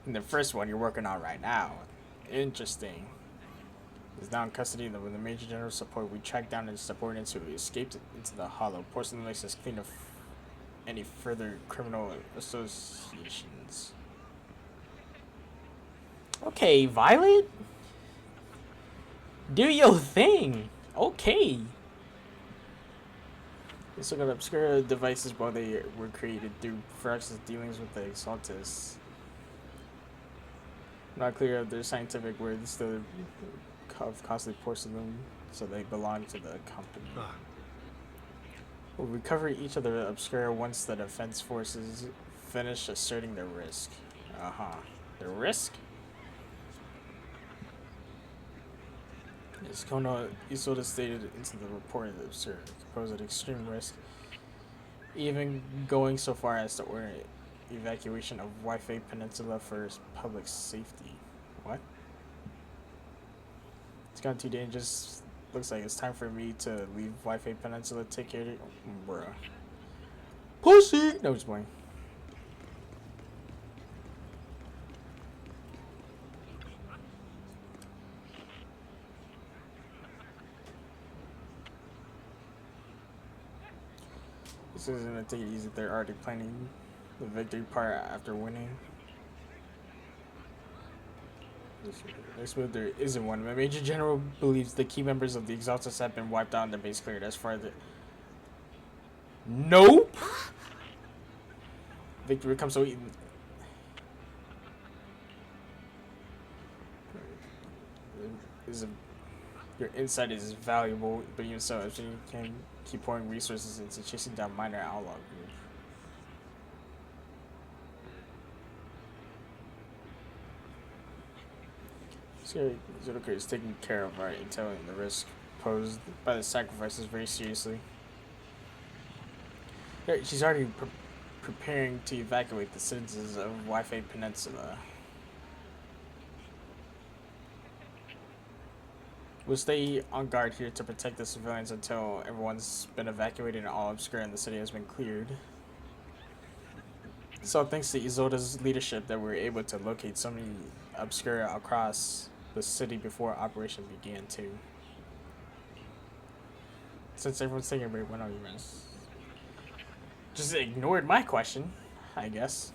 A: And the first one you're working on right now. Interesting. Is now in custody of the Major General support. We tracked down his subordinates who escaped into the hollow. Porcelain makes us clean of any further criminal associations. Okay, Violet. Do your thing. Okay. Let's look at obscure devices while they were created through Ferax's dealings with the Exaltus. Not clear of their scientific words, still of costly porcelain, so they belong to the company. We'll recover each of the obscure once the defense forces finish asserting their risk. The risk? Yes, Kono Isoda stated into the report that Sir posed at extreme risk, even going so far as to order evacuation of Wi-Fi Peninsula for public safety. What? It's gone too dangerous. Looks like it's time for me to leave Wi-Fi Peninsula. Take care of it. Bruh. Pussy! No, just playing. This isn't gonna take it easy. They're already planning the victory part after winning. This move there isn't one. My Major General believes the key members of the Exaltus have been wiped out and their base cleared. As far as the nope. Victory becomes so easy. Your insight is valuable, but even so, if you can keep pouring resources into chasing down minor outlaw group. Zodoka is taking care of our intel and the risk posed by the sacrifices very seriously. She's already preparing to evacuate the citizens of Wi-Fi Peninsula. We'll stay on guard here to protect the civilians until everyone's been evacuated and all obscura in the city has been cleared. So thanks to Isolda's leadership that we were able to locate so many obscura across the city before operation began too. Since everyone's taking a break, when are you guys? Just ignored my question, I guess.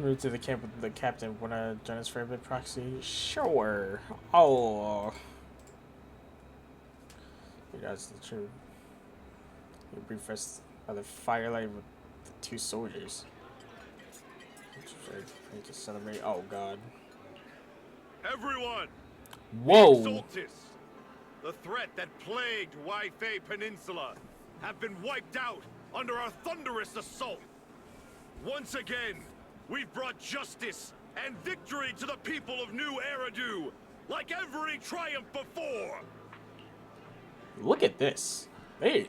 A: Move to the camp with the captain. Wanna join us for a bit, Proxy? Sure. Oh. That's the truth. You brief us by the firelight with the two soldiers. To celebrate. Oh God.
P: Everyone!
A: Whoa!
P: The Exaltus, the threat that plagued Wi-Fi Peninsula, have been wiped out under our thunderous assault. Once again, we've brought justice and victory to the people of New Eridu, like every triumph before.
A: Look at this. Hey,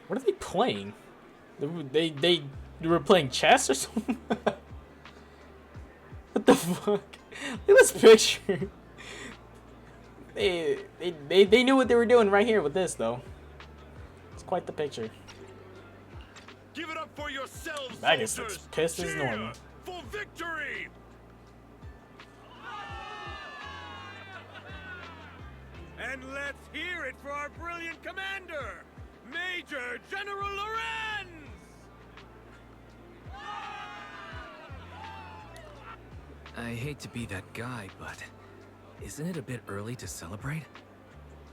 A: what are they playing? They were playing chess or something? What the fuck? Look at this picture. They knew what they were doing right here with this though. It's quite the picture.
P: Give it up for yourselves,
A: Magus looks pissed as normal.
P: For victory!
I: And let's hear it for our brilliant commander, Major General Lorenz!
C: I hate to be that guy, but isn't it a bit early to celebrate?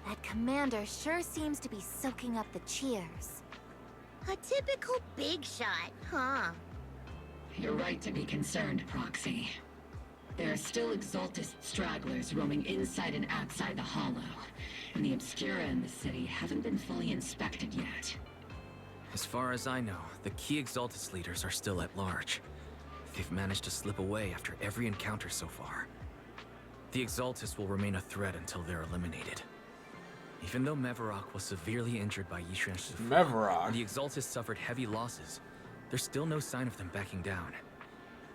D: That commander sure seems to be soaking up the cheers.
O: A typical big shot, huh?
J: You're right to be concerned, Proxy. There are still Exaltist stragglers roaming inside and outside the Hollow, and the Obscura in the city haven't been fully inspected yet.
C: As far as I know, the key Exaltus leaders are still at large. They've managed to slip away after every encounter so far. The Exaltus will remain a threat until they're eliminated. Even though Mevarok was severely injured by Yishan's
A: Mevarok,
C: and the Exaltus suffered heavy losses, there's still no sign of them backing down.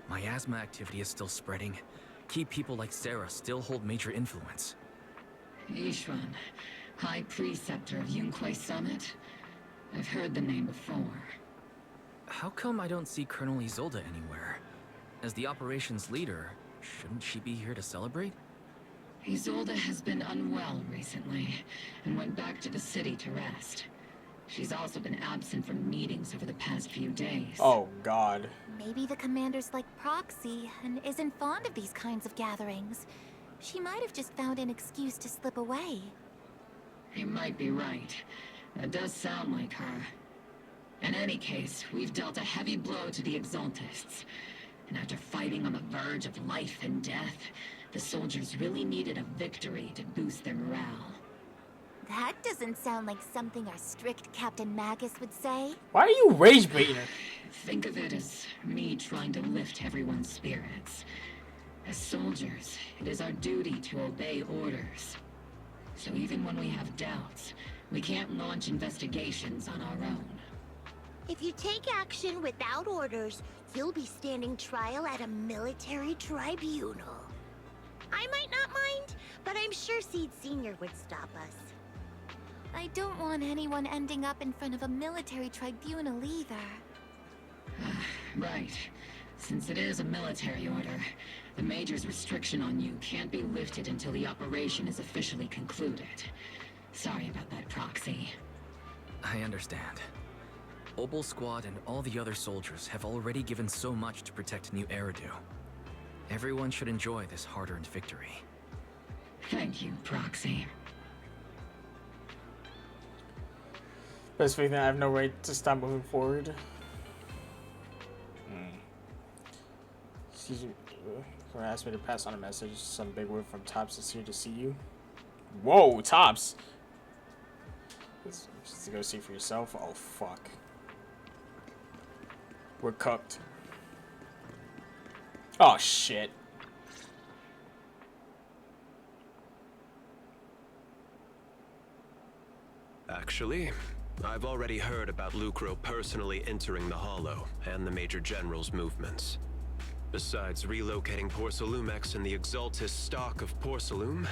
C: Miasma activity is still spreading. Key people like Sarah still hold major influence.
J: Yishuan, High Preceptor of Yunquai Summit? I've heard the name before.
C: How come I don't see Colonel Isolde anywhere? As the operations leader, shouldn't she be here to celebrate?
J: Isolde has been unwell recently, and went back to the city to rest. She's also been absent from meetings over the past few days.
A: Oh God.
D: Maybe the commander's like Proxy and isn't fond of these kinds of gatherings. She might have just found an excuse to slip away.
J: You might be right. That does sound like her. In any case, we've dealt a heavy blow to the Exaltists. And after fighting on the verge of life and death, the soldiers really needed a victory to boost their morale.
D: That doesn't sound like something our strict Captain Magus would say.
A: Why are you rage baiting her?
J: Think of it as me trying to lift everyone's spirits. As soldiers, it is our duty to obey orders. So even when we have doubts, we can't launch investigations on our own.
O: If you take action without orders, you'll be standing trial at a military tribunal. I might not mind, but I'm sure Seed Senior would stop us.
D: I don't want anyone ending up in front of a military tribunal either.
J: Right. Since it is a military order, the Major's restriction on you can't be lifted until the operation is officially concluded. Sorry about that, Proxy.
C: I understand. Obel Squad and all the other soldiers have already given so much to protect New Eridu. Everyone should enjoy this hard-earned victory.
J: Thank you, Proxy.
A: Best thing that I have no right to stop moving forward. Excuse me. Someone asked me to pass on a message. Some big word from Tops is here to see you. Whoa, Tops! Just to go see for yourself. Oh fuck. We're cooked. Oh shit.
E: Actually, I've already heard about Lucro personally entering the Hollow and the Major General's movements. Besides relocating Porcelumex and the Exaltus stock of Porcelume,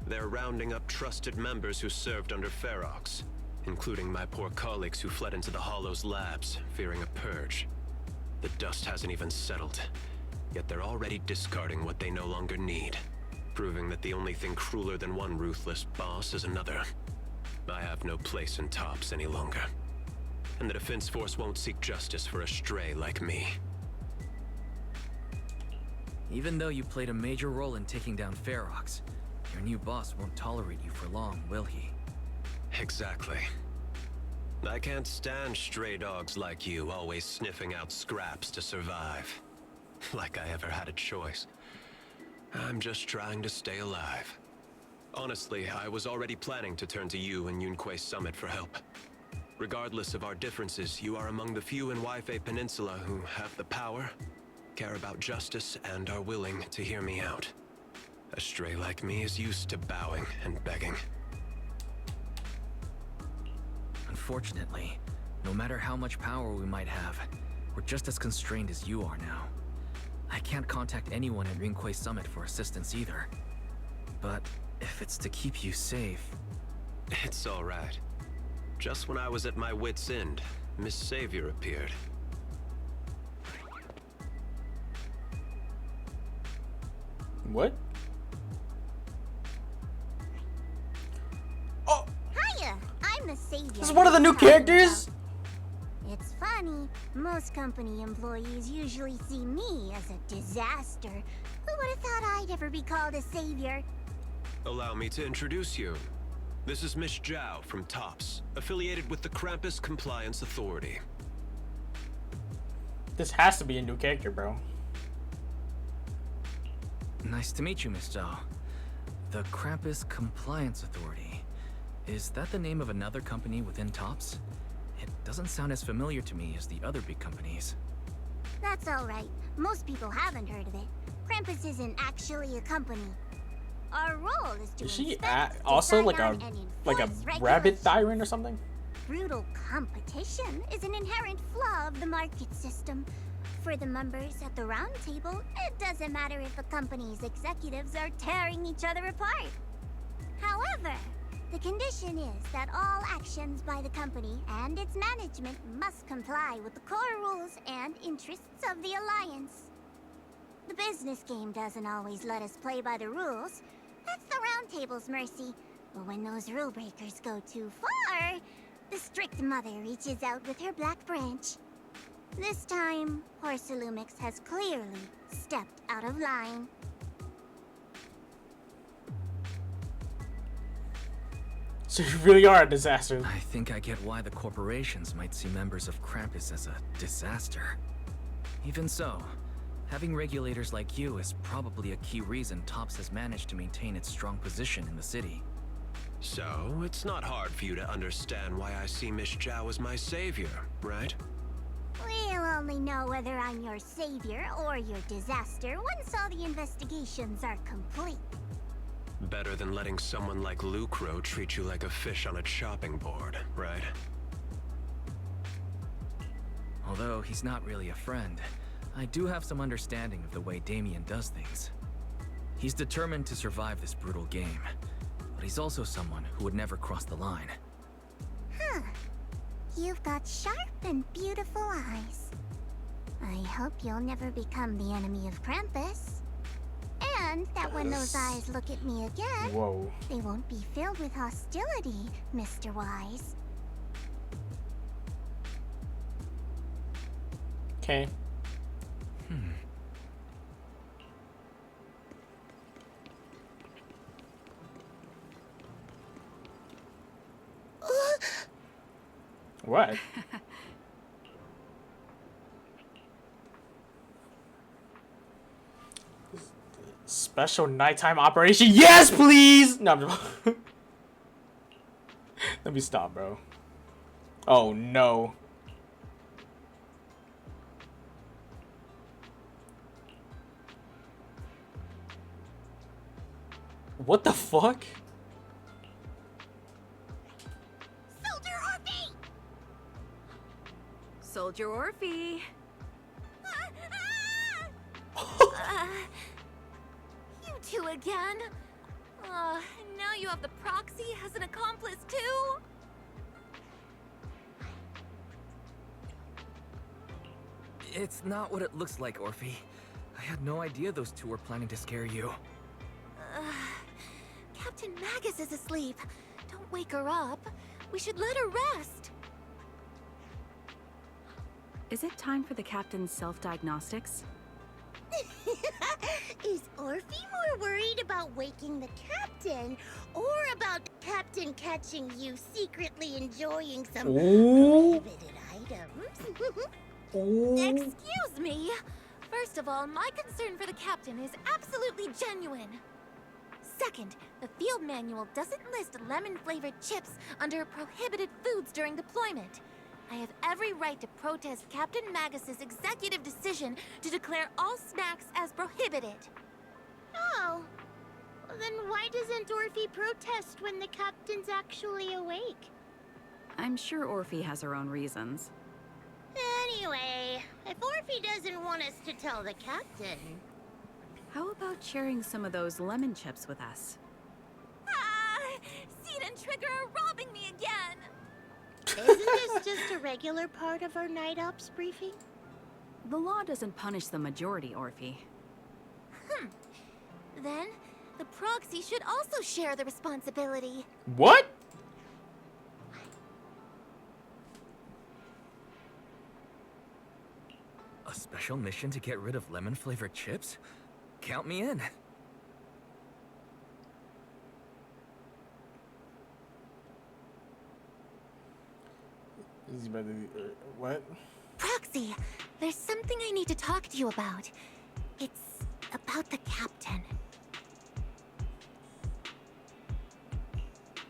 E: they're rounding up trusted members who served under Ferox, including my poor colleagues who fled into the Hollow's labs, fearing a purge. The dust hasn't even settled, yet they're already discarding what they no longer need, proving that the only thing crueler than one ruthless boss is another. I have no place in Tops any longer, and the Defense Force won't seek justice for a stray like me.
C: Even though you played a major role in taking down Ferox, your new boss won't tolerate you for long, will he?
E: Exactly. I can't stand stray dogs like you always sniffing out scraps to survive. Like I ever had a choice. I'm just trying to stay alive. Honestly, I was already planning to turn to you and Yunquei Summit for help. Regardless of our differences, you are among the few in Waifei Peninsula who have the power, care about justice, and are willing to hear me out. A stray like me is used to bowing and begging.
C: Unfortunately, no matter how much power we might have, we're just as constrained as you are now. I can't contact anyone at Yunquei Summit for assistance either. But if it's to keep you safe...
E: It's all right. Just when I was at my wit's end, Miss Savior appeared.
A: What?
O: Oh! Hiya! I'm the Savior.
A: This is one of the new characters?
O: It's funny. Most company employees usually see me as a disaster. Who would have thought I'd ever be called a savior?
E: Allow me to introduce you. This is Miss Zhao from Tops, affiliated with the Krampus Compliance Authority.
A: This has to be a new character, bro.
C: Nice to meet you, Miss Zhao. The Krampus Compliance Authority. Is that the name of another company within Tops? It doesn't sound as familiar to me as the other big companies.
O: That's alright. Most people haven't heard of it. Krampus isn't actually a company. Our role is to
A: Is she
O: inspect,
A: also
O: decide
A: like
O: on,
A: a
O: and
A: rabbit
O: enforce
A: tyrant or something?
O: Brutal competition is an inherent flaw of the market system. For the members at the round table, it doesn't matter if a company's executives are tearing each other apart. However, the condition is that all actions by the company and its management must comply with the core rules and interests of the Alliance. The business game doesn't always let us play by the rules. That's the round table's mercy. But when those rule breakers go too far, the strict mother reaches out with her black branch. This time, Porcelumix has clearly stepped out of line.
A: So you really are a disaster.
C: I think I get why the corporations might see members of Krampus as a disaster. Even so, having regulators like you is probably a key reason Tops has managed to maintain its strong position in the city.
E: So, it's not hard for you to understand why I see Miss Zhao as my savior, right?
O: We'll only know whether I'm your savior or your disaster once all the investigations are complete.
E: Better than letting someone like Lucro treat you like a fish on a chopping board, right?
C: Although he's not really a friend, I do have some understanding of the way Damien does things. He's determined to survive this brutal game, but he's also someone who would never cross the line.
O: Huh. You've got sharp and beautiful eyes. I hope you'll never become the enemy of Krampus. And that when those eyes look at me again,
A: whoa,
O: they won't be filled with hostility, Mr. Wise.
A: Okay. What? Special nighttime operation? Yes, please! No, I'm just... Let me stop, bro. Oh, no. What the fuck?
K: Soldier Orphe.
D: You two again? Now you have the proxy as an accomplice too?
C: It's not what it looks like, Orphe. I had no idea those two were planning to scare you.
D: Captain Magus is asleep. Don't wake her up. We should let her rest.
K: Is it time for the captain's self-diagnostics?
O: Is Orphe more worried about waking the captain or about the captain catching you secretly enjoying some prohibited items?
D: Excuse me. First of all, my concern for the captain is absolutely genuine. Second, the field manual doesn't list lemon-flavored chips under prohibited foods during deployment. I have every right to protest Captain Magus's executive decision to declare all snacks as prohibited.
O: Oh. Well, then why doesn't Orphe protest when the captain's actually awake?
K: I'm sure Orphe has her own reasons.
O: Anyway, if Orphe doesn't want us to tell the captain...
K: How about sharing some of those lemon chips with us?
D: Seed and Trigger are robbing me again!
O: Isn't this just a regular part of our night ops briefing?
K: The law doesn't punish the majority, Orphe.
D: Then, the proxy should also share the responsibility.
A: What?
C: A special mission to get rid of lemon-flavored chips? Count me in.
A: What?
D: Proxy, there's something I need to talk to you about. It's about the captain.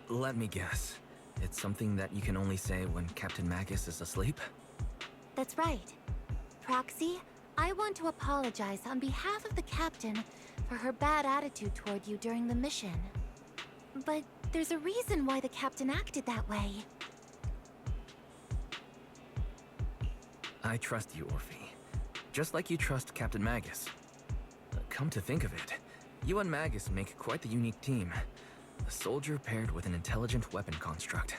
C: Let me guess. It's something that you can only say when Captain Magus is asleep?
D: That's right. Proxy, I want to apologize on behalf of the captain for her bad attitude toward you during the mission. But there's a reason why the captain acted that way.
C: I trust you, Orphe. Just like you trust Captain Magus. Come to think of it, you and Magus make quite the unique team. A soldier paired with an intelligent weapon construct.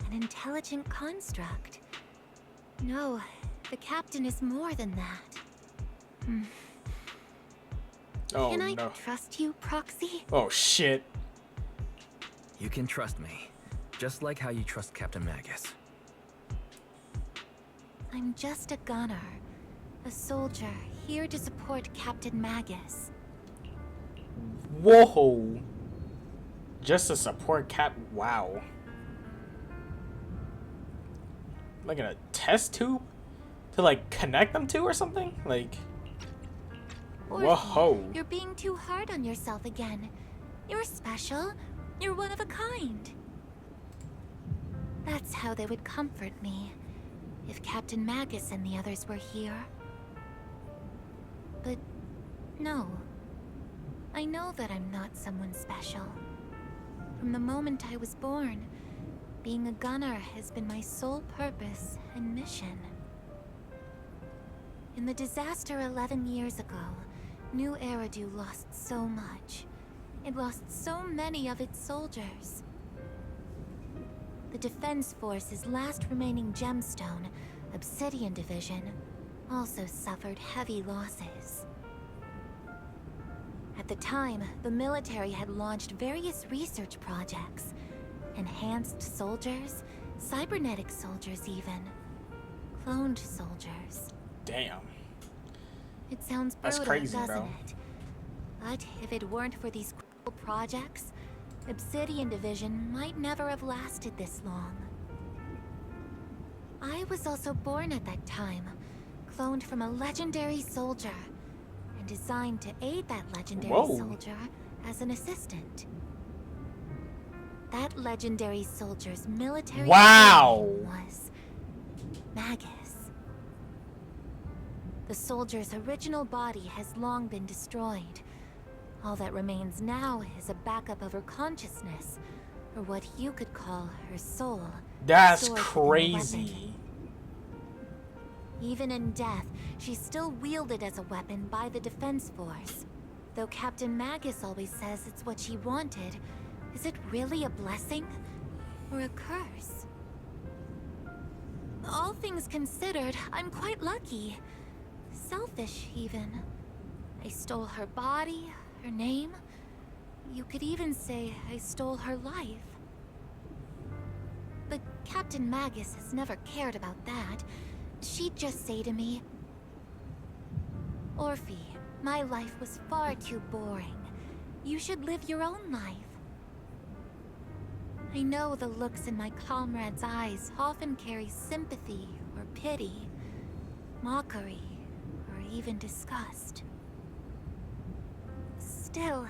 D: An intelligent construct? No, the captain is more than that.
A: Oh,
D: Can I
A: no.
D: trust you, Proxy?
A: Oh, shit.
C: You can trust me, just like how you trust Captain Magus.
D: I'm just a gunner. A soldier, here to support Captain Magus.
A: Whoa. Just to support Cap. Wow. Like in a test tube? To like connect them to or something? Like.
D: Orphe,
A: Whoa.
D: you're being too hard on yourself again. You're special. You're one of a kind. That's how they would comfort me, if Captain Magus and the others were here. But no. I know that I'm not someone special. From the moment I was born, being a gunner has been my sole purpose and mission. In the disaster 11 years ago, New Eridu lost so much. It lost so many of its soldiers. The Defense Force's last remaining gemstone, Obsidian Division, also suffered heavy losses. At the time, the military had launched various research projects. Enhanced soldiers, cybernetic soldiers even. Cloned soldiers.
A: Damn.
D: It sounds brutal,
A: That's crazy,
D: doesn't
A: bro.
D: it? But if it weren't for these cruel projects, Obsidian Division might never have lasted this long. I was also born at that time, cloned from a legendary soldier, and designed to aid that legendary soldier as an assistant. That legendary soldier's military name was Magus. The soldier's original body has long been destroyed. All that remains now is a backup of her consciousness, or what you could call her soul.
A: That's
D: stored within the
A: crazy.
D: weapon. Even in death, she's still wielded as a weapon by the Defense Force. Though Captain Magus always says it's what she wanted, is it really a blessing or a curse? All things considered, I'm quite lucky. Selfish, even. I stole her body, her name. You could even say I stole her life. But Captain Magus has never cared about that. She'd just say to me, Orphe, my life was far too boring. You should live your own life. I know the looks in my comrades' eyes often carry sympathy or pity, mockery, or even disgust. Still,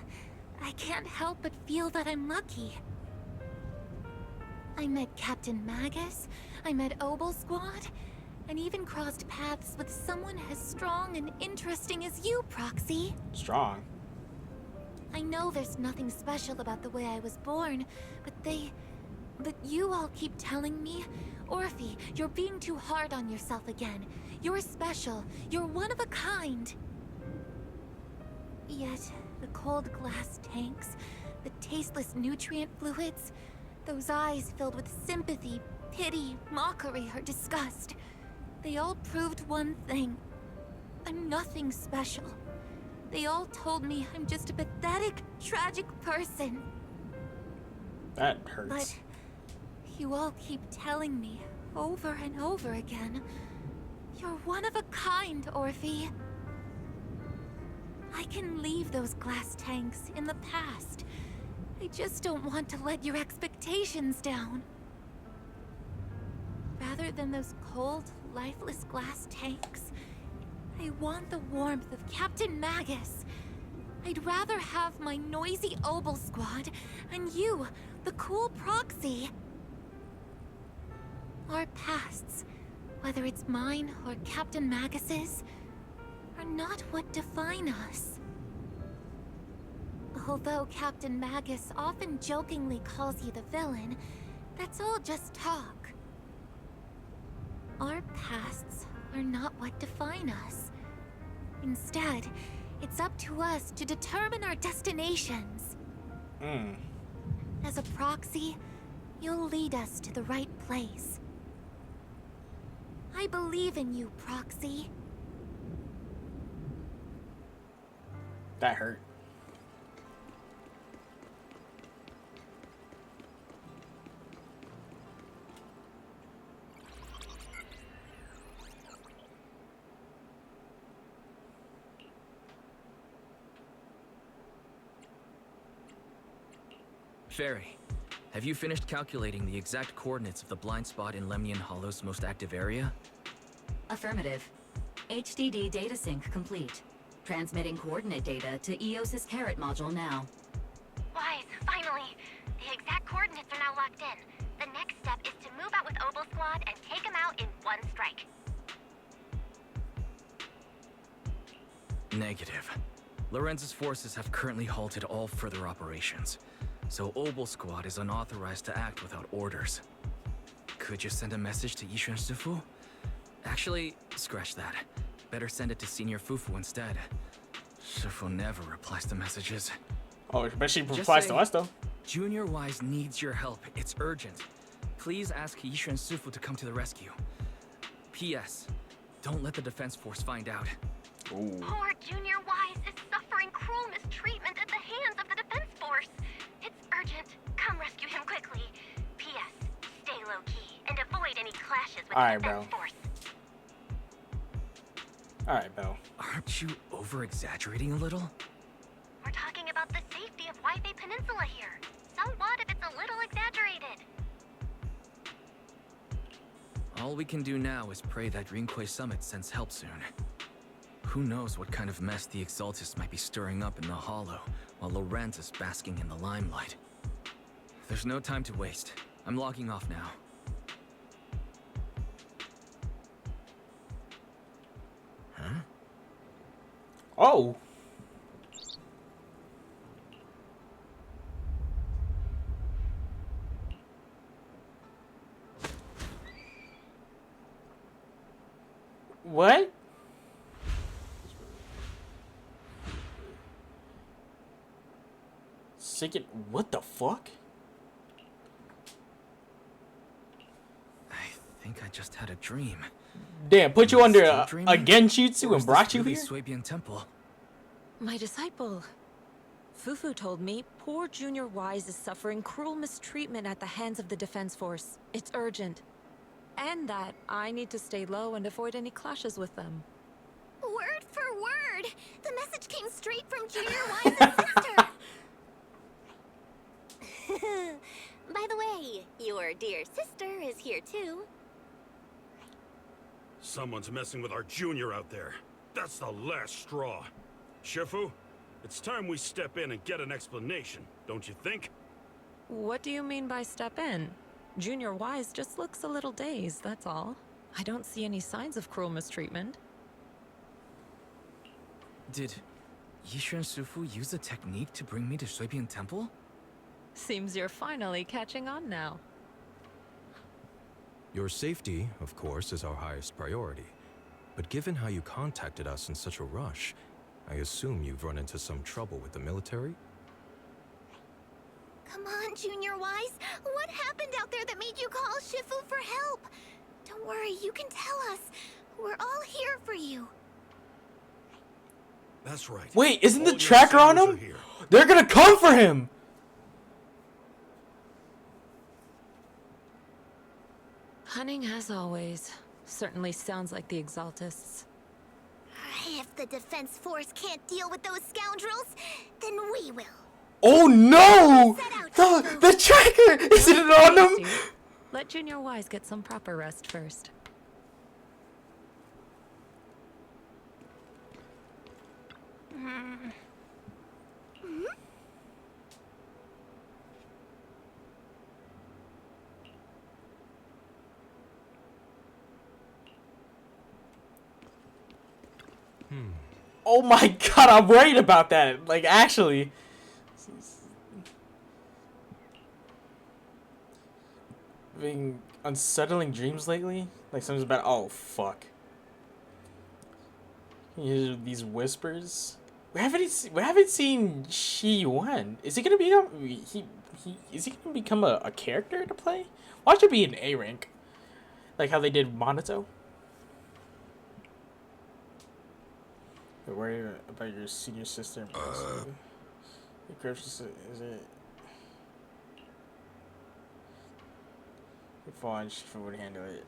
D: I can't help but feel that I'm lucky. I met Captain Magus, I met Obel Squad, and even crossed paths with someone as strong and interesting as you, Proxy.
A: Strong.
D: I know there's nothing special about the way I was born, but you all keep telling me, Orphe, you're being too hard on yourself again. You're special. You're one of a kind. Yet, the cold glass tanks, the tasteless nutrient fluids, those eyes filled with sympathy, pity, mockery, or disgust, they all proved one thing. I'm nothing special. They all told me I'm just a pathetic, tragic person.
A: That hurts.
D: But you all keep telling me over and over again, you're one of a kind, Orphe. I can leave those glass tanks in the past. I just don't want to let your expectations down. Rather than those cold, lifeless glass tanks, I want the warmth of Captain Magus. I'd rather have my noisy Obel Squad and you, the cool Proxy. Our pasts, whether it's mine or Captain Magus's, are not what define us. Although Captain Magus often jokingly calls you the villain, that's all just talk. Our pasts are not what define us. Instead, it's up to us to determine our destinations. As a Proxy, you'll lead us to the right place. I believe in you, Proxy.
A: That hurt.
C: Fairy, have you finished calculating the exact coordinates of the blind spot in Lemnian Hollow's most active area?
G: Affirmative. HDD data sync complete. Transmitting coordinate data to EOS's Carrot module now.
R: Wise, finally! The
D: The exact coordinates are now locked in. The next step is to move out with Obel Squad and take them out in one strike.
C: Negative. Lorenz's forces have currently halted all further operations, so Obel Squad is unauthorized to act without orders. Could you send a message to Yishuan Sufu? Actually, scratch that. Better send it to Senior Fufu instead. Sufu never replies to messages.
A: Oh, but she replies to us though.
C: Junior Wise needs your help. It's urgent. Please ask Yishuan Sufu to come to the rescue. P.S. Don't let the defense force find out.
A: Ooh.
D: Poor Junior Wise is suffering cruel mistreatment at the hands of the defense force. It's urgent. Come rescue him quickly. P.S. Stay low-key and avoid any clashes with the defense force.
A: Alright, Belle.
C: Aren't you over-exaggerating a little?
D: We're talking about the safety of Wi-Fi Peninsula here. So what if it's a little exaggerated?
C: All we can do now is pray that Rinkwei Summit sends help soon. Who knows what kind of mess the Exaltists might be stirring up in the Hollow, while Lorenz is basking in the limelight. There's no time to waste. I'm logging off now. Huh?
A: Oh! What? Secret, what the fuck?
C: I think I just had a dream.
A: Damn, put you under a genjutsu and brought you here?
C: Swabian Temple.
K: My disciple. Fufu told me poor Junior Wise is suffering cruel mistreatment at the hands of the defense force. It's urgent. And that I need to stay low and avoid any clashes with them.
O: Word for word! The message came straight from Junior Wise's sister! By the way, your dear sister is here too.
I: Someone's messing with our junior out there. That's the last straw. Shifu, it's time we step in and get an explanation, don't you think?
K: What do you mean by step in? Junior Wise just looks a little dazed, that's all. I don't see any signs of cruel mistreatment.
C: Did Yishuan Sufu use a technique to bring me to Swabian Temple?
K: Seems you're finally catching on now.
F: Your safety, of course, is our highest priority. But given how you contacted us in such a rush, I assume you've run into some trouble with the military?
O: Come on, Junior Wise. What happened out there that made you call Shifu for help? Don't worry, you can tell us. We're all here for you.
I: That's right.
A: Wait, isn't the tracker on him? They're gonna come for him!
K: Cunning as always. Certainly sounds like the Exaltists.
O: If the defense force can't deal with those scoundrels, then we will.
A: Oh no! The tracker! Isn't it on him?
K: Let Junior Wise get some proper rest first.
A: Oh my god, I'm worried about that. Like, actually. Having unsettling dreams lately? Like something's about. Oh, fuck. You hear these whispers? We haven't seen Shi Yuan. Is he gonna become is he gonna become a character to play? Why should it be an A rank? Like how they did Monato? You're worried about your senior sister. Your is it? You're fine. Shifu would handle it.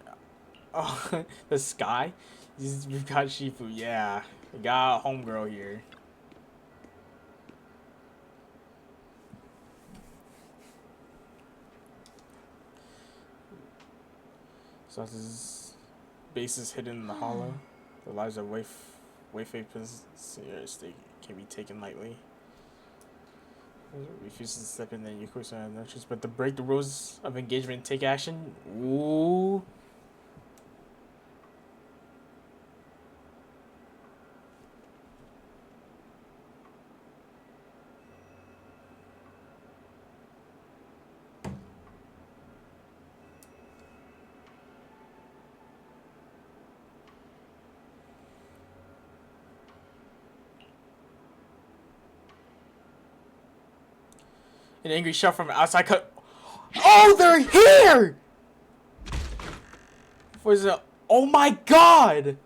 A: Oh, the sky. We've got Shifu. Yeah, we got a homegirl here. So his base is hidden in the hollow. The lives of Wayfair prisoners can be taken lightly. Refuses to step in, then you course are obnoxious, but to break the rules of engagement and take action. Ooh. An angry shout from outside cut. Oh, they're here! Was it? Oh my god!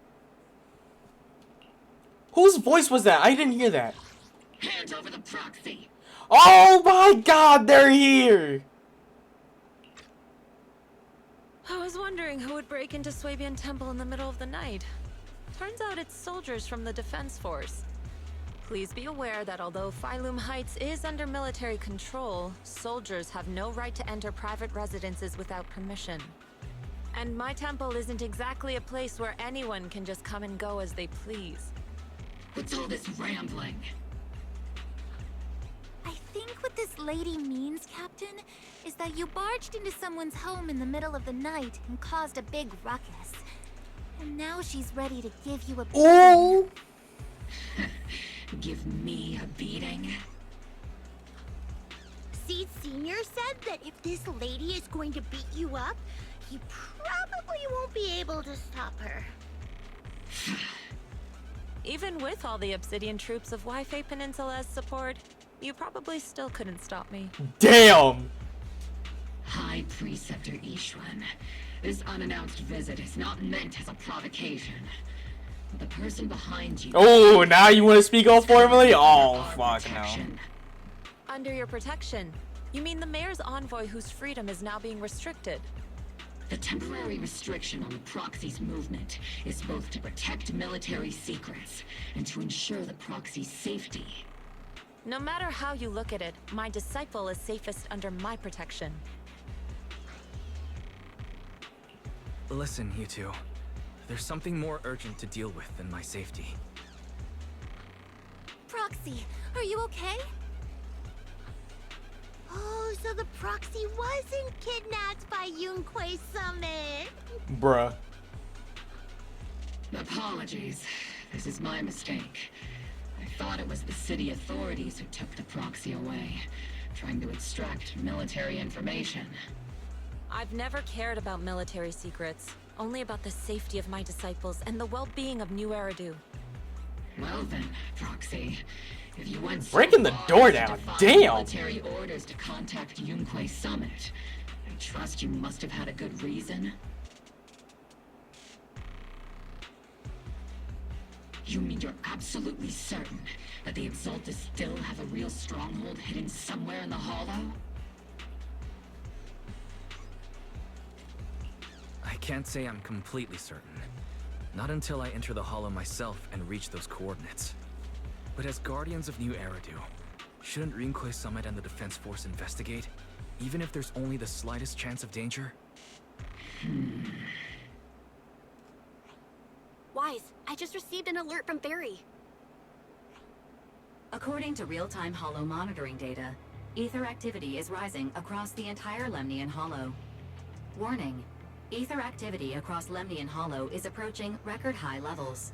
A: Whose voice was that? I didn't hear that.
J: Hand over the proxy.
A: Oh my god, they're here!
K: I was wondering who would break into Swabian Temple in the middle of the night. Turns out it's soldiers from the Defense Force. Please be aware that although Phylum Heights is under military control, soldiers have no right to enter private residences without permission. And my temple isn't exactly a place where anyone can just come and go as they please.
J: What's all this rambling?
D: I think what this lady means, Captain, is that you barged into someone's home in the middle of the night and caused a big ruckus. And now she's ready to give you a beating.
A: Oh!
J: Give me a beating?
O: Seed Senior said that if this lady is going to beat you up, you probably won't be able to stop her.
K: Even with all the Obsidian troops of Wi-Fi Peninsula as support, you probably still couldn't stop me.
A: Damn!
J: High Preceptor Ishwan, this unannounced visit is not meant as a provocation. The person behind you...
A: Oh, now you want to speak all formally? Oh, fuck no.
K: Under your protection? You mean the mayor's envoy whose freedom is now being restricted?
J: The temporary restriction on the proxy's movement is both to protect military secrets and to ensure the proxy's safety.
K: No matter how you look at it, my disciple is safest under my protection.
C: Listen, you two. There's something more urgent to deal with than my safety.
D: Proxy, are you okay?
O: Oh, so the proxy wasn't kidnapped by Yunquei Summit.
A: Bruh.
J: Apologies. This is my mistake. I thought it was the city authorities who took the proxy away, trying to extract military information.
K: I've never cared about military secrets, only about the safety of my disciples and the well-being of New Eridu.
J: Well then, Proxy, if you went so
A: breaking the door down, damn!
J: Military orders to contact Yunquei Summit, I trust you must have had a good reason. You mean you're absolutely certain that the Exaltus still have a real stronghold hidden somewhere in the Hollow?
C: I can't say I'm completely certain. Not until I enter the Hollow myself and reach those coordinates. But as Guardians of New Eridu, shouldn't Rinquei Summit and the Defense Force investigate, even if there's only the slightest chance of danger?
M: Wise, I just received an alert from Barry.
G: According to real-time Hollow monitoring data, ether activity is rising across the entire Lemnian Hollow. Warning, ether activity across Lemnian Hollow is approaching record-high levels.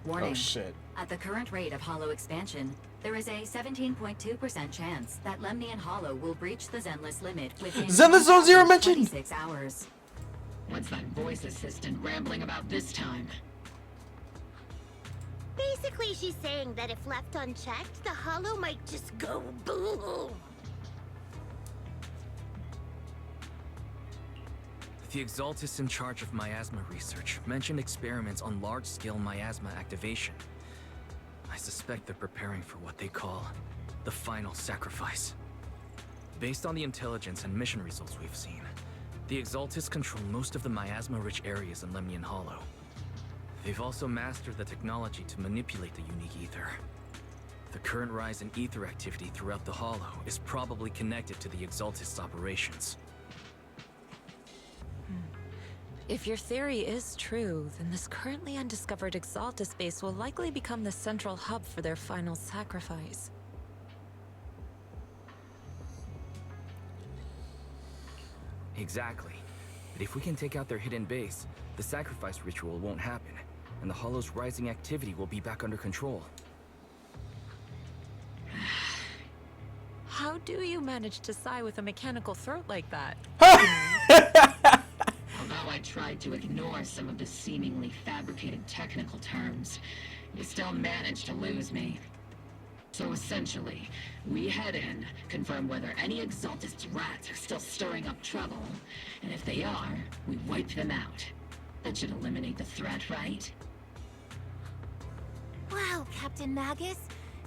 G: Warning,
A: Oh shit.
G: at the current rate of Hollow expansion, there is a 17.2% chance that Lemnian Hollow will breach the Zenless limit within
A: Zenless Zone Zero mentioned!
G: 26 hours.
J: What's that voice assistant rambling about this time?
O: Basically, she's saying that if left unchecked, the Hollow might just go boom.
C: The Exaltus in charge of miasma research mentioned experiments on large-scale miasma activation. I suspect they're preparing for what they call the final sacrifice. Based on the intelligence and mission results we've seen, the Exaltus control most of the miasma-rich areas in Lemnian Hollow. They've also mastered the technology to manipulate the unique ether. The current rise in ether activity throughout the Hollow is probably connected to the Exaltus operations.
K: If your theory is true, then this currently undiscovered Exaltus base will likely become the central hub for their final sacrifice.
C: Exactly. But if we can take out their hidden base, the sacrifice ritual won't happen, and the Hollow's rising activity will be back under control.
K: How do you manage to sigh with a mechanical throat like that?
J: Although I tried to ignore some of the seemingly fabricated technical terms, you still managed to lose me. So essentially, we head in, confirm whether any Exaltist rats are still stirring up trouble, and if they are, we wipe them out. That should eliminate the threat, right?
D: Wow, Captain Magus.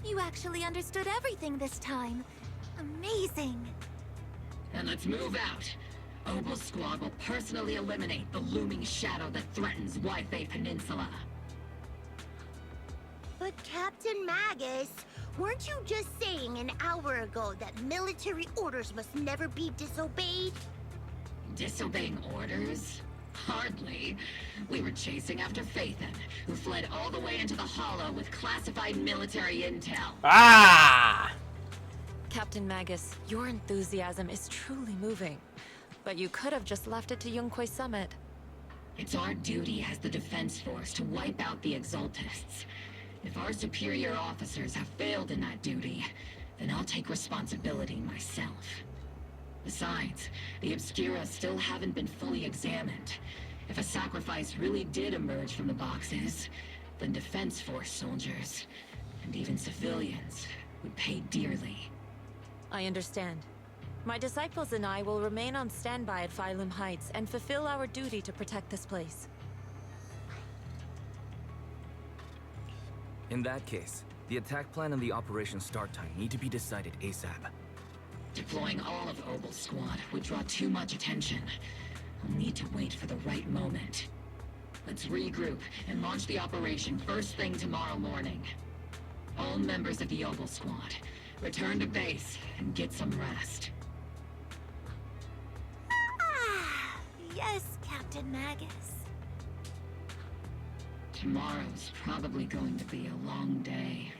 D: You actually understood everything this time. Amazing.
J: Then let's move out. Obel Squad will personally eliminate the looming shadow that threatens Wi-Fi Peninsula.
O: But Captain Magus, weren't you just saying an hour ago that military orders must never be disobeyed?
J: Disobeying orders? Hardly. We were chasing after Phaethon, who fled all the way into the Hollow with classified military intel.
A: Ah!
K: Captain Magus, your enthusiasm is truly moving. But you could have just left it to Yunquay Summit.
J: It's our duty as the Defense Force to wipe out the Exaltists. If our superior officers have failed in that duty, then I'll take responsibility myself. Besides, the Obscura still haven't been fully examined. If a sacrifice really did emerge from the boxes, then Defense Force soldiers, and even civilians, would pay dearly.
K: I understand. My disciples and I will remain on standby at Phylum Heights and fulfill our duty to protect this place.
C: In that case, the attack plan and the operation start time need to be decided ASAP.
J: Deploying all of Obel's squad would draw too much attention. I'll need to wait for the right moment. Let's regroup and launch the operation first thing tomorrow morning. All members of the Obel squad, return to base and get some rest.
D: Ah, yes, Captain Magus.
J: Tomorrow's probably going to be a long day.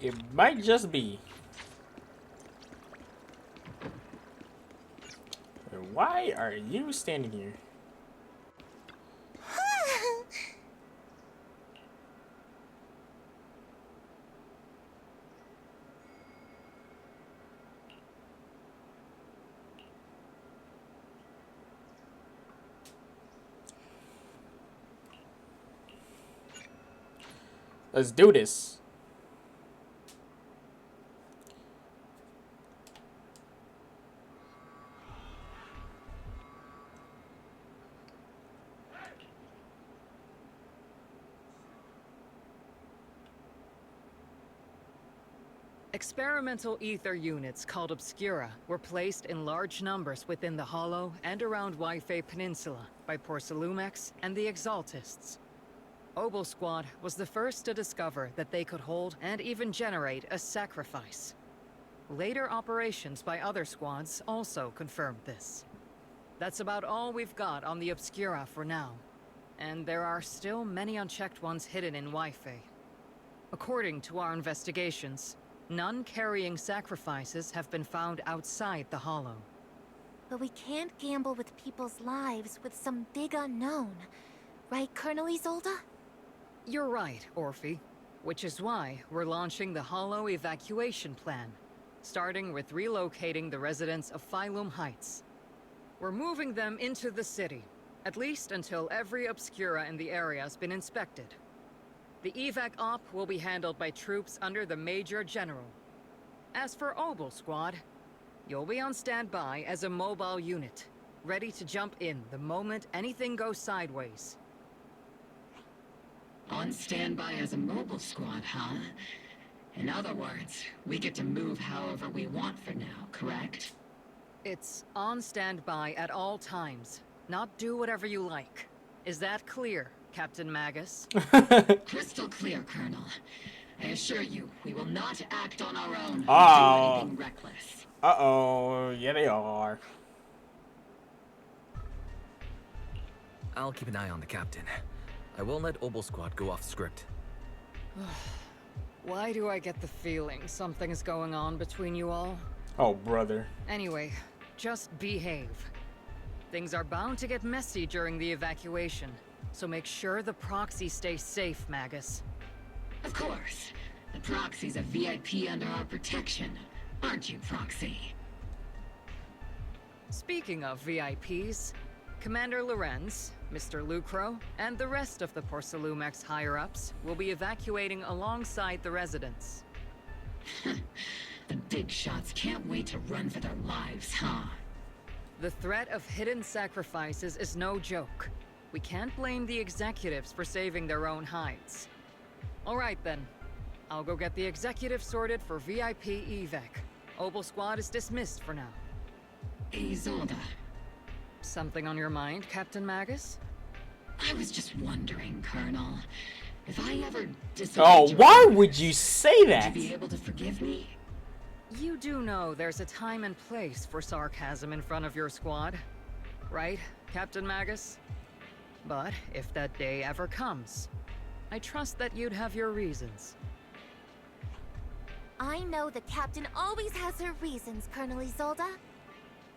A: It might just be. Why are you standing here? Let's do this.
H: Experimental ether units called Obscura were placed in large numbers within the Hollow and around Wi-Fi Peninsula by Porcelumex and the Exaltists. Obel Squad was the first to discover that they could hold and even generate a sacrifice. Later operations by other squads also confirmed this. That's about all we've got on the Obscura for now. And there are still many unchecked ones hidden in Wi-Fi. According to our investigations, none carrying sacrifices have been found outside the Hollow.
D: But we can't gamble with people's lives with some big unknown. Right, Colonel Isolde?
H: You're right, Orphe. Which is why we're launching the Hollow evacuation plan, starting with relocating the residents of Phylum Heights. We're moving them into the city, at least until every Obscura in the area has been inspected. The evac op will be handled by troops under the Major General. As for Obel Squad, you'll be on standby as a mobile unit, ready to jump in the moment anything goes sideways.
J: On standby as a mobile squad, huh? In other words, we get to move however we want for now, correct?
H: It's on standby at all times, not do whatever you like. Is that clear, Captain Magus?
J: Crystal clear, Colonel. I assure you, we will not act on our own
A: Oh.
J: or do anything reckless.
A: Uh-oh. Yeah, they are.
C: I'll keep an eye on the captain. I won't let Obel Squad go off script.
H: Why do I get the feeling something's going on between you all?
A: Oh, brother.
H: Anyway, just behave. Things are bound to get messy during the evacuation, so make sure the proxy stays safe, Magus.
J: Of course. The proxy's a VIP under our protection. Aren't you, Proxy?
H: Speaking of VIPs, Commander Lorenz, Mr. Lucro, and the rest of the Porcelumex higher-ups will be evacuating alongside the residents.
J: The big shots can't wait to run for their lives, huh?
H: The threat of hidden sacrifices is no joke. We can't blame the executives for saving their own hides. All right then. I'll go get the executives sorted for VIP evac. Opal Squad is dismissed for now.
J: Isolde.
H: Something on your mind, Captain Magus?
J: I was just wondering, Colonel. If I ever
A: Oh, why would you say that?
J: Would you be able to forgive me?
H: You do know there's a time and place for sarcasm in front of your squad, right, Captain Magus? But if that day ever comes, I trust that you'd have your reasons.
D: I know the captain always has her reasons, Colonel Isolde.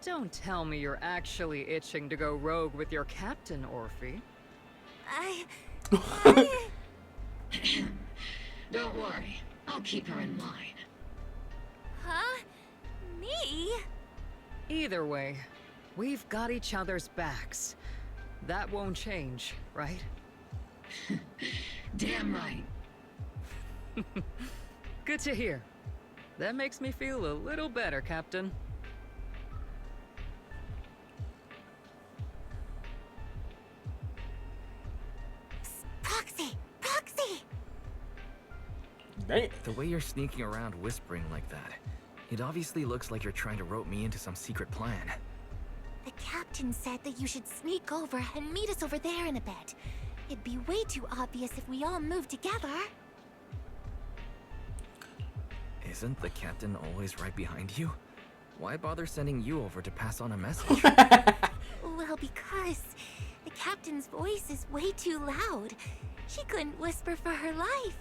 H: Don't tell me you're actually itching to go rogue with your captain, Orphe.
J: Don't worry. I'll keep her in line.
D: Huh? Me?
H: Either way, we've got each other's backs. That won't change, right?
J: Damn right.
H: Good to hear. That makes me feel a little better, Captain.
D: Proxy! Proxy!
C: The way you're sneaking around whispering like that, it obviously looks like you're trying to rope me into some secret plan.
D: The captain said that you should sneak over and meet us over there in a bit. It'd be way too obvious if we all moved together.
C: Isn't the captain always right behind you? Why bother sending you over to pass on a message?
D: Well, because the captain's voice is way too loud. She couldn't whisper for her life.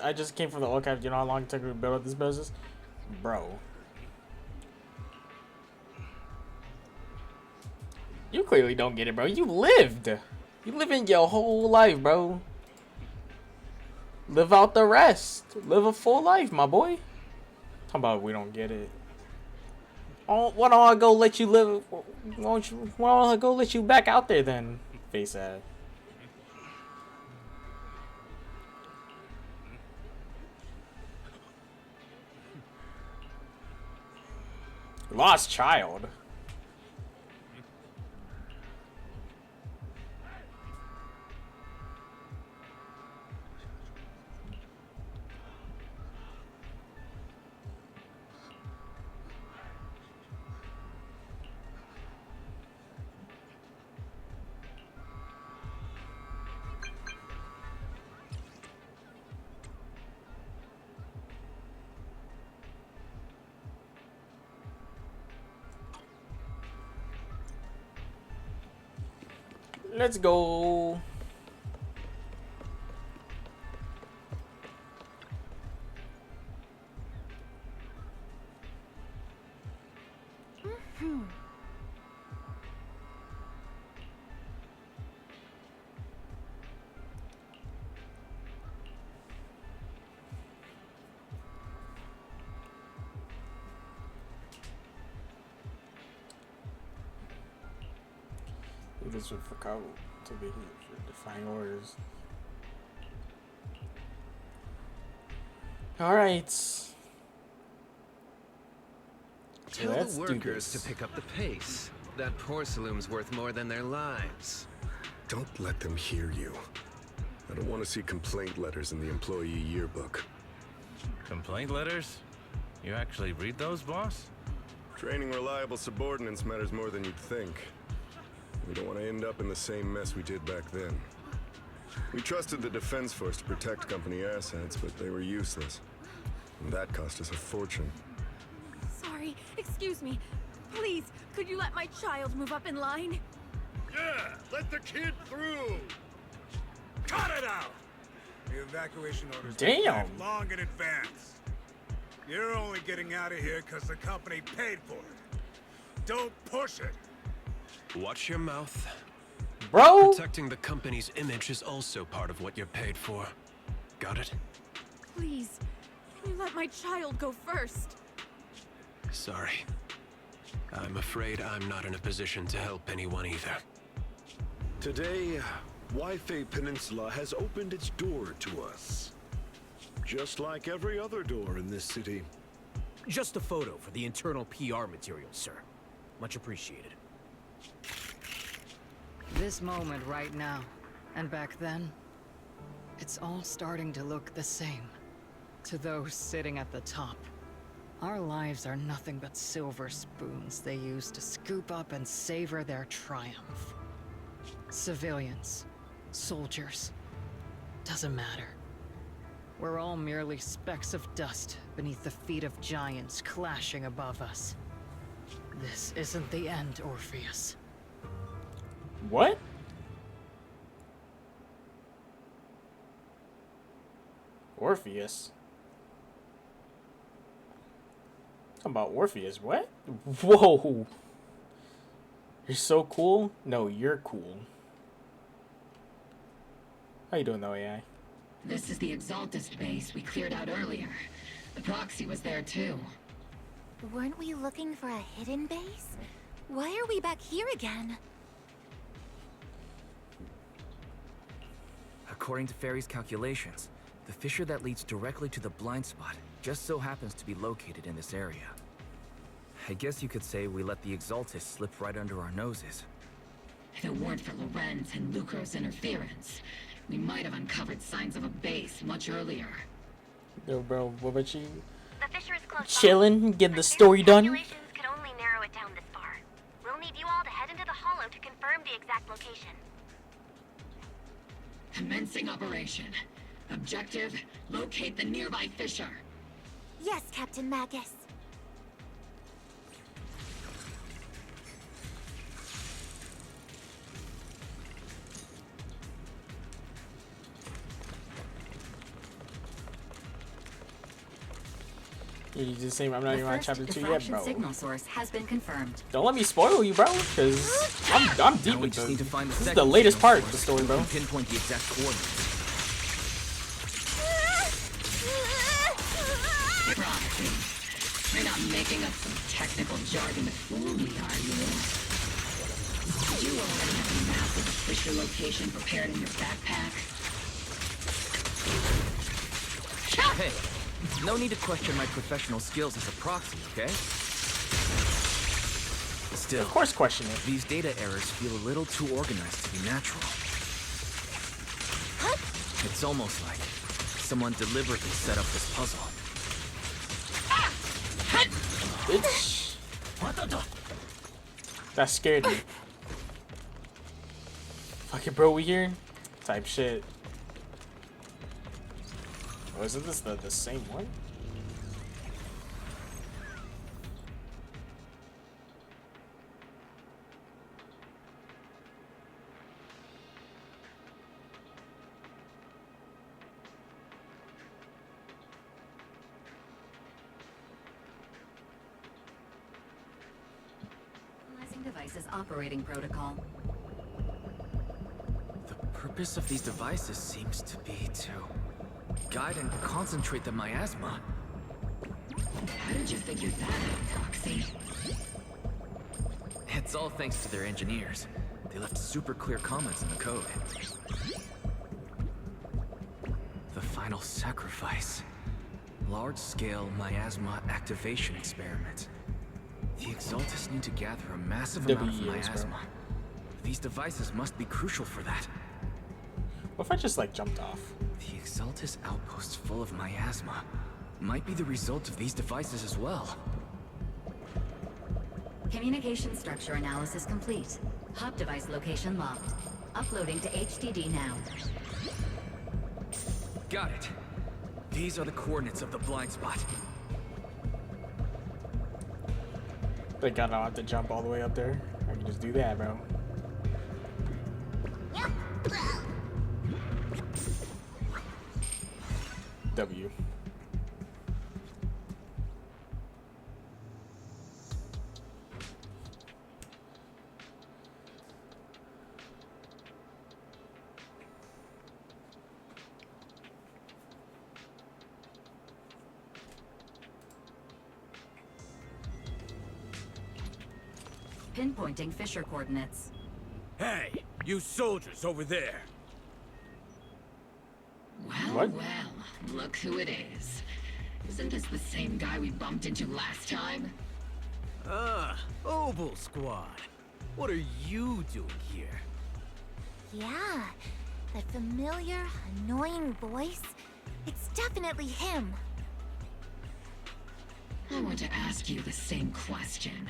A: I just came from the old cap. You know how long it took me to build up this business? Bro. You clearly don't get it, bro. You lived. You living your whole life, bro. Live out the rest. Live a full life, my boy. Talk about we don't get it. Oh, why don't I go let you live? Why don't I go let you back out there then? Face ass. Lost child. Let's go. This would for cover to be for defying orders. All right.
E: Tell the workers to pick up the pace. That porcelain's worth more than their lives.
U: Don't let them hear you. I don't want to see complaint letters in the employee yearbook.
N: Complaint letters? You actually read those, boss?
U: Training reliable subordinates matters more than you'd think. We don't want to end up in the same mess we did back then. We trusted the Defense Force to protect company assets, but they were useless. And that cost us a fortune.
K: Sorry, excuse me. Please, could you let my child move up in line?
I: Yeah, let the kid through. Cut it out. The evacuation orders
A: Damn.
I: long in advance. You're only getting out of here because the company paid for it. Don't push it.
E: Watch your mouth.
A: Bro!
E: Protecting the company's image is also part of what you're paid for. Got it?
K: Please, can you let my child go first?
E: Sorry. I'm afraid I'm not in a position to help anyone either.
P: Today, Wi-Fi Peninsula has opened its door to us. Just like every other door in this city.
Q: Just a photo for the internal PR material, sir. Much appreciated.
H: This moment right now, and back then, it's all starting to look the same. To those sitting at the top, our lives are nothing but silver spoons they use to scoop up and savor their triumph. Civilians, soldiers, doesn't matter. We're all merely specks of dust beneath the feet of giants clashing above us. This isn't the end, Orpheus.
A: What? Orpheus? Talking about Orpheus, what? Whoa! You're so cool? No, you're cool. How you doing though, AI?
J: This is the Exaltist base we cleared out earlier. The proxy was there too.
D: Weren't we looking for a hidden base? Why are we back here again?
C: According to Fairy's calculations, the fissure that leads directly to the blind spot just so happens to be located in this area. I guess you could say we let the Exaltist slip right under our noses.
J: If it weren't for Lorenz and Lucro's interference, we might have uncovered signs of a base much earlier.
A: Yo, bro, what about you?
M: The fissure is close by.
A: Chilling, getting the story done.
M: Calculations could only narrow it down this far. We'll need you all to head into the hollow to confirm the exact location.
J: Commencing operation. Objective, locate the nearby fissure.
D: Yes, Captain Magus.
A: You just saying I'm not even on chapter 2 yet,
G: Diffraction
A: bro.
G: signal source has been confirmed.
A: Don't let me spoil you, bro, because I'm deep
C: Now we
A: with
C: just need to find the
A: this is the
C: second
A: latest
C: signal
A: part of the
C: source
A: story, bro.
C: and pinpoint the exact coordinates.
J: Proxy. You're not making up some technical jargon to fool me, are you? You already have a map of the fissure location prepared in your backpack.
C: Hey, no need to question my professional skills as a proxy, okay? Still,
A: Of course, question it.
C: these data errors feel a little too organized to be natural. It's almost like someone deliberately set up this puzzle.
A: Bitch. That scared me. Fucking bro, we here? Type shit. Oh, isn't this the same one?
G: Analyzing devices operating protocol.
C: The purpose of these devices seems to be to guide and concentrate the miasma.
J: How did you figure that out, Proxy?
C: It's all thanks to their engineers. They left super clear comments in the code. The final sacrifice. Large-scale miasma activation experiment. The Exaltists need to gather a massive amount of miasma. These devices must be crucial for that.
A: What if I just like jumped off?
C: The Exaltis outpost full of miasma might be the result of these devices as well.
G: Communication structure analysis complete. Hub device location locked. Uploading to HDD now.
C: Got it. These are the coordinates of the blind spot.
A: Thank God I don't have to jump all the way up there. I can just do that, bro. W.
G: Pinpointing Fisher coordinates.
Q: Hey, you soldiers over there.
J: Well, look who it is. Isn't this the same guy we bumped into last time?
Q: Obel Squad. What are you doing here?
D: Yeah, that familiar, annoying voice. It's definitely him.
J: I want to ask you the same question.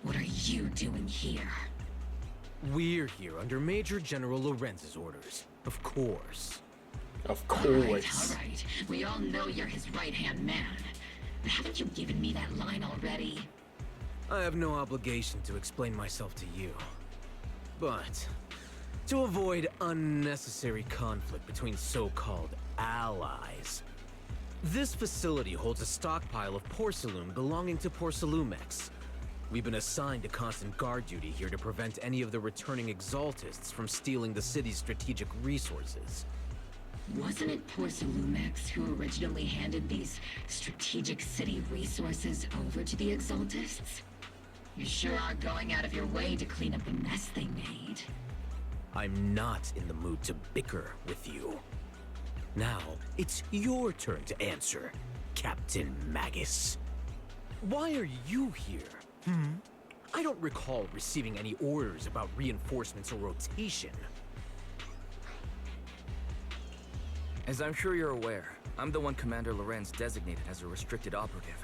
J: What are you doing here?
Q: We're here under Major General Lorenz's orders, of course.
A: Of course.
J: All right. We all know you're his right-hand man. But haven't you given me that line already?
Q: I have no obligation to explain myself to you. But, to avoid unnecessary conflict between so-called allies, this facility holds a stockpile of porcelain belonging to Porcelumex. We've been assigned to constant guard duty here to prevent any of the returning exaltists from stealing the city's strategic resources.
J: Wasn't it Porcelumex who originally handed these strategic city resources over to the exaltists? You sure are going out of your way to clean up the mess they made.
Q: I'm not in the mood to bicker with you. Now, it's your turn to answer, Captain Magus. Why are you here? I don't recall receiving any orders about reinforcements or rotation.
C: As I'm sure you're aware, I'm the one Commander Lorenz designated as a restricted operative.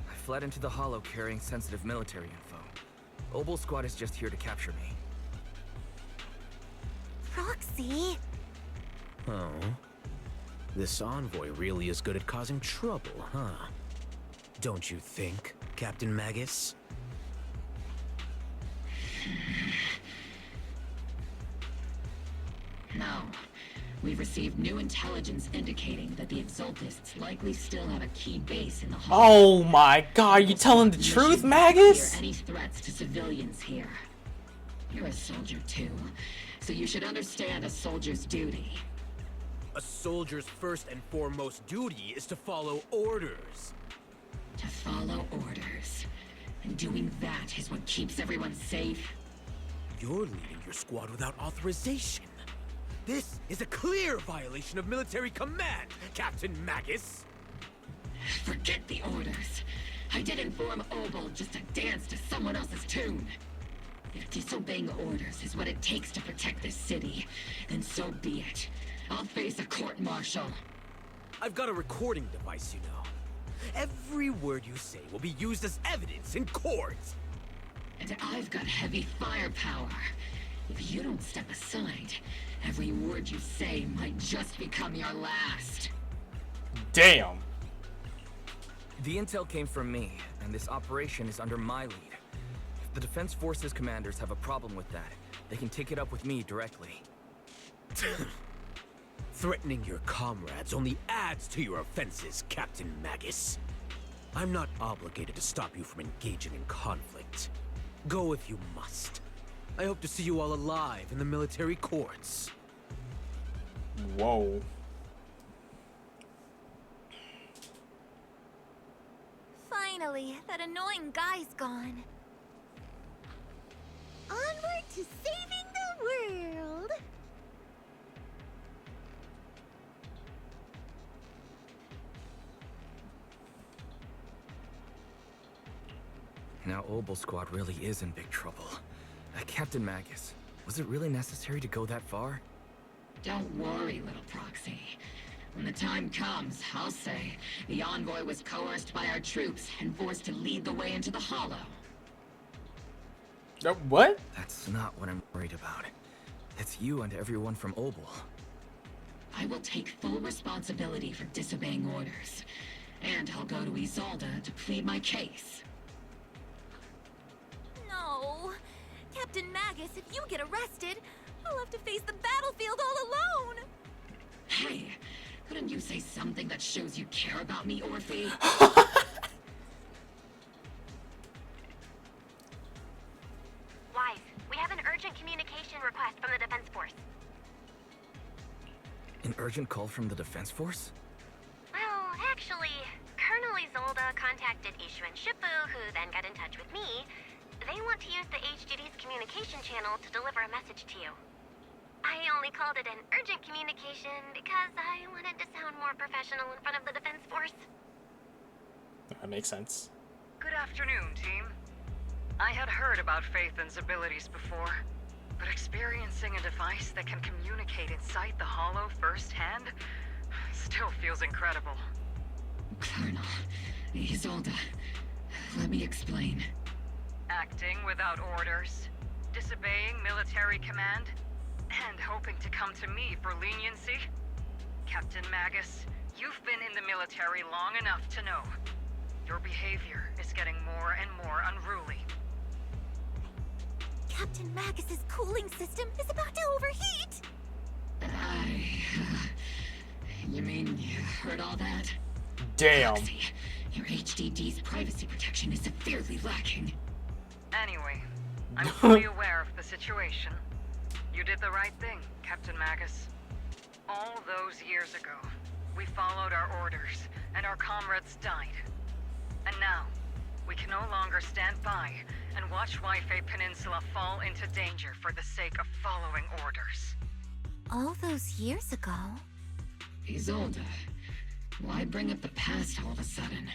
C: I fled into the Hollow carrying sensitive military info. Obel Squad is just here to capture me.
D: Proxy?
Q: Oh? This envoy really is good at causing trouble, huh? Don't you think, Captain Magus?
J: No. We've received new intelligence indicating that the Exaltists likely still have a key base in the Hollow.
A: Oh my God, you telling the truth, Magus?
J: Any threats to civilians here. You're a soldier too, so you should understand a soldier's duty.
Q: A soldier's first and foremost duty is to follow orders.
J: To follow orders. And doing that is what keeps everyone safe.
Q: You're leading your squad without authorization. This is a clear violation of military command, Captain Magus!
J: Forget the orders. I did inform Obel just to dance to someone else's tune. If disobeying orders is what it takes to protect this city, then so be it. I'll face a court-martial.
Q: I've got a recording device, you know. Every word you say will be used as evidence in court.
J: And I've got heavy firepower. If you don't step aside, every word you say might just become your last.
A: Damn.
C: The intel came from me, and this operation is under my lead. If the Defense Forces commanders have a problem with that, they can take it up with me directly.
Q: Threatening your comrades only adds to your offenses, Captain Magus. I'm not obligated to stop you from engaging in conflict. Go if you must. I hope to see you all alive in the military courts.
A: Whoa.
D: Finally, that annoying guy's gone.
O: Onward to saving the world!
C: Now Obel Squad really is in big trouble. Captain Magus, was it really necessary to go that far?
J: Don't worry, little proxy. When the time comes, I'll say the envoy was coerced by our troops and forced to lead the way into the Hollow.
A: What?
C: That's not what I'm worried about. It's you and everyone from Obel.
J: I will take full responsibility for disobeying orders. And I'll go to Isolde to plead my case.
D: No. Captain Magus, if you get arrested, I'll have to face the battlefield all alone.
J: Hey, couldn't you say something that shows you care about me, Orphe?
M: Wise, we have an urgent communication request from the Defense Force.
C: An urgent call from the Defense Force?
M: Well, actually, Colonel Isolde contacted Ishu and Shifu, who then got in touch with me. They want to use the HGD's communication channel to deliver a message to you. I only called it an urgent communication because I wanted to sound more professional in front of the Defense Force.
A: That makes sense.
H: Good afternoon, team. I had heard about Phaethon's abilities before, but experiencing a device that can communicate inside the Hollow firsthand still feels incredible.
J: Colonel, Isolde, let me explain.
H: Acting without orders, disobeying military command, and hoping to come to me for leniency? Captain Magus, you've been in the military long enough to know. Your behavior is getting more and more unruly.
D: Captain Magus's cooling system is about to overheat!
J: You mean you heard all that?
A: Damn.
J: Proxy, your HDD's privacy protection is severely lacking.
H: Anyway, I'm fully aware of the situation. You did the right thing, Captain Magus. All those years ago, we followed our orders, and our comrades died. And now, we can no longer stand by and watch Waifei Peninsula fall into danger for the sake of following orders.
D: All those years ago?
J: Isolde, why bring up the past all of a sudden?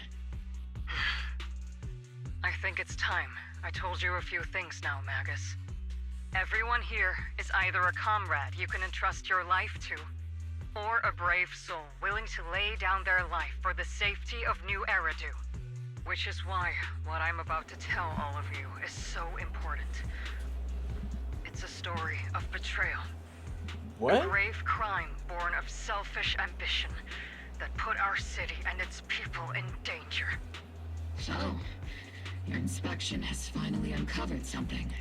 H: I think it's time I told you a few things now, Magus. Everyone here is either a comrade you can entrust your life to, or a brave soul willing to lay down their life for the safety of New Eridu. Which is why what I'm about to tell all of you is so important. It's a story of betrayal.
A: What?
H: A grave crime born of selfish ambition that put our city and its people in danger.
J: So, your inspection has finally uncovered something.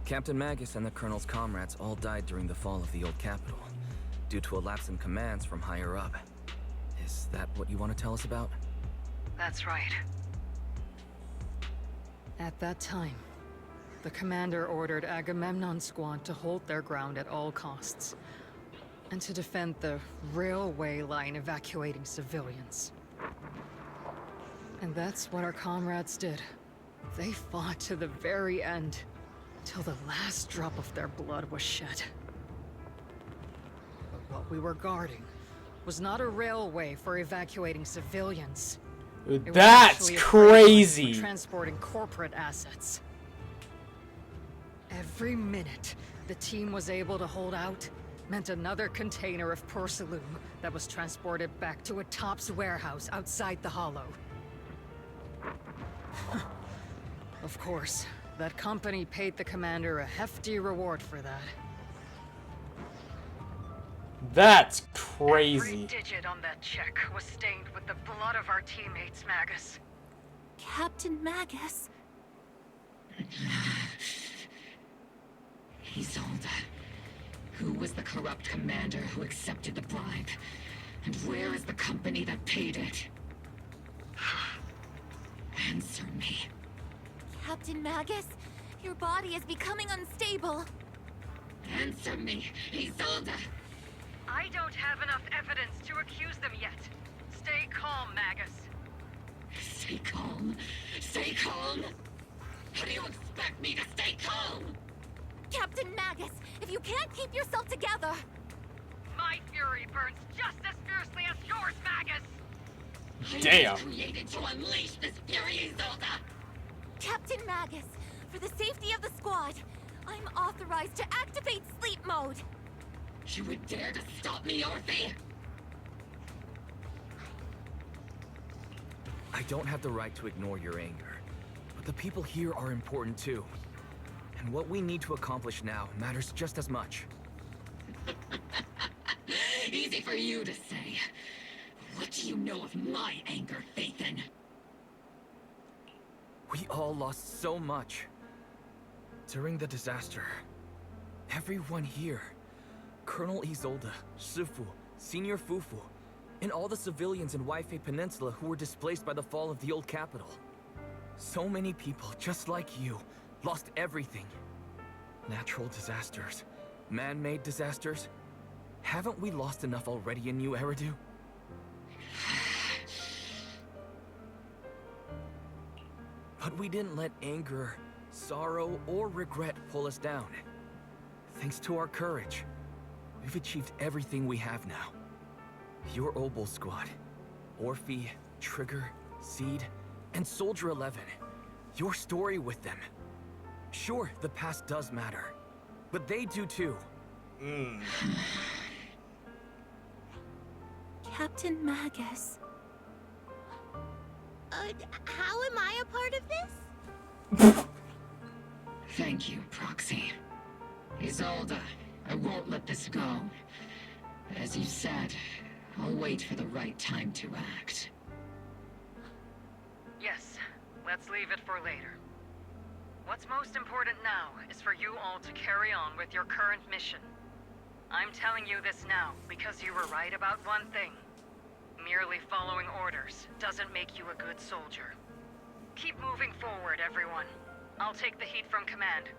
C: Captain Magus and the Colonel's comrades all died during the fall of the old capital, due to a lapse in commands from higher up. Is that what you want to tell us about?
H: That's right. At that time, the commander ordered Agamemnon's squad to hold their ground at all costs, and to defend the railway line evacuating civilians. And that's what our comrades did. They fought to the very end, till the last drop of their blood was shed. But what we were guarding was not a railway for evacuating civilians.
A: That's crazy.
H: For transporting corporate assets. Every minute the team was able to hold out meant another container of porcelain that was transported back to a Topps warehouse outside the Hollow. Of course, that company paid the commander a hefty reward for that.
A: That's
H: Every
A: crazy.
H: digit on that check was stained with the blood of our teammates, Magus.
D: Captain Magus?
J: Isolde, who was the corrupt commander who accepted the bribe? And where is the company that paid it? Answer me.
D: Captain Magus, your body is becoming unstable.
J: Answer me, Isolde!
H: I don't have enough evidence to accuse them yet. Stay calm, Magus.
J: Stay calm? Stay calm? How do you expect me to stay calm?
D: Captain Magus, if you can't keep yourself together...
H: My fury burns just as fiercely as yours, Magus!
A: Damn.
J: I was created to unleash this fury, Isolde!
D: Captain Magus, for the safety of the squad, I'm authorized to activate sleep mode.
J: You would dare to stop me, Orphe?
C: I don't have the right to ignore your anger, but the people here are important too. And what we need to accomplish now matters just as much.
J: Easy for you to say. What do you know of my anger, Phaethon?
C: We all lost so much. During the disaster, everyone here, Colonel Isolde, Shifu, Senior Fufu, and all the civilians in Waifei Peninsula who were displaced by the fall of the old capital. So many people, just like you, lost everything. Natural disasters, man-made disasters. Haven't we lost enough already in New Eridu? But we didn't let anger, sorrow, or regret pull us down. Thanks to our courage, we've achieved everything we have now. Your Obol squad, Orphe, Trigger, Seed, and Soldier 11. Your story with them. Sure, the past does matter, but they do too.
D: Captain Magus.
O: How am I a part of this?
J: Thank you, Proxy. Isolde, I won't let this go. As you said, I'll wait for the right time to act.
H: Yes, let's leave it for later. What's most important now is for you all to carry on with your current mission. I'm telling you this now because you were right about one thing. Merely following orders doesn't make you a good soldier. Keep moving forward, everyone. I'll take the heat from command.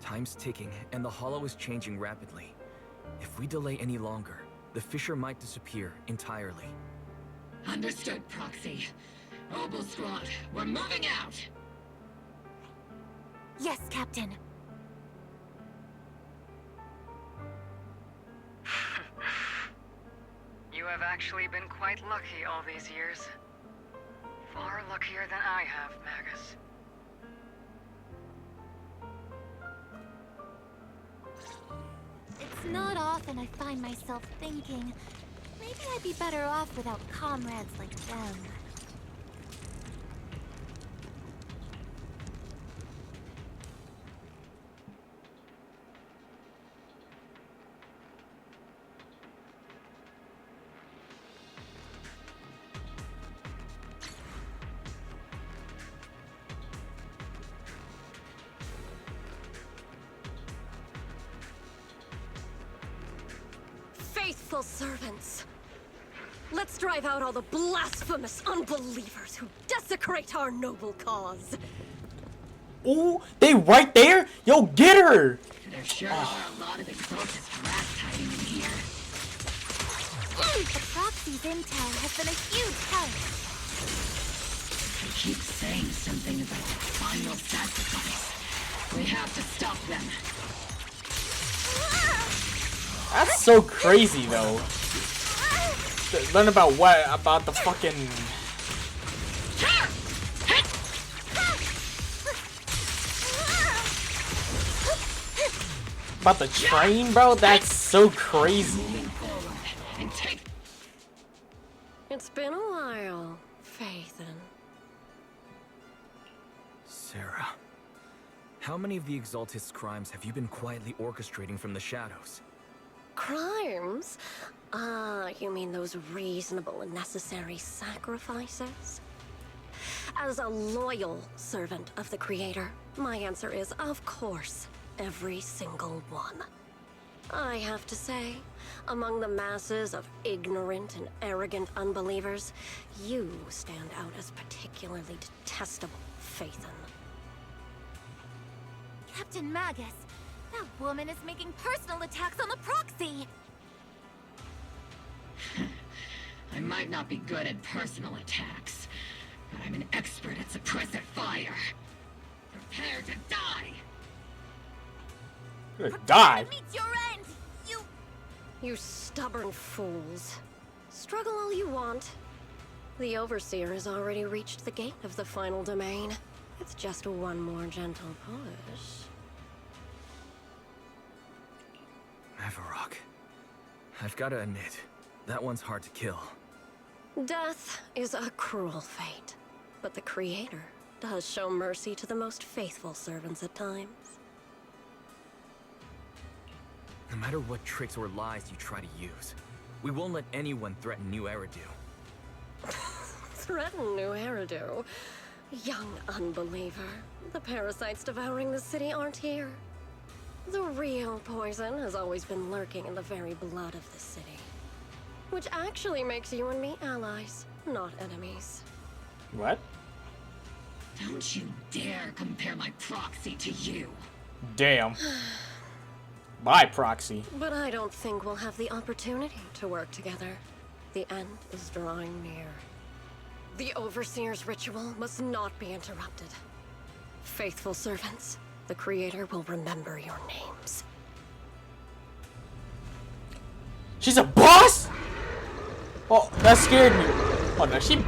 C: Time's ticking, and the Hollow is changing rapidly. If we delay any longer, the Fissure might disappear entirely.
J: Understood, Proxy. Obol Squad, we're moving out!
D: Yes, Captain.
H: You have actually been quite lucky all these years. Far luckier than I have, Magus.
D: It's not often I find myself thinking, maybe I'd be better off without comrades like them.
L: Faithful servants. Let's drive out all the blasphemous unbelievers who desecrate our noble cause.
A: Ooh, they right there? Yo, get her!
J: There sure are a lot of exaltist rats hiding in here.
D: The Proxy's intel has been a huge help.
J: They keep saying something about the final sacrifice. We have to stop them.
A: That's so crazy, though. Learn about what? About the fucking... About the train, bro? That's so crazy.
L: It's been a while, Phaethon.
C: Sarah, how many of the Exaltist's crimes have you been quietly orchestrating from the shadows?
L: Crimes? Ah, you mean those reasonable and necessary sacrifices? As a loyal servant of the Creator, my answer is, of course, every single one. I have to say, among the masses of ignorant and arrogant unbelievers, you stand out as particularly detestable, Phaethon.
D: Captain Magus, that woman is making personal attacks on the Proxy!
J: I might not be good at personal attacks, but I'm an expert at suppressive fire. Prepare to die!
A: Die?
D: Meet your end, you...
L: You stubborn fools. Struggle all you want. The Overseer has already reached the gate of the final domain. It's just one more gentle push.
C: Avarok. I've gotta admit, that one's hard to kill.
L: Death is a cruel fate, but the Creator does show mercy to the most faithful servants at times.
C: No matter what tricks or lies you try to use, we won't let anyone threaten New Eridu.
L: Threaten New Eridu? Young unbeliever. The parasites devouring the city aren't here. The real poison has always been lurking in the very blood of the city. Which actually makes you and me allies, not enemies.
A: What?
J: Don't you dare compare my proxy to you.
A: Damn. By proxy.
L: But I don't think we'll have the opportunity to work together. The end is drawing near. The Overseer's ritual must not be interrupted. Faithful servants, the Creator will remember your names.
A: She's a boss? Oh, that scared me. Oh no, she...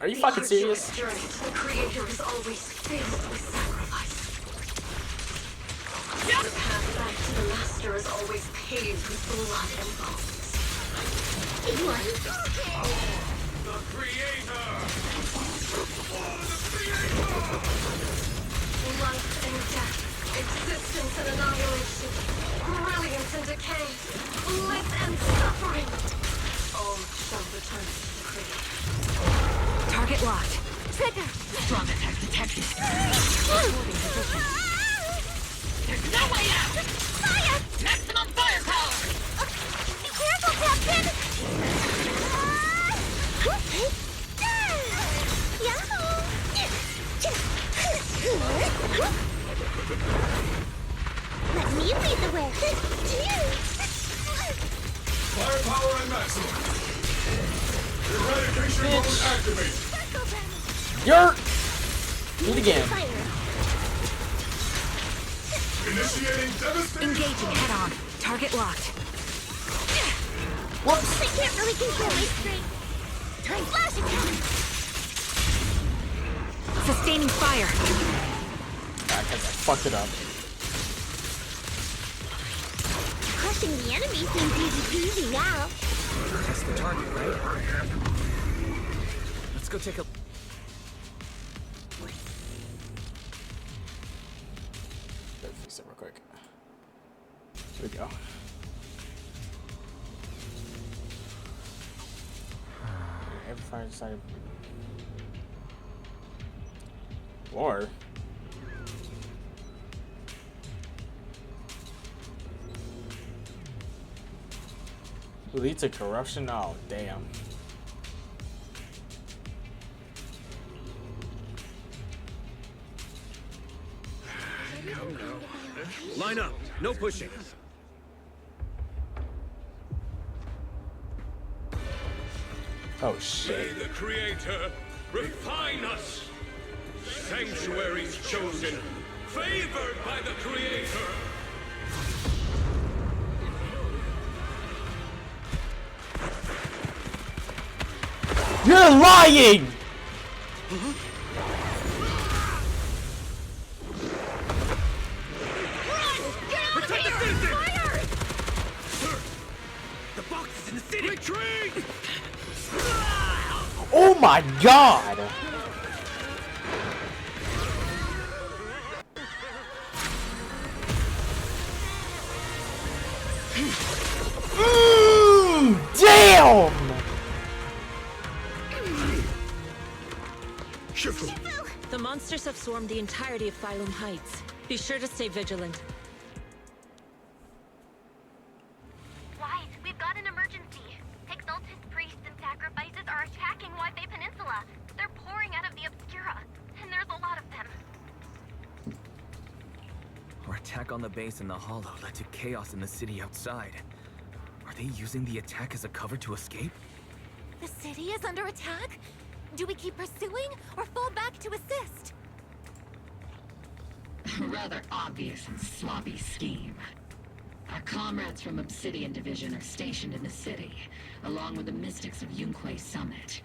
A: Are you fucking serious?
L: The Creator is always faced with sacrifice. The path back to the Master is always paved with blood and bones.
I: The Creator! For the Creator!
L: Life and death, existence and annihilation, brilliance and decay, bliss and suffering. All shall return to the Creator.
J: Target locked.
L: Trigger!
J: Strong attack detected. Holding position. There's no way out!
O: Fire!
J: Maximum firepower!
O: Be careful, Captain! Yahoo! Let me lead the way.
I: Firepower and maximum. Eradication mode activated.
A: You're... Do it again.
I: Initiating devastation.
J: Engaging head on. Target locked.
A: Whoops.
O: I can't really control my strength. Time flash attack!
J: Sustaining fire.
A: I fucked it up.
O: Crushing the enemy seems easy peasy now.
C: That's the target, right? Let's go take a...
A: Let's fix it real quick. Here we go. Every fire decided... Or... lead to corruption? Oh, damn.
I: Come now. Line up. No pushing.
A: Oh, shit.
I: May the Creator refine us. Sanctuaries chosen, favored by the Creator.
A: You're lying!
I: Protect the citizen! Fire! Sir, the box is in the city. Retreat!
A: Oh my god! Damn!
K: The monsters have swarmed the entirety of Phylum Heights. Be sure to stay vigilant.
M: Wise, we've got an emergency. Exalted priests and sacrifices are attacking Wi-Fi Peninsula. They're pouring out of the Obscura, and there's a lot of them.
C: Our attack on the base in the Hollow led to chaos in the city outside. Are they using the attack as a cover to escape?
D: The city is under attack? Do we keep pursuing or fall back to assist?
J: Rather obvious and sloppy scheme. Our comrades from Obsidian Division are stationed in the city, along with the mystics of Yunque Summit.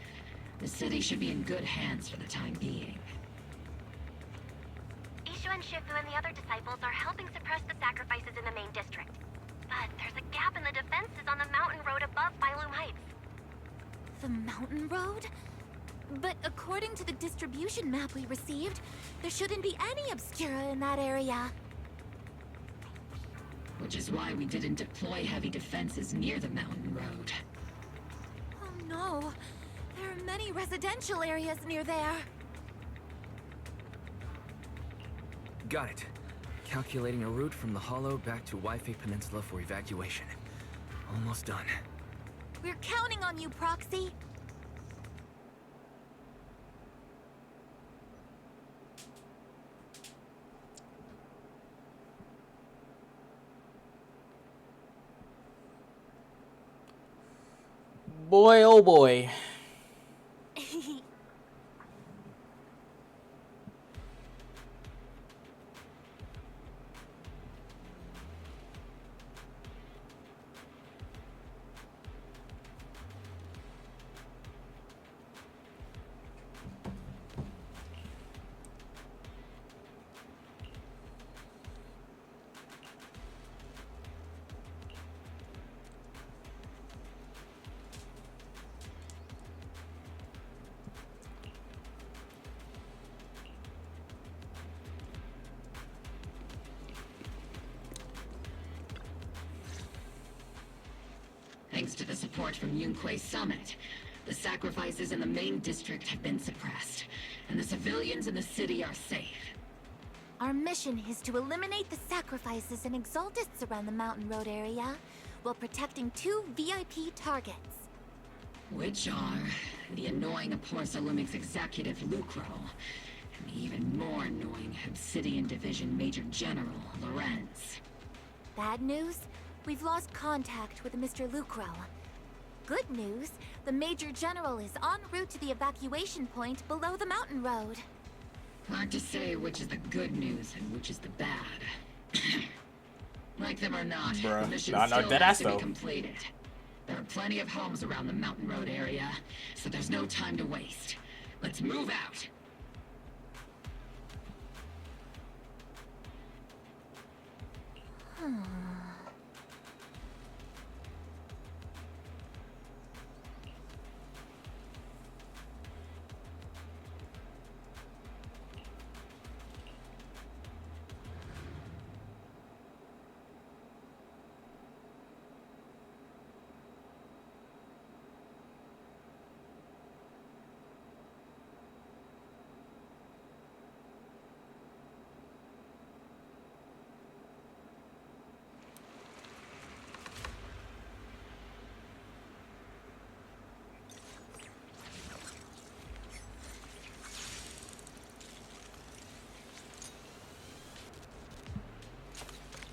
J: The city should be in good hands for the time being.
M: Ishu and Shifu and the other disciples are helping suppress the sacrifices in the main district. But there's a gap in the defenses on the mountain road above Phylum Heights.
D: The mountain road? But according to the distribution map we received, there shouldn't be any Obscura in that area.
J: Which is why we didn't deploy heavy defenses near the mountain road.
D: Oh no, there are many residential areas near there.
C: Got it. Calculating a route from the Hollow back to Wi-Fi Peninsula for evacuation. Almost done.
D: We're counting on you, Proxy.
A: Boy, oh boy.
J: Thanks to the support from Yunque's summit, the sacrifices in the main district have been suppressed, and the civilians in the city are safe.
D: Our mission is to eliminate the sacrifices and exaltists around the Mountain Road area, while protecting 2 VIP targets.
J: Which are the annoying Porcelumix executive Lucro, and the even more annoying Obsidian Division Major General Lorenz.
D: Bad news? We've lost contact with Mr. Lucro. Good news, the Major General is en route to the evacuation point below the mountain road.
J: Hard to say which is the good news and which is the bad. Like them or not, the mission still has to be completed. There are plenty of homes around the mountain road area, so there's no time to waste. Let's move out!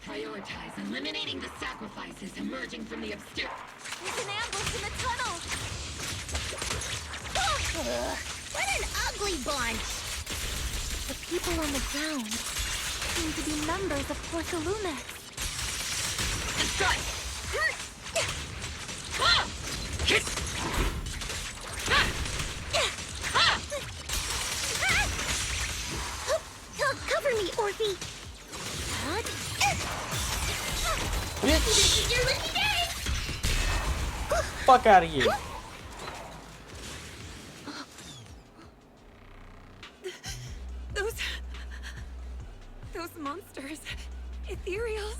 J: Prioritize eliminating the sacrifices emerging from the obscure.
D: There's an ambush in the tunnel!
O: What an ugly bunch!
D: The people on the ground seem to be members of Porcelumix.
J: Strike!
O: Cover me, Orphe!
A: Bitch!
O: Your lucky day!
A: Fuck out of here.
K: Those monsters. Ethereals.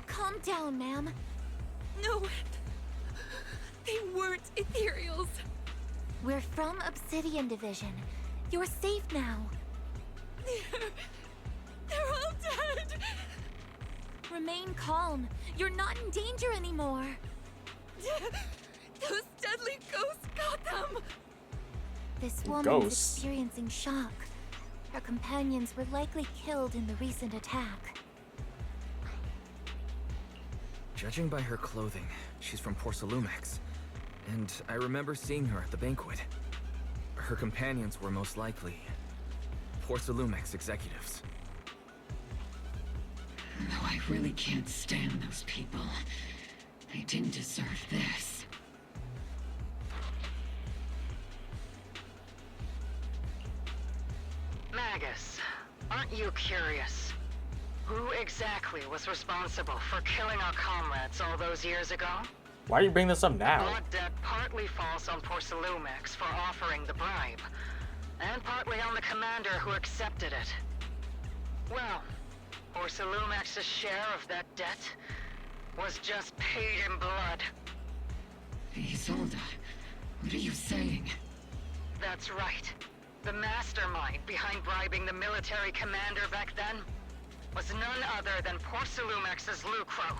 D: Calm down, ma'am.
K: No. They weren't Ethereals.
D: We're from Obsidian Division. You're safe now.
K: They're all dead.
D: Remain calm. You're not in danger anymore.
K: Those deadly ghosts got them.
D: This woman's experiencing shock. Her companions were likely killed in the recent attack.
C: Judging by her clothing, she's from Porcelumix. And I remember seeing her at the banquet. Her companions were most likely Porcelumix executives.
J: Though I really can't stand those people. They didn't deserve this.
H: Magus, aren't you curious? Who exactly was responsible for killing our comrades all those years ago?
A: Why are you bringing this up
H: The
A: now?
H: blood debt partly falls on Porcelumex for offering the bribe, and partly on the commander who accepted it. Well, Porcelumex's share of that debt was just paid in blood.
J: Isolde, what are you saying?
H: That's right. The mastermind behind bribing the military commander back then was none other than Porcelumex's Lucro.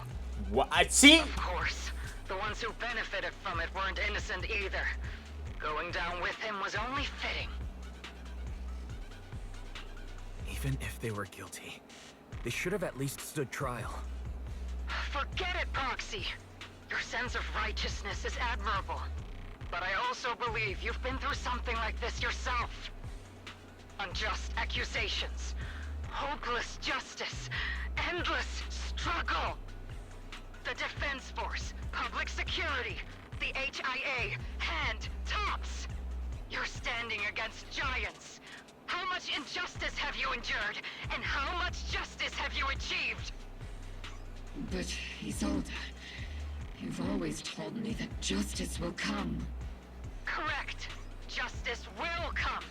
A: What? I see.
H: Of course, the ones who benefited from it weren't innocent either. Going down with him was only fitting.
C: Even if they were guilty, they should have at least stood trial.
H: Forget it, Proxy. Your sense of righteousness is admirable. But I also believe you've been through something like this yourself. Unjust accusations, hopeless justice, endless struggle. The Defense Force, public security, the HIA, hand tops. You're standing against giants. How much injustice have you endured, and how much justice have you achieved?
J: But, Isolde, you've always told me that justice will come.
H: Correct. Justice will come,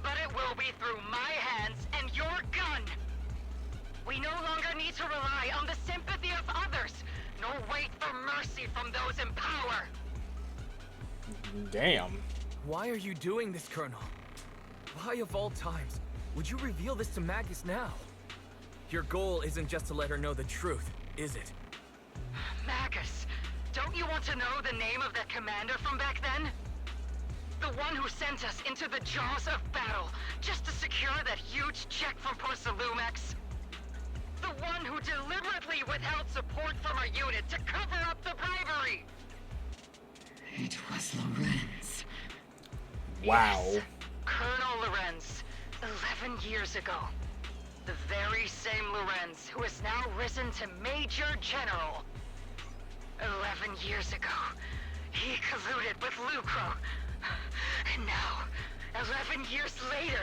H: but it will be through my hands and your gun. We no longer need to rely on the sympathy of others, nor wait for mercy from those in power.
A: Damn.
C: Why are you doing this, Colonel? Why of all times would you reveal this to Magus now? Your goal isn't just to let her know the truth, is it?
H: Magus, don't you want to know the name of that commander from back then? The one who sent us into the jaws of battle just to secure that huge check from Porcelumex? The one who deliberately withheld support from our unit to cover up the bribery?
J: It was Lorenz.
A: Wow.
H: Yes, Colonel Lorenz, 11 years ago. The very same Lorenz who has now risen to Major General. 11 years ago, he colluded with Lucro. And now, 11 years later...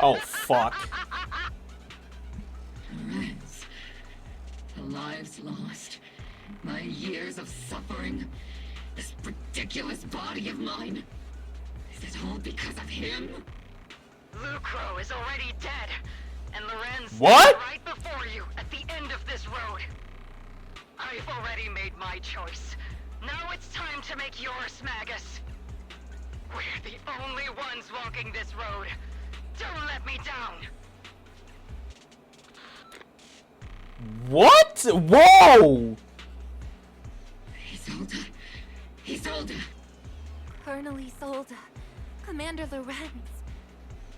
A: Oh, fuck.
J: Lorenz, the lives lost, my years of suffering, this ridiculous body of mine. Is it all because of him?
H: Lucro is already dead, and Lorenz
A: What?
H: is right before you at the end of this road. I've already made my choice. Now it's time to make yours, Magus. We're the only ones walking this road. Don't let me down.
A: What? Whoa!
J: Isolde. Isolde.
D: Colonel Isolde. Commander Lorenz.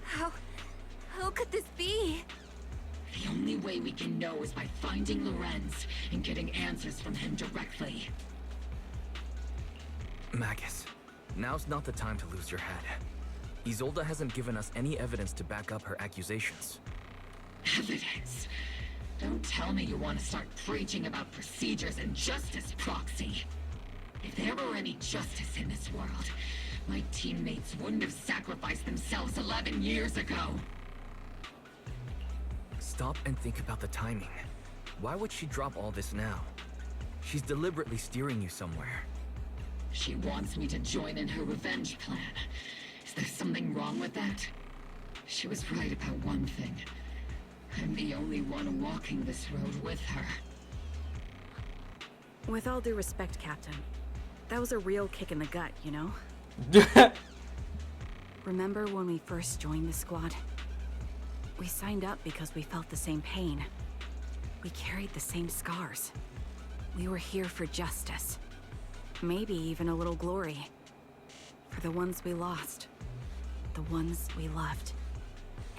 D: How could this be?
J: The only way we can know is by finding Lorenz and getting answers from him directly.
C: Magus, now's not the time to lose your head. Isolde hasn't given us any evidence to back up her accusations.
J: Evidence? Don't tell me you want to start preaching about procedures and justice, Proxy. If there were any justice in this world, my teammates wouldn't have sacrificed themselves 11 years ago.
C: Stop and think about the timing. Why would she drop all this now? She's deliberately steering you somewhere.
J: She wants me to join in her revenge plan. Is there something wrong with that? She was right about one thing. I'm the only one walking this road with her.
S: With all due respect, Captain, that was a real kick in the gut, you know? Remember when we first joined the squad? We signed up because we felt the same pain. We carried the same scars. We were here for justice. Maybe even a little glory. For the ones we lost. The ones we loved.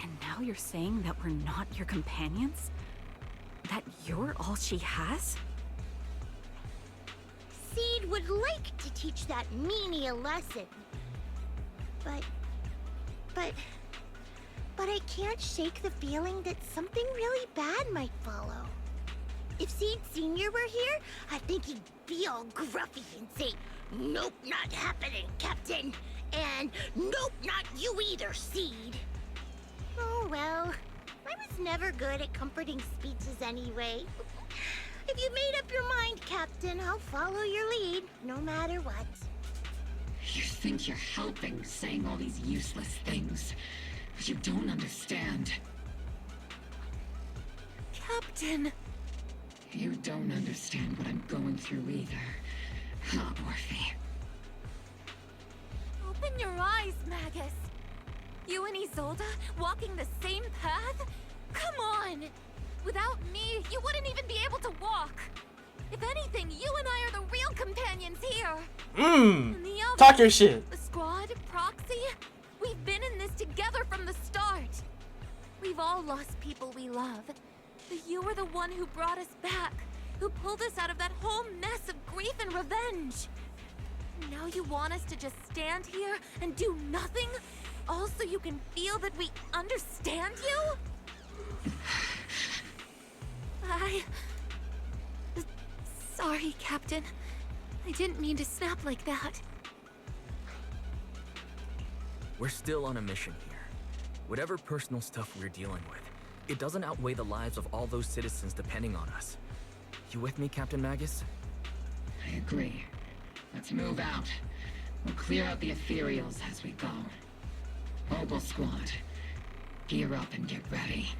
S: And now you're saying that we're not your companions? That you're all she has?
O: Seed would like to teach that meanie a lesson. But I can't shake the feeling that something really bad might follow. If Seed Sr. were here, I think he'd be all gruffy and say, "Nope, not happening, Captain." And "Nope, not you either, Seed." Oh well, I was never good at comforting speeches anyway. If you made up your mind, Captain, Captain. I'll follow your lead, no matter what.
J: You think you're helping, saying all these useless things, but you don't understand.
K: Captain!
J: You don't understand what I'm going through either, huh, Morphe?
K: Open your eyes, Magus! You and Isolde walking the same path? Come on! Without me, you wouldn't even be able to walk! If anything, you and I are the real companions here! And the others,
A: talk your shit!
K: The squad, Proxy, we've been in this together from the start! We've all lost people we love, but you were the one who brought us back, who pulled us out of that whole mess of grief and revenge! Now you want us to just stand here and do nothing? All so you can feel that we understand you? Sorry, Captain. I didn't mean to snap like that.
C: We're still on a mission here. Whatever personal stuff we're dealing with, it doesn't outweigh the lives of all those citizens depending on us. You with me, Captain Magus?
J: I agree. Let's move out. We'll clear out the ethereals as we go. Mobile squad, gear up and get ready.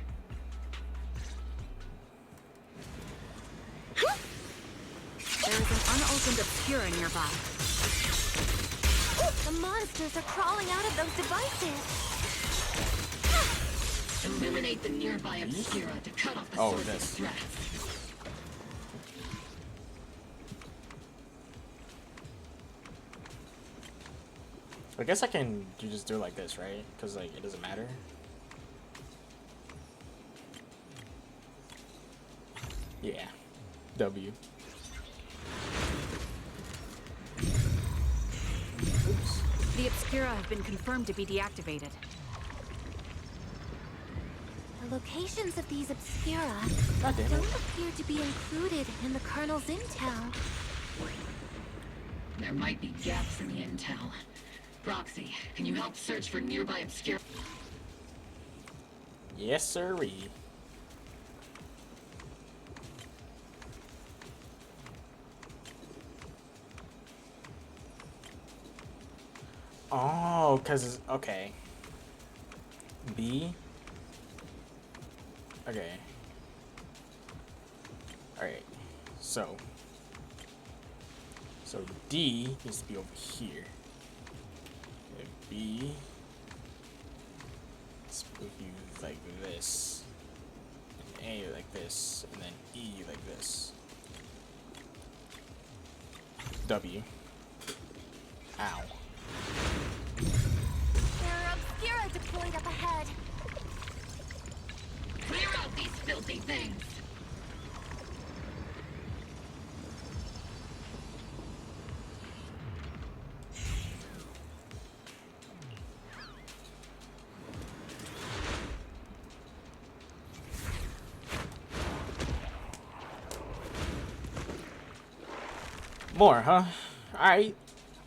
S: There is an unopened obscura nearby.
K: The monsters are crawling out of those devices.
J: Eliminate the nearby obscura to cut off the source of threats.
A: I guess I can just do it like this, right? Because like it doesn't matter. Yeah. W.
S: Oops. The Obscura have been confirmed to be deactivated.
K: The locations of these Obscura
A: don't
K: appear to be included in the Colonel's intel.
J: There might be gaps in the intel. Proxy, can you help search for nearby obscura?
A: Yes, sirree. Oh, because, okay. B. Okay. Alright. So D needs to be over here. And B. Let's move you like this. And A like this. And then E like this. W. Ow.
K: There are Obscura deployed up ahead.
J: Clear out these filthy things!
A: More, huh? Alright.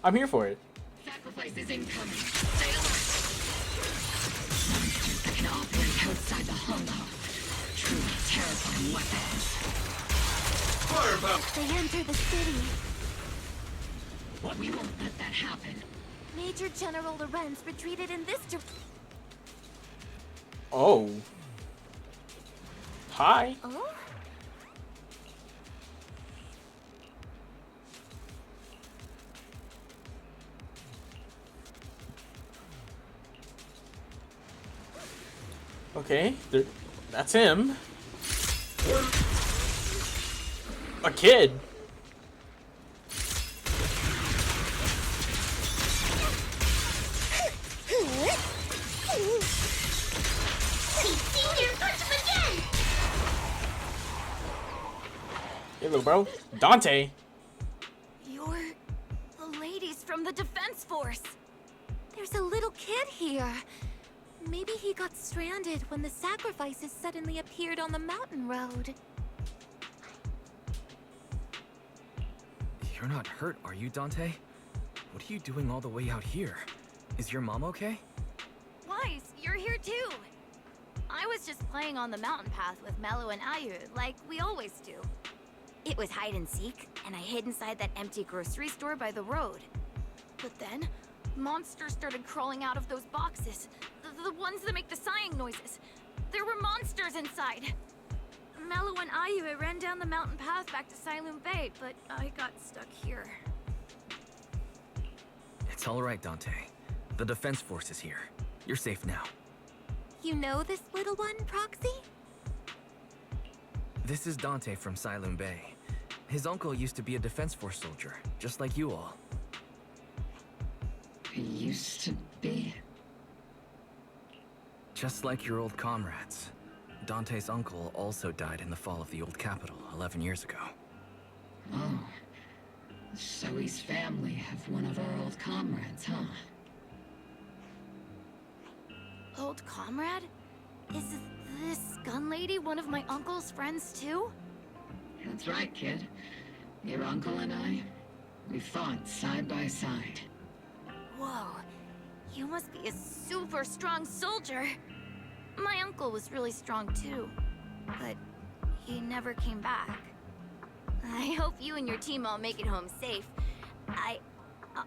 A: I'm here for it.
J: Sacrifice is incoming. Stay alert! Monsters that can operate outside the hollow. Truly terrifying weapons. Fireball!
K: They enter the city.
J: We won't let that happen.
K: Major General Lorenz retreated in this
A: Oh. Hi.
K: Oh?
A: Okay, that's him. A kid. Hey, little bro. Dante.
K: You're the ladies from the Defense Force. There's a little kid here. Maybe he got stranded when the sacrifices suddenly appeared on the mountain road.
C: You're not hurt, are you, Dante? What are you doing all the way out here? Is your mom okay?
T: Weiss, you're here too. I was just playing on the mountain path with Mello and Ayu, like we always do.
B: It was hide and seek, and I hid inside that empty grocery store by the road. But then, monsters started crawling out of those boxes. The ones that make the sighing noises. There were monsters inside. Mello and Ayu ran down the mountain path back to Siloon Bay, but I got stuck here.
C: It's all right, Dante. The defense force is here. You're safe now.
D: You know this little one, Proxy?
C: This is Dante from Siloon Bay. His uncle used to be a defense force soldier, just like you all.
J: He used to be?
C: Just like your old comrades. Dante's uncle also died in the fall of the old capital 11 years ago.
J: Oh. So his family have one of our old comrades, huh?
B: Old comrade? Is this gun lady one of my uncle's friends too?
J: That's right, kid. Your uncle and I, we fought side by side.
B: Whoa, you must be a super strong soldier. My uncle was really strong too, but he never came back. I hope you and your team all make it home safe.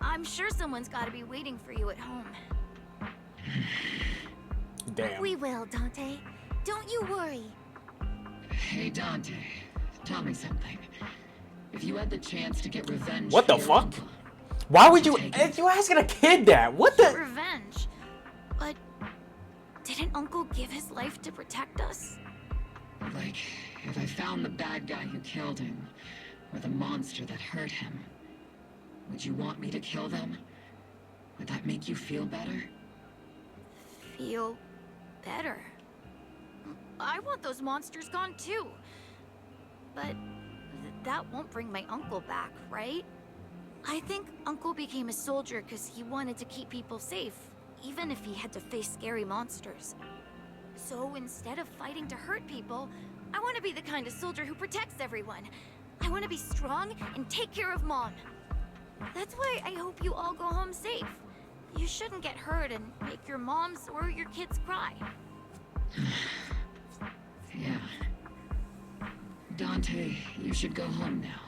B: I'm sure someone's gotta be waiting for you at home.
A: Damn.
D: We will, Dante. Don't you worry.
J: Hey, Dante, tell me something. If you had the chance to get revenge...
A: What the fuck? Why would you... You asking a kid that? What the...
B: Revenge? But... didn't Uncle give his life to protect us?
J: Like, if I found the bad guy who killed him, or the monster that hurt him, would you want me to kill them? Would that make you feel better?
B: Feel better? I want those monsters gone too. But that won't bring my uncle back, right? I think Uncle became a soldier because he wanted to keep people safe, even if he had to face scary monsters. So instead of fighting to hurt people, I want to be the kind of soldier who protects everyone. I want to be strong and take care of Mom. That's why I hope you all go home safe. You shouldn't get hurt and make your moms or your kids cry.
J: Yeah. Dante, you should go home now.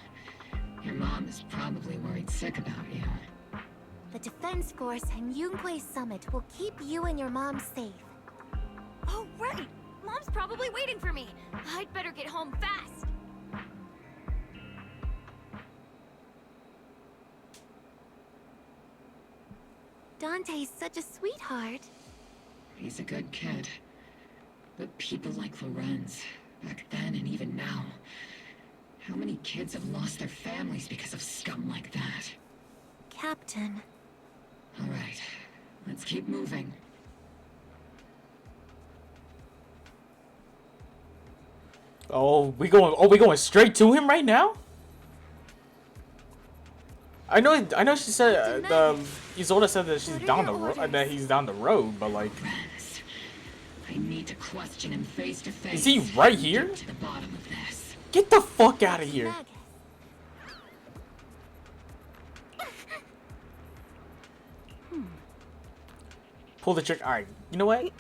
J: Your mom is probably worried sick about you.
D: The Defense Force and Yunque Summit will keep you and your mom safe.
B: Oh, right! Mom's probably waiting for me. I'd better get home fast.
D: Dante's such a sweetheart.
J: He's a good kid. But people like Lorenz, back then and even now, how many kids have lost their families because of scum like that?
D: Captain.
J: All right, let's keep moving.
A: Oh, we going straight to him right now? I know she said Isolde said that she's down the road, that he's down the road, but like,
J: I need to question him face to face.
A: is he right here?
J: To the bottom of this.
A: Get the fuck out of here! Pull the trigger. All right, you know what?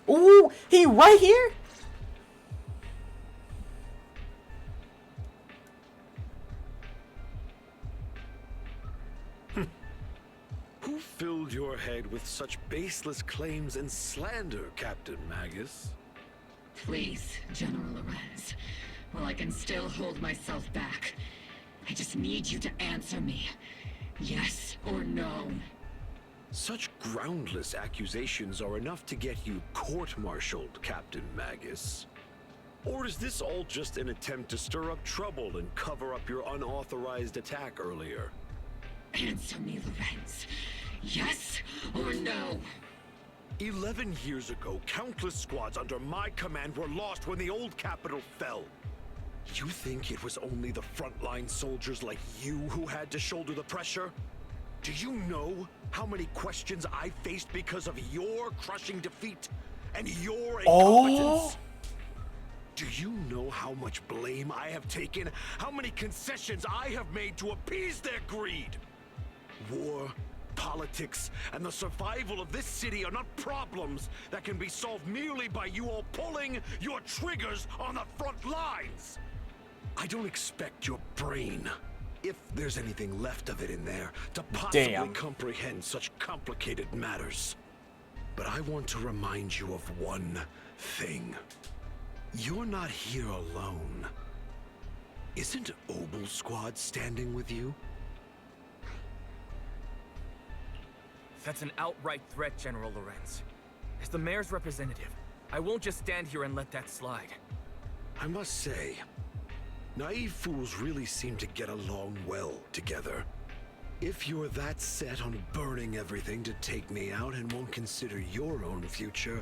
A: Ooh, he right here?
P: Who filled your head with such baseless claims and slander, Captain Magus?
J: Please, General Lorenz. While I can still hold myself back, I just need you to answer me. Yes or no?
P: Such groundless accusations are enough to get you court-martialed, Captain Magus. Or is this all just an attempt to stir up trouble and cover up your unauthorized attack earlier?
J: Answer me, Lorenz. Yes or no?
P: 11 years ago, countless squads under my command were lost when the old capital fell. You think it was only the frontline soldiers like you who had to shoulder the pressure? Do you know how many questions I faced because of your crushing defeat and your incompetence? Do you know how much blame I have taken? How many concessions I have made to appease their greed? War, politics, and the survival of this city are not problems that can be solved merely by you all pulling your triggers on the front lines. I don't expect your brain, if there's anything left of it in there, to possibly comprehend such complicated matters. But I want to remind you of one thing. You're not here alone. Isn't Obel Squad standing with you?
C: That's an outright threat, General Lorenz. As the mayor's representative, I won't just stand here and let that slide.
P: I must say, naive fools really seem to get along well together. If you're that set on burning everything to take me out and won't consider your own future,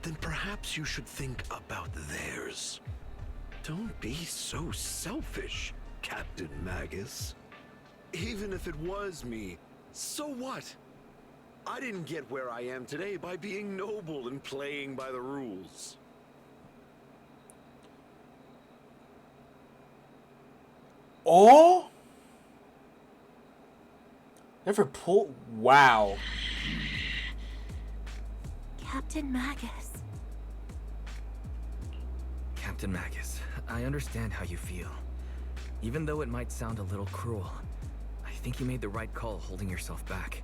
P: then perhaps you should think about theirs. Don't be so selfish, Captain Magus. Even if it was me, so what? I didn't get where I am today by being noble and playing by the rules.
A: Oh? Never pull. Wow.
D: Captain Magus.
C: Captain Magus, I understand how you feel. Even though it might sound a little cruel, I think you made the right call holding yourself back.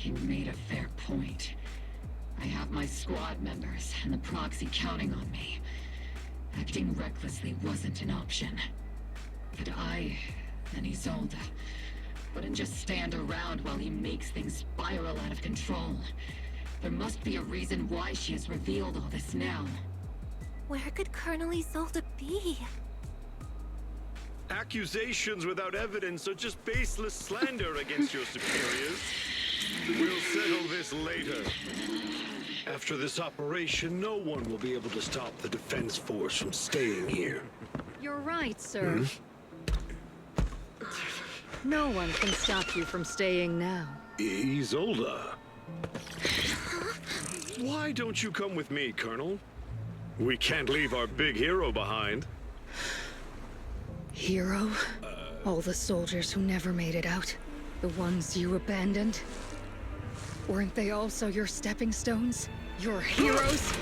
J: You made a fair point. I have my squad members and the proxy counting on me. Acting recklessly wasn't an option. But I and Isolde wouldn't just stand around while he makes things spiral out of control. There must be a reason why she has revealed all this now.
D: Where could Colonel Isolde be?
U: Accusations without evidence are just baseless slander against your superiors. We'll settle this later.
P: After this operation, no one will be able to stop the defense force from staying here.
H: You're right, sir. No one can stop you from staying now.
U: Isolde. Why don't you come with me, Colonel? We can't leave our big hero behind.
H: Hero? All the soldiers who never made it out? The ones you abandoned? Weren't they also your stepping stones? Your heroes?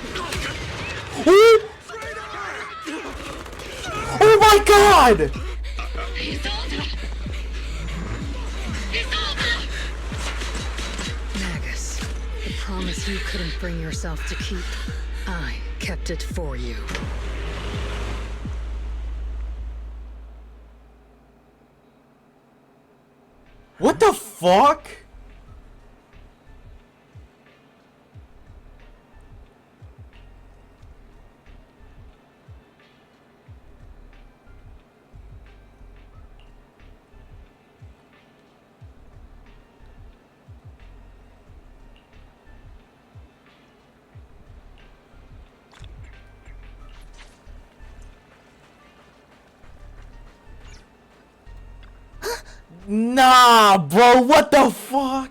A: Oh my god!
H: Magus, the promise you couldn't bring yourself to keep, I kept it for you.
A: What the fuck? Nah, bro, what the fuck?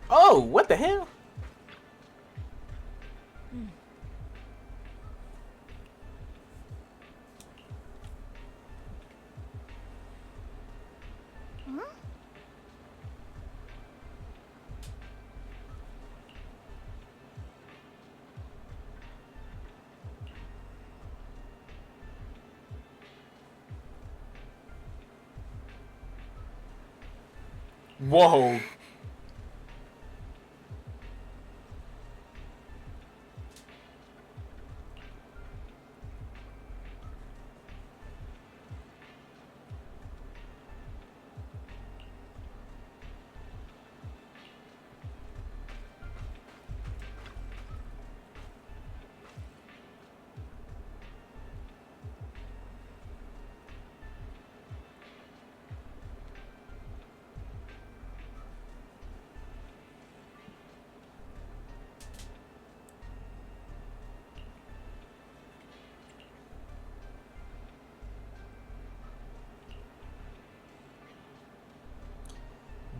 A: Oh, what the hell? Whoa.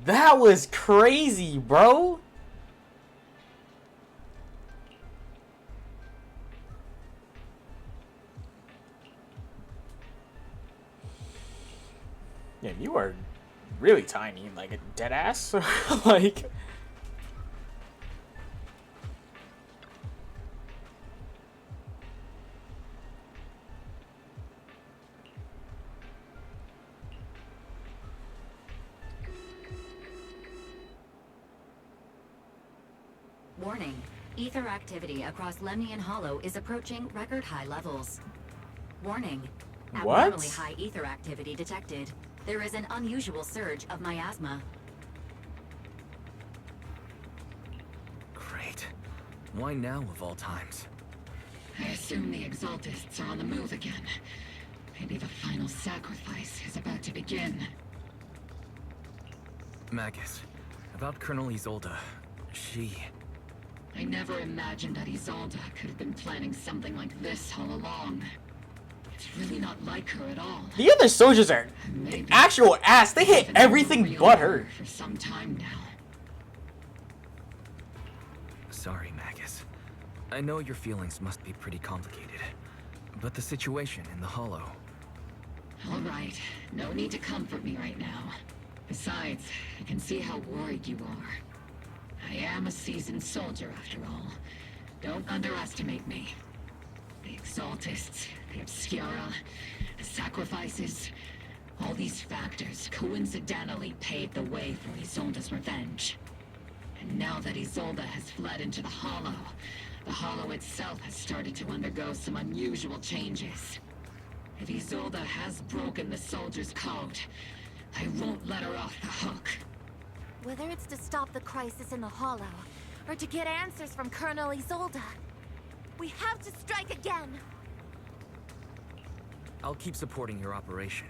A: That was crazy, bro. Yeah, you are really tiny, like a dead ass. Like,
G: Warning. Ether activity across Lemnian Hollow is approaching record high levels. Warning.
A: What?
G: Abnormally high ether activity detected. There is an unusual surge of miasma.
C: Great. Why now of all times?
J: I assume the Exaltists are on the move again. Maybe the final sacrifice is about to begin.
C: Magus, about Colonel Isolde, she...
J: I never imagined that Isolde could have been planning something like this all along. It's really not like her at all.
A: the other soldiers are actual ass. They hit everything but her.
J: For some time now.
C: Sorry, Magus. I know your feelings must be pretty complicated, but the situation in the Hollow...
J: All right, no need to comfort me right now. Besides, I can see how worried you are. I am a seasoned soldier, after all. Don't underestimate me. The Exaltists, the Obscura, the sacrifices, all these factors coincidentally paved the way for Isolde's revenge. And now that Isolde has fled into the Hollow itself has started to undergo some unusual changes. If Isolde has broken the soldier's code, I won't let her off the hook.
D: Whether it's to stop the crisis in the Hollow, or to get answers from Colonel Isolde, we have to strike again!
C: I'll keep supporting your operation.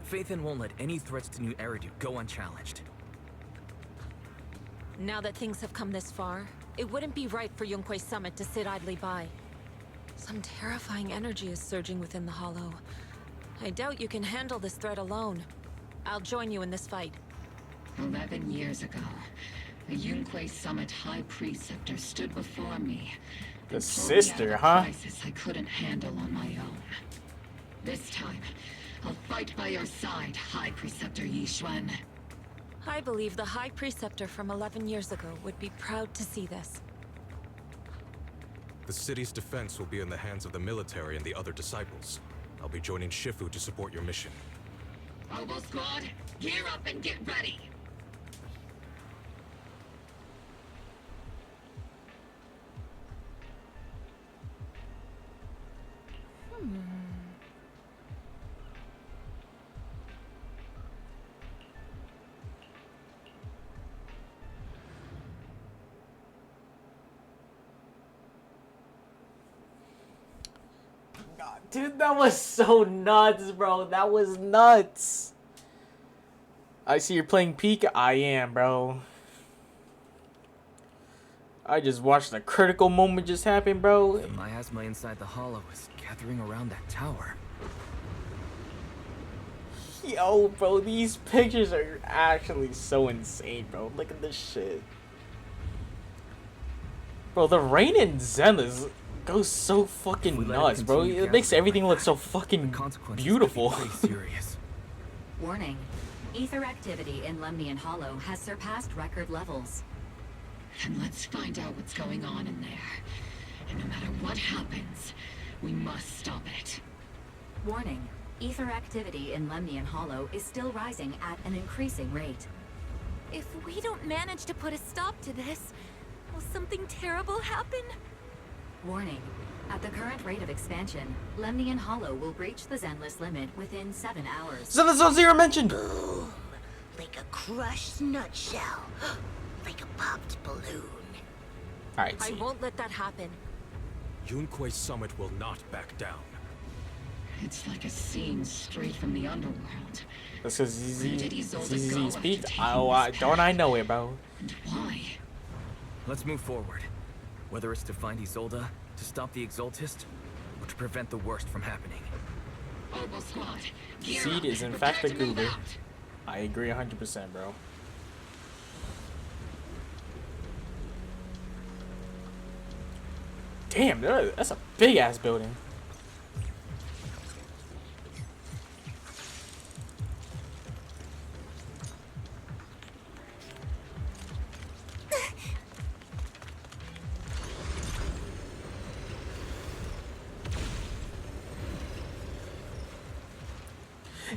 C: Phaethon won't let any threats to New Eridu go unchallenged.
K: Now that things have come this far, it wouldn't be right for Yunque's summit to sit idly by. Some terrifying energy is surging within the Hollow. I doubt you can handle this threat alone. I'll join you in this fight.
J: 11 years ago, the Yunque Summit High Preceptor stood before me.
A: The
J: and pulled me out of
A: sister,
J: a
A: huh?
J: crisis I couldn't handle on my own. This time, I'll fight by your side, High Preceptor Yixuan.
K: I believe the High Preceptor from 11 years ago would be proud to see this.
F: The city's defense will be in the hands of the military and the other disciples. I'll be joining Shifu to support your mission.
J: Robo Squad, gear up and get ready!
A: Dude, that was so nuts, bro. That was nuts. I see you're playing Peek. I am, bro. I just watched a critical moment just happen, bro.
C: The miasma inside the Hollow is gathering around that tower.
A: Yo, bro, these pictures are actually so insane, bro. Look at this shit. Bro, the rain in Zenless goes so fucking nuts, bro. It makes everything look so fucking beautiful.
G: Warning. Ether activity in Lemnian Hollow has surpassed record levels.
J: And let's find out what's going on in there. And no matter what happens, we must stop it.
G: Warning. Ether activity in Lemnian Hollow is still rising at an increasing rate.
D: If we don't manage to put a stop to this, will something terrible happen?
G: Warning. At the current rate of expansion, Lemnian Hollow will breach the Zenless limit within 7 hours.
A: Zenless Zone Zero mentioned!
O: Boom! Like a crushed nutshell. Like a popped balloon.
A: Alright,
K: I won't let that happen.
F: Yunque's summit will not back down.
J: It's like a scene straight from the underworld.
A: That's because
J: Where did Isolde go
A: ZZ
J: after
A: speak.
J: taking
A: Oh,
J: his
A: don't I
J: path?
A: know it, bro?
J: And why?
C: Let's move forward. Whether it's to find Isolde, to stop the Exaltist, or to prevent the worst from happening.
J: Opal Squad, gear
A: Seed
J: up
A: is in
J: and
A: fact a
J: prepare to move
A: goober.
J: out.
A: I agree 100%, bro. Damn, that's a big ass building.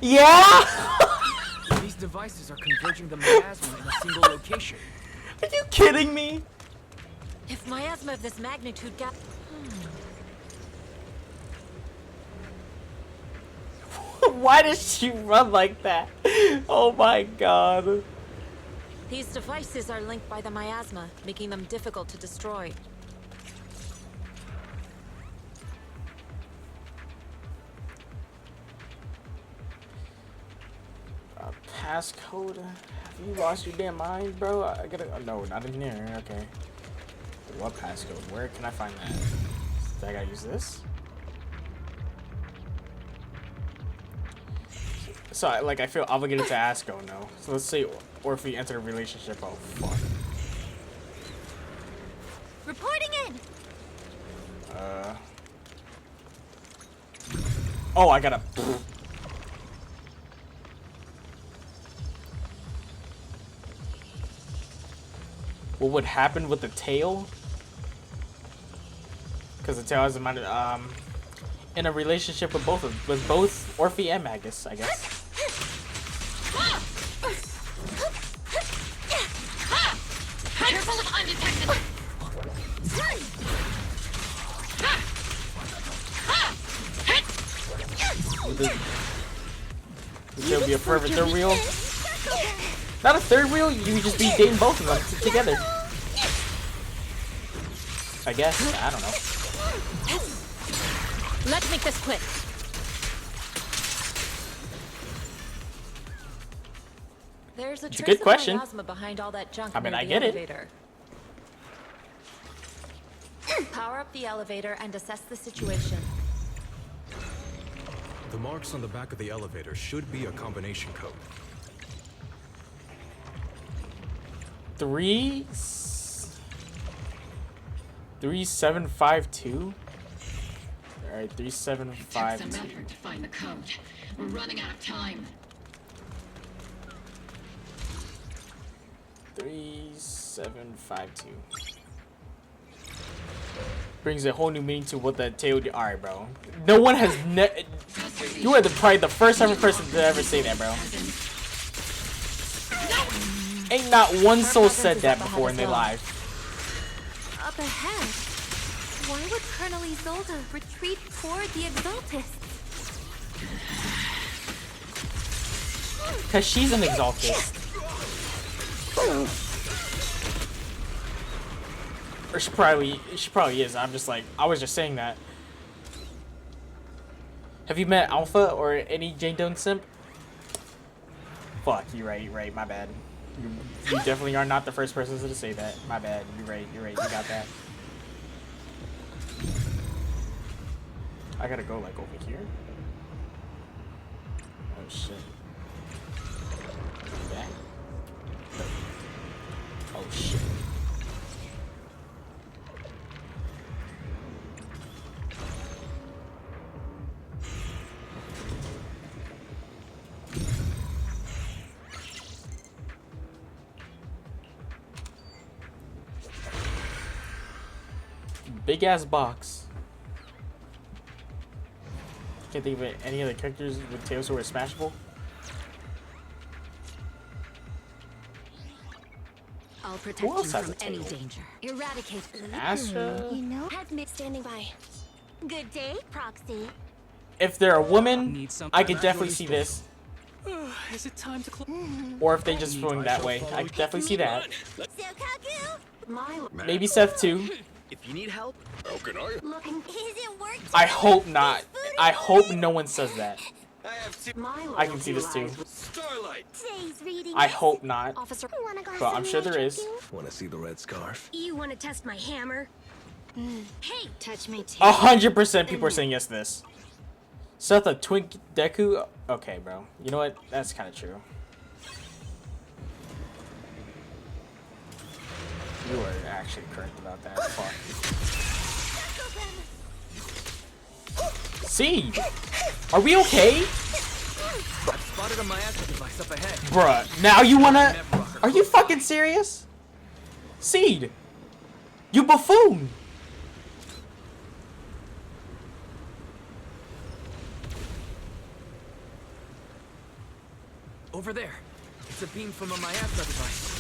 A: Yeah!
C: These devices are converging the miasma in a single location.
A: Are you kidding me?
K: If miasma of this magnitude got...
A: Why does she run like that? Oh my god.
K: These devices are linked by the miasma, making them difficult to destroy.
A: Passcode? Have you lost your damn mind, bro? I gotta. Oh, no, not in here. Okay. What passcode? Where can I find that? I gotta use this? So, like, I feel obligated to ask. Oh no. So let's say, or if we enter a relationship. Oh fuck.
D: Reporting in!
A: Oh, I gotta. What would happen with the tail? Because the tail has a mind, in a relationship with both Orphe and Magus, I guess.
J: Careful of undetected.
A: Would there be a forever third wheel? Not a third wheel, you would just be dating both of them together. I guess, I don't know.
K: Let's make this quick. There's a
A: It's a
K: trace
A: good question.
K: of miasma behind all that junk
A: I mean,
K: near
A: I
K: the
A: get it.
K: elevator. Power up the elevator and assess the situation.
F: The marks on the back of the elevator should be a combination code.
A: 3752. All right,
J: Took some
A: 3752.
J: effort to find the code. We're running out of time.
A: 3752. Brings a whole new meaning to what that tail did. Alright, bro. No one has you are probably the first ever person to ever say that, bro. Ain't not one soul said that before in their life.
D: Up ahead. Why would Colonel Isolde retreat toward the Exaltists?
A: Cause she's an Exaltist. Or she probably is. I'm just like, I was just saying that. Have you met Alpha or any Jane Doe simp? Fuck, you're right, my bad. You definitely are not the first person to say that. My bad, you're right, you got that. I gotta go like over here. Oh shit. Back. Oh shit. Big ass box. Can't think of any other characters with tails who are smashable.
D: I'll protect you
A: else has
D: from
A: a
D: any
A: tail?
D: danger. Eradicate.
A: Astra.
L: You know, admit standing by.
O: Good day, Proxy.
A: If they're a woman, I could definitely see this.
Q: Is it time to close?
A: Or if they just swing that way, I could definitely see that.
O: Sokaku?
A: Maybe Seth too.
Q: If you need help,
I: How can I?
O: Looking isn't work.
A: I hope not. I hope no one says that.
Q: I have two.
A: I can see this too.
Q: Starlight.
O: Today's reading.
A: I hope not.
O: Officer, wanna go
A: But I'm sure there is.
I: Want to see the red scarf?
O: You want to test my hammer? Hey, touch me too.
A: 100% people are saying yes to this. Seth a twink Deku? Okay, bro. You know what? That's kind of true. You were actually correct about that. Fuck. See? Are we okay?
C: I've spotted a miasma device up ahead.
A: Bruh, now you wanna... Are you fucking serious? Seed! You buffoon!
C: Over there. It's a beam from a miasma device.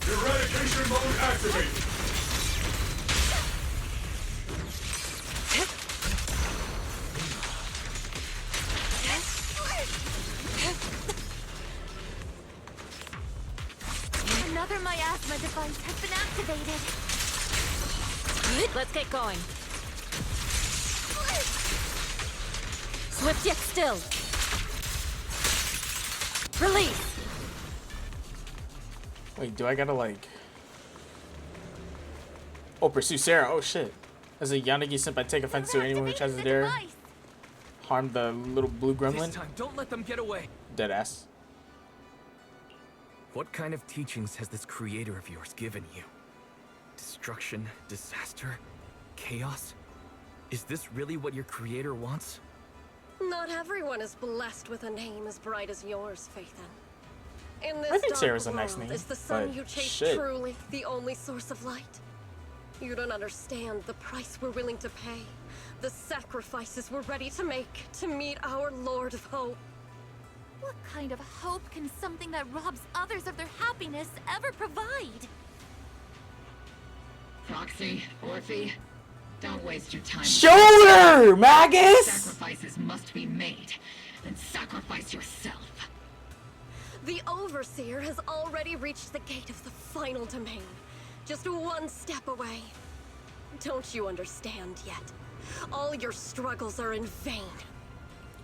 I: Eradication mode activated.
O: Another miasma device has been activated.
K: Let's get going. Swift yet still. Release.
A: Wait, do I gotta like... Oh, pursue Sarah. Oh shit. As a Yanagi senpai, take offense to anyone who tries to dare harm the little blue gremlin.
C: This time, don't let them get away.
A: Deadass.
C: What kind of teachings has this creator of yours given you? Destruction, disaster, chaos? Is this really what your creator wants?
L: Not everyone is blessed with a name as bright as yours, Phaethon. In this
A: I think
L: dark
A: Sarah's a nice
L: world,
A: name,
L: is the sun
A: but
L: you chase
A: shit.
L: truly the only source of light? You don't understand the price we're willing to pay, the sacrifices we're ready to make to meet our Lord of Hope.
D: What kind of hope can something that robs others of their happiness ever provide?
J: Proxy, Orphe, don't waste your time.
A: Shoulder, Magus!
J: Sacrifices must be made, then sacrifice yourself.
L: The Overseer has already reached the gate of the final domain, just one step away. Don't you understand yet? All your struggles are in vain.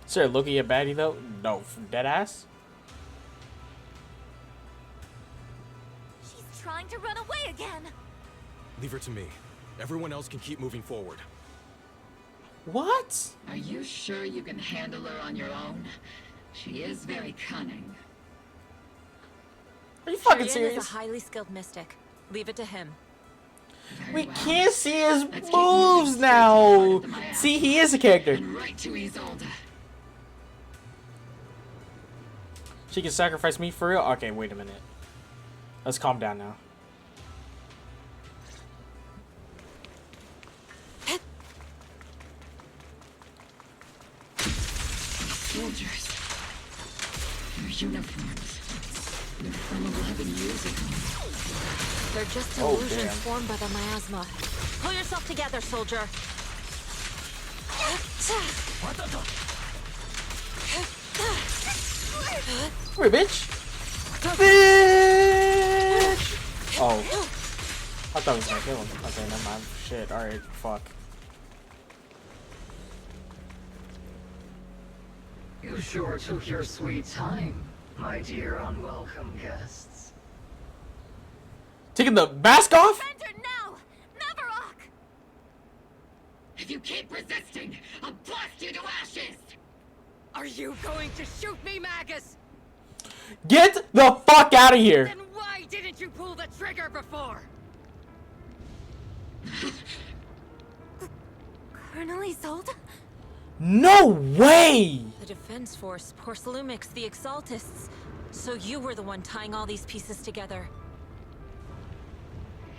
A: Sarah, Loki a baddie though? No, deadass.
D: She's trying to run away again.
F: Leave her to me. Everyone else can keep moving forward.
A: What?
J: Are you sure you can handle her on your own? She is very cunning.
A: Are you fucking
K: Shurian
A: serious?
K: is a highly skilled mystic. Leave it to him.
A: We can't see his moves now. See, he is a character.
J: Right to Isolde.
A: She can sacrifice me for real? Okay, wait a minute. Let's calm down now.
J: Soldiers. Their uniforms. They're from 11 years ago.
K: They're just
A: Oh,
K: illusions
A: damn.
K: formed by the miasma. Pull yourself together, soldier.
A: Wait, bitch. Bitch! Oh. I thought it was gonna kill him. Okay, never mind. Shit, alright, fuck.
R: You sure took your sweet time, my dear unwelcome guests.
A: Taking the mask off?
D: Now! Neverrock!
J: If you keep resisting, I'll blast you to ashes!
H: Are you going to shoot me, Magus?
A: Get the fuck out of here!
H: Then why didn't you pull the trigger before?
D: Colonel Isolde?
A: No way!
K: The Defense Force, Porcelumix, the Exaltists. So you were the one tying all these pieces together.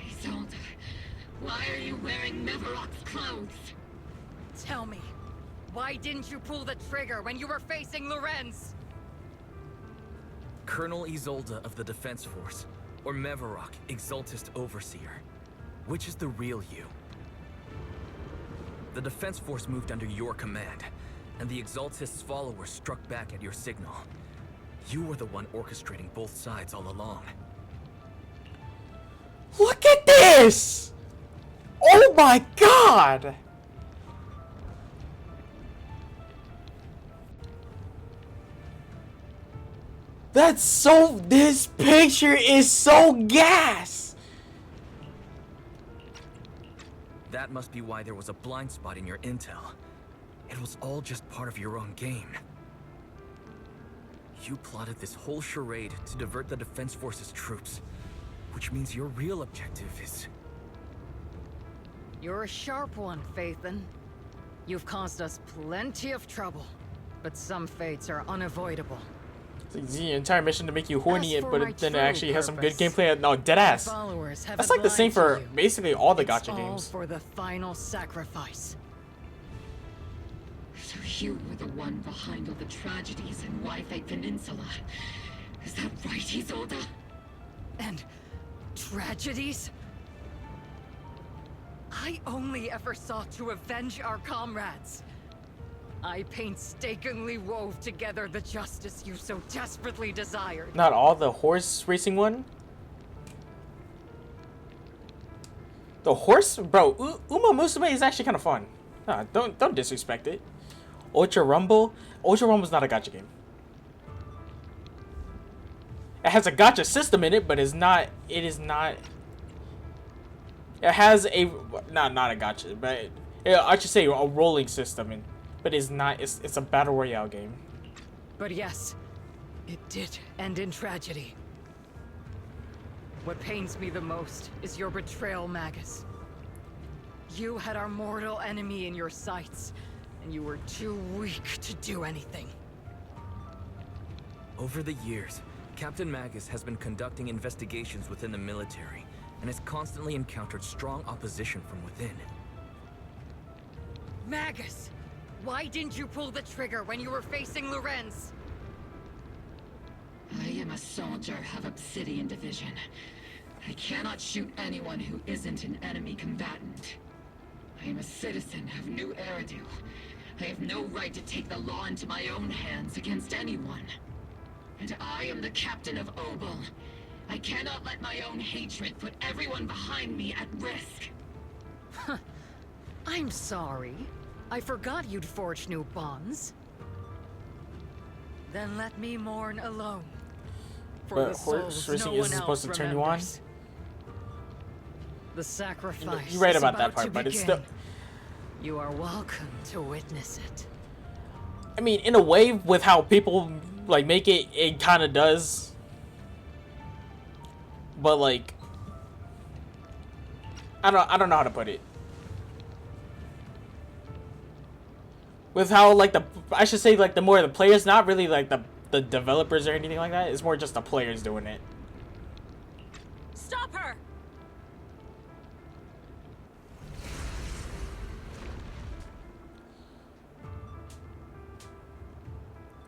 J: Isolde, why are you wearing Neverrock's clothes?
H: Tell me, why didn't you pull the trigger when you were facing Lorenz?
C: Colonel Isolde of the Defense Force, or Mevarok, Exaltist Overseer? Which is the real you? The Defense Force moved under your command, and the Exaltist's followers struck back at your signal. You were the one orchestrating both sides all along.
A: Look at this! Oh my god! That's so... This picture is so gas!
C: That must be why there was a blind spot in your intel. It was all just part of your own game. You plotted this whole charade to divert the Defense Force's troops, which means your real objective is...
H: You're a sharp one, Phaethon. You've caused us plenty of trouble, but some fates are unavoidable.
A: It's the entire mission to make you horny, but then it actually has some good
H: purpose,
A: gameplay. No, deadass. That's like the same for
H: you.
A: basically all the
H: It's
A: gacha
H: all
A: games.
H: for the final sacrifice.
J: So you were the one behind all the tragedies in Wi-Fi Peninsula. Is that right, Isolde?
H: And tragedies? I only ever sought to avenge our comrades. I painstakingly wove together the justice you so desperately desired.
A: Not all, the horse racing one? The horse? Bro, Uma Musume is actually kind of fun. Nah, don't disrespect it. Ultra Rumble? Ultra Rumble's not a gacha game. It has a gacha system in it, but it is not... It has a... not a gacha, but... I should say a rolling system, but it's not... It's a battle royale game.
H: But yes, it did end in tragedy. What pains me the most is your betrayal, Magus. You had our mortal enemy in your sights, and you were too weak to do anything.
C: Over the years, Captain Magus has been conducting investigations within the military, and has constantly encountered strong opposition from within.
H: Magus! Why didn't you pull the trigger when you were facing Lorenz?
J: I am a soldier of Obsidian Division. I cannot shoot anyone who isn't an enemy combatant. I am a citizen of New Eridu. I have no right to take the law into my own hands against anyone. And I am the captain of Obel. I cannot let my own hatred put everyone behind me at risk.
H: I'm sorry. I forgot you'd forged new bonds. Then let me mourn alone. For
A: But
H: the souls no one
A: isn't supposed to
H: else
A: turn you on?
H: remembers. The sacrifice
A: You're right
H: is
A: about that
H: to
A: part, but it's
H: begin.
A: still...
H: You are welcome to witness it.
A: I mean, in a way, with how people like make it, it kind of does. But like, I don't know how to put it. With how like I should say like the more the players, not really like the developers or anything like that. It's more just the players doing it.
K: Stop her!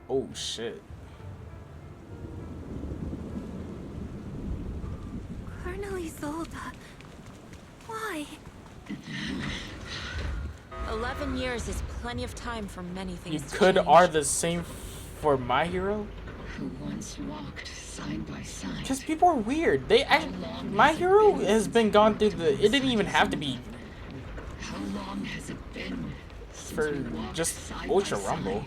A: Oh shit.
D: Colonel Isolde. Why?
K: 11 years is plenty of time for many things
A: You
K: to
A: could
K: change.
A: are the same for My Hero.
J: Who once walked side by side.
A: Because people are weird. They My Hero has been gone through the. It didn't even have to be
J: How long has it been
A: for just Ultra Rumble.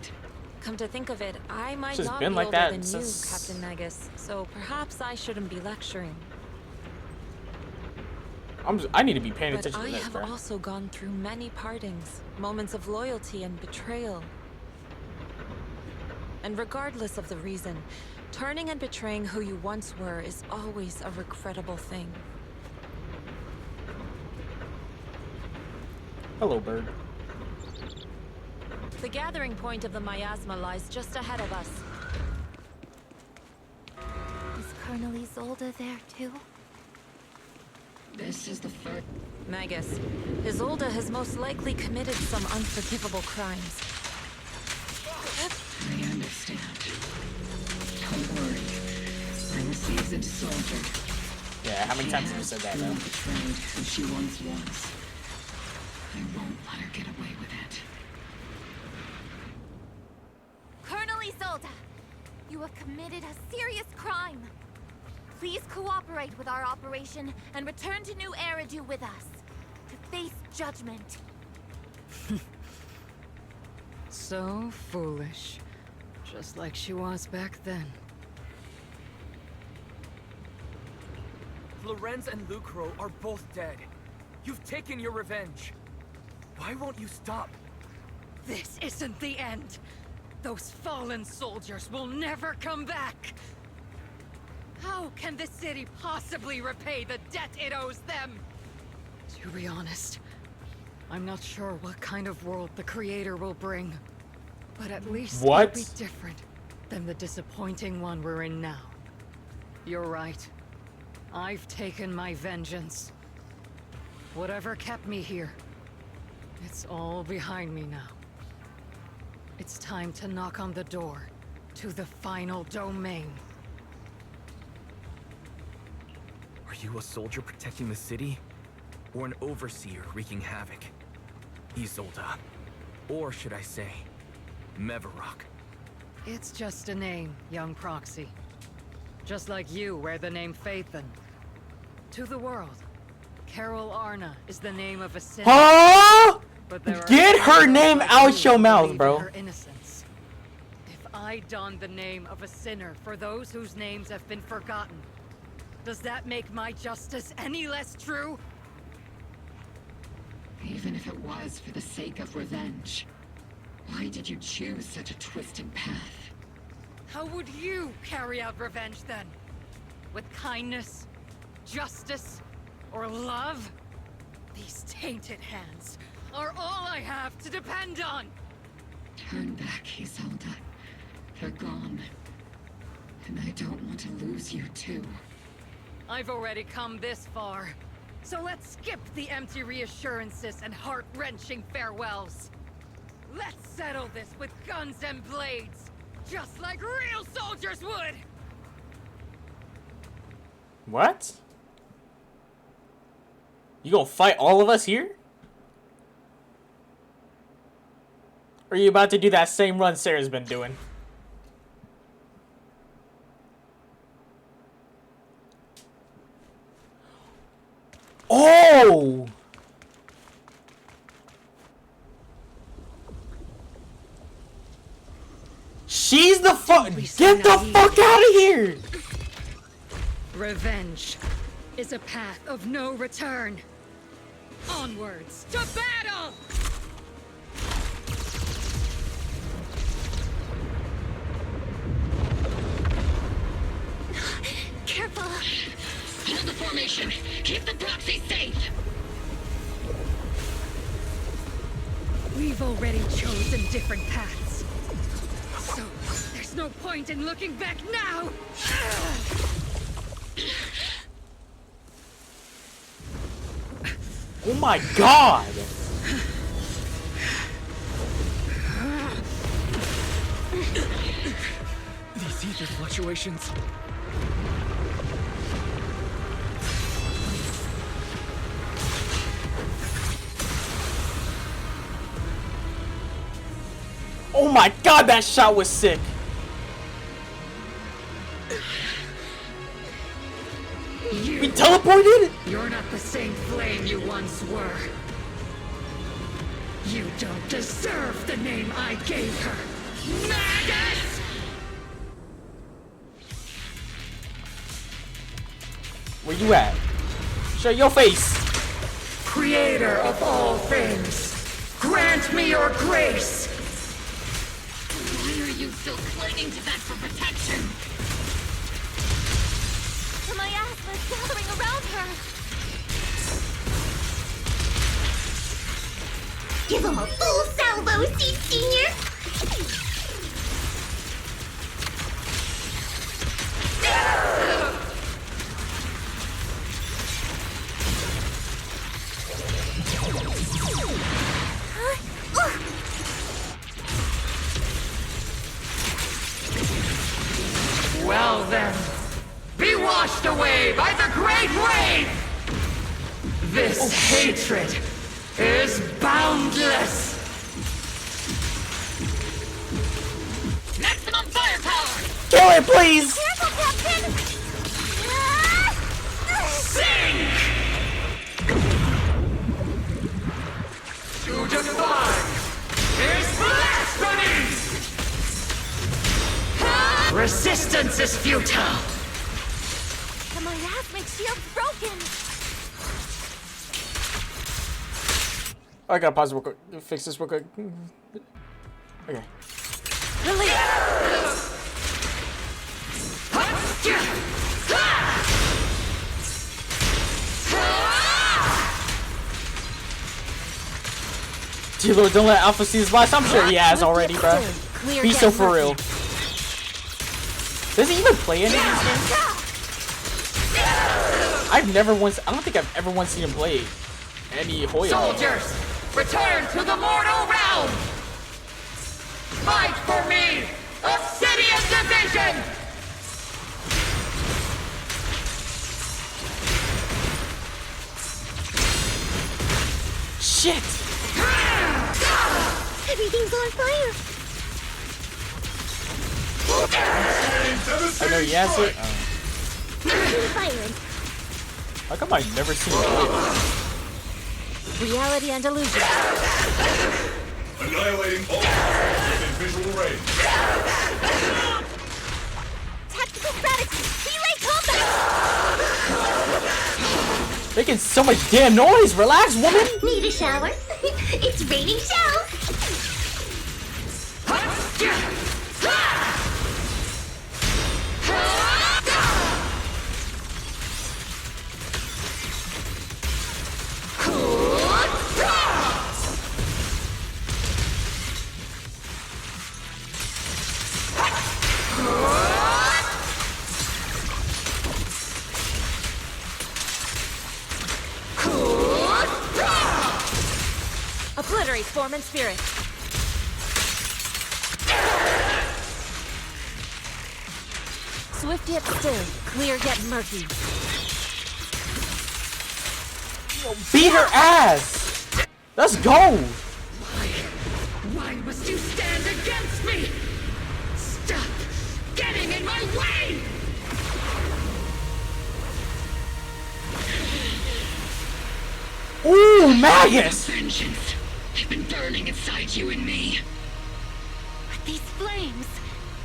K: Come to think of it, I might
A: It's just
K: not
A: been
K: be
A: like
K: older
A: that
K: than
A: since-
K: you, Captain Magus, so perhaps I shouldn't be lecturing.
A: I need to be paying
K: But
A: attention
K: I
A: to this,
K: have
A: bro.
K: also gone through many partings, moments of loyalty and betrayal. And regardless of the reason, turning and betraying who you once were is always a regrettable thing.
A: Hello, bird.
K: The gathering point of the miasma lies just ahead of us.
D: Is Colonel Isolde there too?
J: This is the first...
K: Magus, Isolde has most likely committed some unforgivable crimes.
J: I understand. Don't worry. seasoned soldier.
A: Yeah, how many times have you said that, though?
J: Betrayed who she once was. I won't let her get away with it.
D: Colonel Isolde, you have committed a serious crime. Please cooperate with our operation and return to New Eridu with us to face judgment.
H: So foolish. Just like she was back then.
C: Lorenz and Lucro are both dead. You've taken your revenge. Why won't you stop?
H: This isn't the end. Those fallen soldiers will never come back. How can the city possibly repay the debt it owes them? To be honest, I'm not sure what kind of world the Creator will bring. But at least it'll be different than the disappointing one we're in now. You're right. I've taken my vengeance. Whatever kept me here, it's all behind me now. It's time to knock on the door to the final domain.
C: Are you a soldier protecting the city? Or an overseer wreaking havoc? Isolde. Or should I say, Mevarok?
H: It's just a name, young proxy. Just like you wear the name Phaethon. To the world, Carol Arna is the name of a sinner.
A: Huh?
H: But there
A: Get
H: are
A: her name
H: like
A: out
H: you
A: your mouth,
H: believe in
A: bro.
H: her innocence. If I don the name of a sinner for those whose names have been forgotten, does that make my justice any less true?
J: Even if it was for the sake of revenge, why did you choose such a twisted path?
H: How would you carry out revenge then? With kindness, justice, or love? These tainted hands are all I have to depend on!
J: Turn back, Isolde. They're gone. And I don't want to lose you too.
H: I've already come this far, so let's skip the empty reassurances and heart-wrenching farewells. Let's settle this with guns and blades, just like real soldiers would!
A: What? You gonna fight all of us here? Or are you about to do that same run Sarah's been doing? Oh! She's the fuck. Get the fuck out of here!
H: Revenge is a path of no return. Onwards to battle!
J: Careful! Hold the formation! Keep the proxy safe!
H: We've already chosen different paths. So, there's no point in looking back now!
A: Oh my god!
C: These ether fluctuations.
A: Oh my god, that shot was sick! We teleported?
H: You're not the same flame you once were. You don't deserve the name I gave her. Magus!
A: Where you at? Show your face!
H: Creator of all things, grant me your grace!
J: Why are you still clinging to that for protection?
D: The miasma's gathering around her.
O: Give him a full salvo, Steve Senior!
H: Well then, be watchful!
R: great wave! This hatred is boundless!
O: Maximum firepower!
A: Kill it, please!
O: Careful, Captain!
R: Sink! To define is blasphemy! Resistance is futile!
O: The miasmic shield's broken!
A: I gotta pause real quick. Fix this real quick. Okay. T-Lord, don't let Alpha see his blast. I'm sure he has already, bro. Be so for real. Does he even play any of these games? I've never once. I don't think I've ever once seen him play any Hoya.
R: Soldiers, return to the mortal realm! Fight for me! Obsidian Division!
A: Shit!
O: Everything's on fire!
A: I know he has it.
O: Firing.
A: How come I've never seen him play?
O: Reality and illusion.
I: Annihilating all within visual range.
O: Tactical strategy. Relay combat.
A: Making so much damn noise. Relax, woman.
O: Need a shower? It's raining shells.
K: Obliterate form and spirit.
O: Swift yet still, clear yet murky.
A: Beat her ass. Let's go.
R: Why must you stand against me? Stop getting in my way!
A: Ooh, Magus.
J: Vengeance. They've been burning inside you and me.
O: But these flames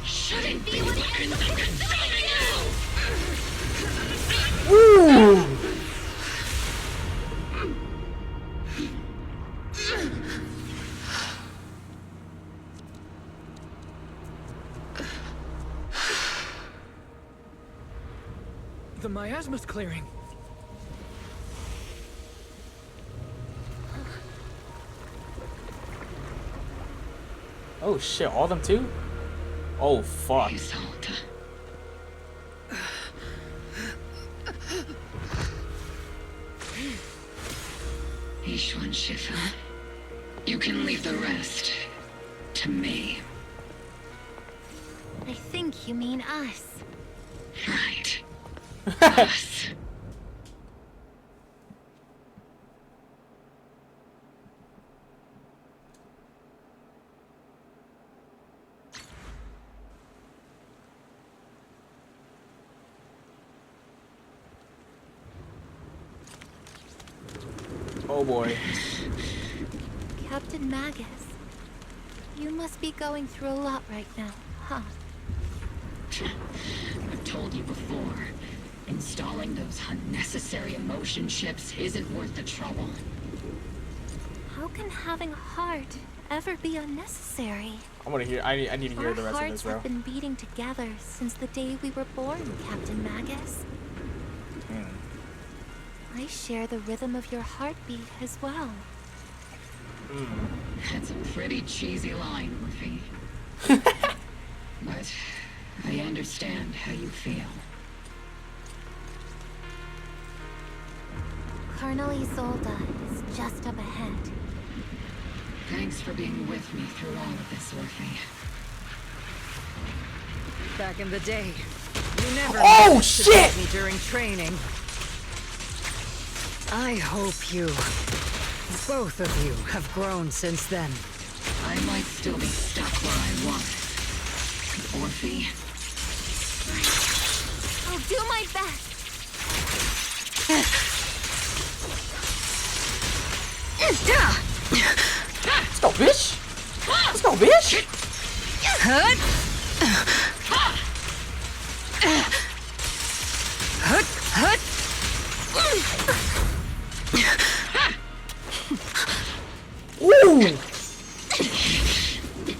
J: Shouldn't be weapons that consume you!
A: Ooh.
C: The miasma's clearing.
A: Oh shit, all of them too? Oh fuck.
J: Ishwan Shifa, you can leave the rest to me.
O: I think you mean us.
J: Right. Us.
A: Oh boy.
O: Captain Magus, you must be going through a lot right now, huh?
J: I've told you before, installing those unnecessary emotion chips isn't worth the trouble.
O: How can having a heart ever be unnecessary?
A: I want to hear. I need to hear the
O: Our
A: rest of
O: hearts
A: this, bro.
O: have been beating together since the day we were born, Captain Magus. I share the rhythm of your heartbeat as well.
J: That's a pretty cheesy line, Murphy. But I understand how you feel.
O: Colonel Isolde is just up ahead.
J: Thanks for being with me through all of this, Murphy.
H: Back in the day, you never
A: Oh,
H: managed to
A: shit!
H: beat me during training.
R: I hope you, both of you, have grown since then.
J: I might still be stuck where I was. Orphe?
D: I'll do my best.
A: Let's go, bitch! Let's go, bitch! Ooh!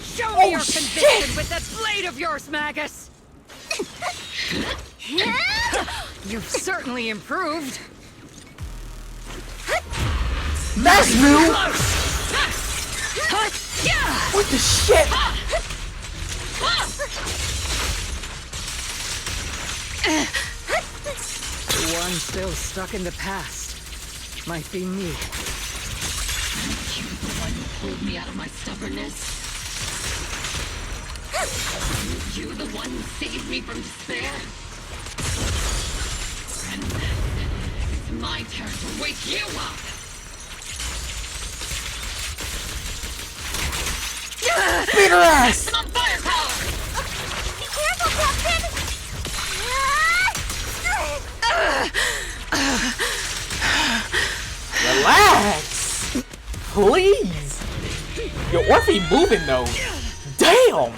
R: Show me your conviction with that blade of yours, Magus! You've certainly improved.
A: That's new! What the shit?
R: The one still stuck in the past might be me.
J: You the one who pulled me out of my stubbornness? You the one who saved me from despair? And it's my turn to wake you up!
A: Beat her ass!
J: Maximum firepower!
D: Be careful, Captain!
A: Relax! Please! Yo, Orphe moving though. Damn!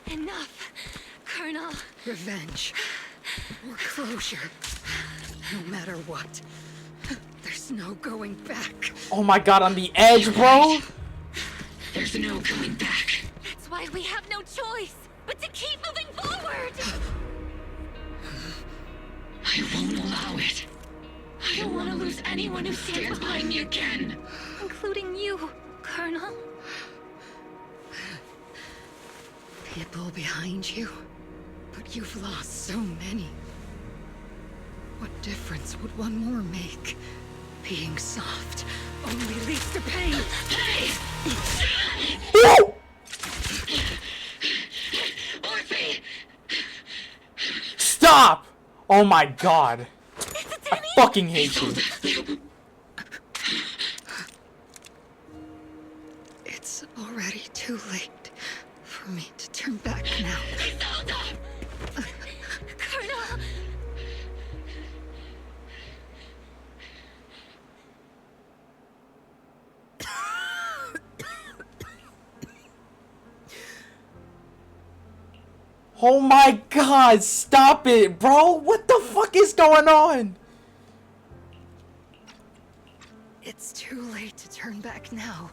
R: Enough, Colonel. Revenge. Or closure. No matter what. There's no going back.
A: Oh my god, on the edge, bro!
J: There's no going back.
D: That's why we have no choice but to keep moving forward!
J: I won't allow it. I don't want to lose anyone who stands behind me again.
D: Including you, Colonel.
R: People behind you, but you've lost so many. What difference would one more make? Being soft only leads to pain.
J: Hey! Orphe!
A: Stop! Oh my god. I fucking hate you.
R: It's already too late for me to turn back now.
D: Colonel!
A: Oh my god, stop it, bro! What the fuck is going on?
R: It's too late to turn back now.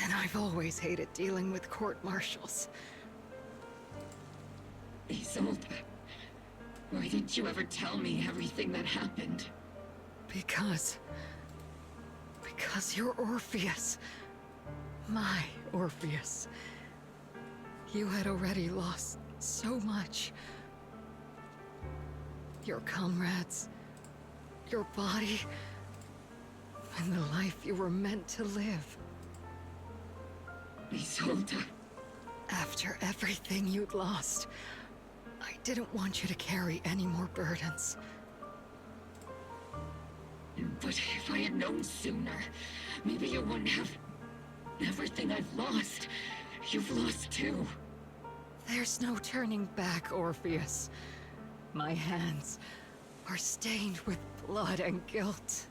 R: And I've always hated dealing with court-martials.
J: Isolde, why didn't you ever tell me everything that happened?
R: Because you're Orpheus. My Orpheus. You had already lost so much. Your comrades, your body, and the life you were meant to live.
J: Isolde.
R: After everything you'd lost, I didn't want you to carry any more burdens.
J: But if I had known sooner, maybe you wouldn't have... Everything I've lost, you've lost too.
R: There's no turning back, Orpheus. My hands are stained with blood and guilt.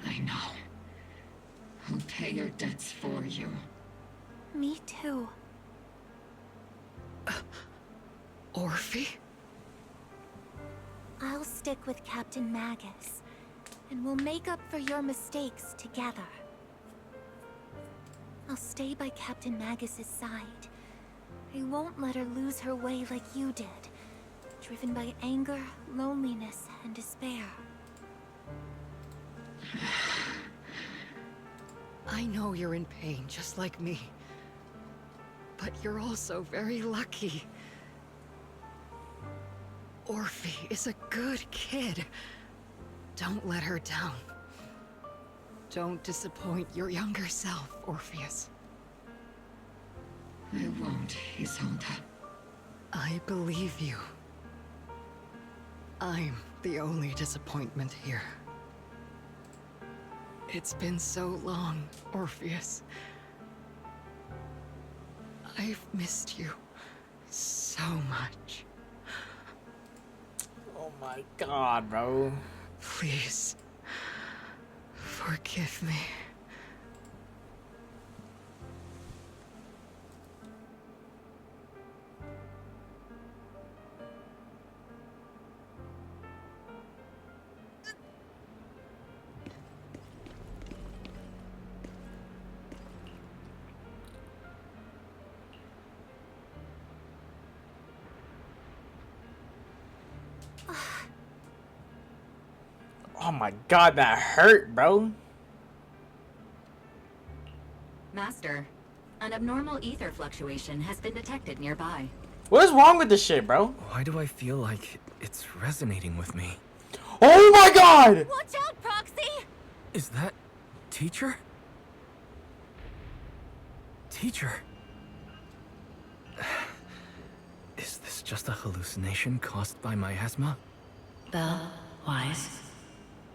J: I know. I'll pay your debts for you.
D: Me too.
R: Orphe?
D: I'll stick with Captain Magus, and we'll make up for your mistakes together. I'll stay by Captain Magus's side. I won't let her lose her way like you did, driven by anger, loneliness, and despair.
R: I know you're in pain, just like me. But you're also very lucky. Orphe is a good kid. Don't let her down. Don't disappoint your younger self, Orpheus.
J: I won't, Isolde.
R: I believe you. I'm the only disappointment here. It's been so long, Orpheus. I've missed you so much.
A: Oh my god, bro.
R: Please, forgive me.
A: Oh my god, that hurt, bro.
G: Master, an abnormal ether fluctuation has been detected nearby.
A: What is wrong with this shit, bro?
C: Why do I feel like it's resonating with me?
A: Oh my god!
D: Watch out, Proxy!
C: Is that teacher? Teacher? Is this just a hallucination caused by miasma?
N: Belle, Wise.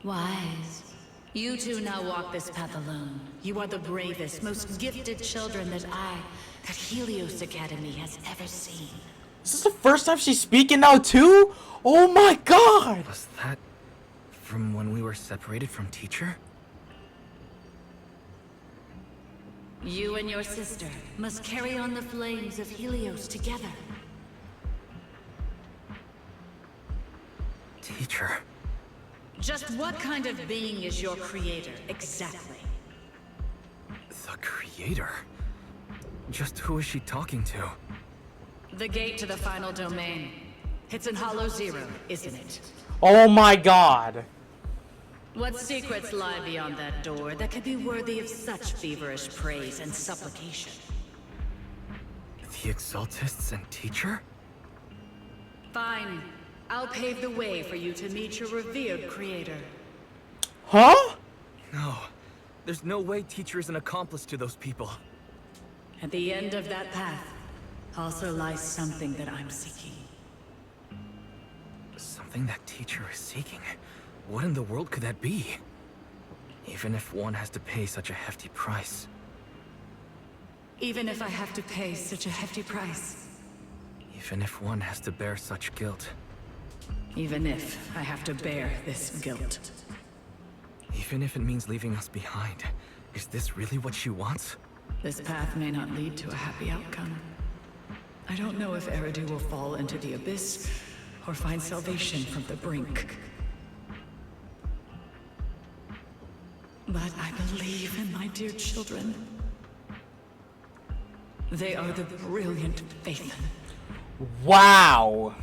N: Wise. You two now walk this path alone. You are the bravest, most gifted children that Helios Academy has ever seen.
A: Is this the first time she's speaking now, too? Oh my god!
C: Was that from when we were separated from teacher?
N: You and your sister must carry on the flames of Helios together.
C: Teacher.
N: Just what kind of being is your creator, exactly?
C: The creator? Just who is she talking to?
N: The gate to the final domain. It's in Hollow Zero, isn't it?
A: Oh my god.
N: What secrets lie beyond that door that could be worthy of such feverish praise and supplication?
C: The Exaltists and teacher?
N: Fine. I'll pave the way for you to meet your revered creator.
A: Huh?
C: No. There's no way teacher is an accomplice to those people.
N: At the end of that path also lies something that I'm seeking.
C: Something that teacher is seeking? What in the world could that be? Even if one has to pay such a hefty price.
N: Even if I have to pay such a hefty price.
C: Even if one has to bear such guilt.
N: Even if I have to bear this guilt.
C: Even if it means leaving us behind. Is this really what she wants?
N: This path may not lead to a happy outcome. I don't know if Eridu will fall into the abyss or find salvation from the brink. But I believe in my dear children. They are the brilliant Phaethon.
A: Wow.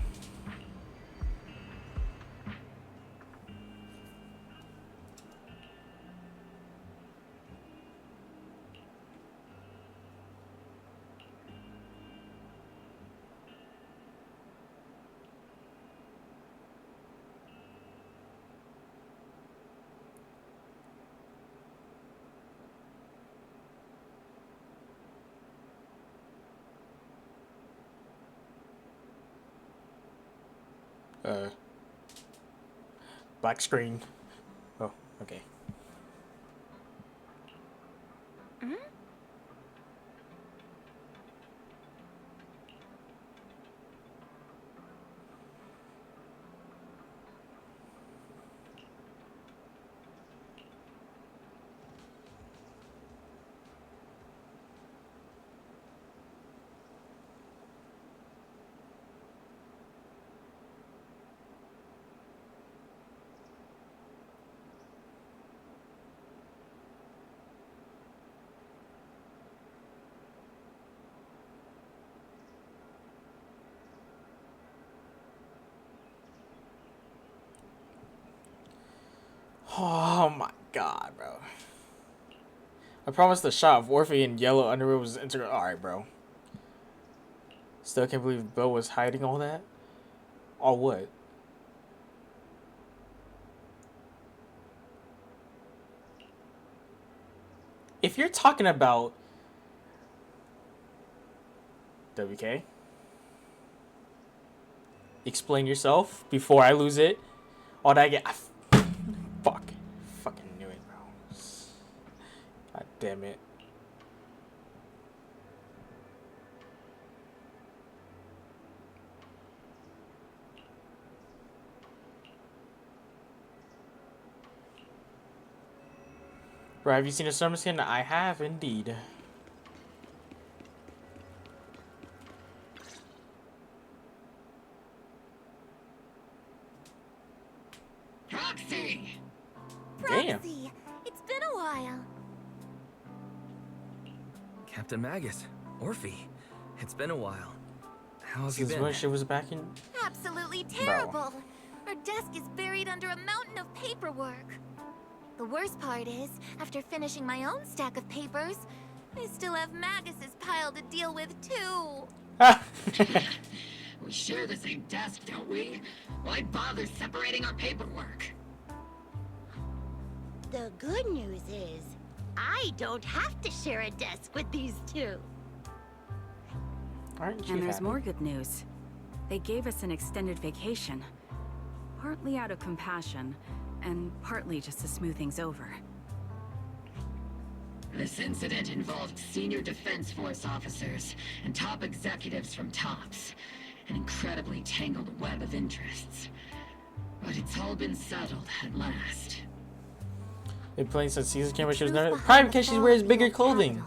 A: Black screen. Oh, okay. Oh my god, bro. I promised the shot of Orphe in yellow underwear was integral. Alright, bro. Still can't believe Bill was hiding all that? Or what? If you're talking about WK, explain yourself before I lose it. Oh, did I get... Fuck. Fucking knew it, bro. God damn it. Bro, have you seen a summer skin? I have indeed.
D: Proxy!
A: Damn.
D: Proxy! It's been a while.
C: Captain Magus, Orphe, it's been a while. How have you
A: Since
C: been?
A: when she was back in...
D: Absolutely terrible. Our desk is buried under a mountain of paperwork. The worst part is, after finishing my own stack of papers, I still have Magus's pile to deal with too.
J: We share the same desk, don't we? Why bother separating our paperwork?
O: The good news is, I don't have to share a desk with these two.
S: And there's more good news. They gave us an extended vacation. Partly out of compassion, and partly just to smooth things over.
J: This incident involved senior Defense Force officers and top executives from TOPS. An incredibly tangled web of interests. But it's all been settled at last.
A: They playing some season camera. She was never... Probably because she wears bigger clothing.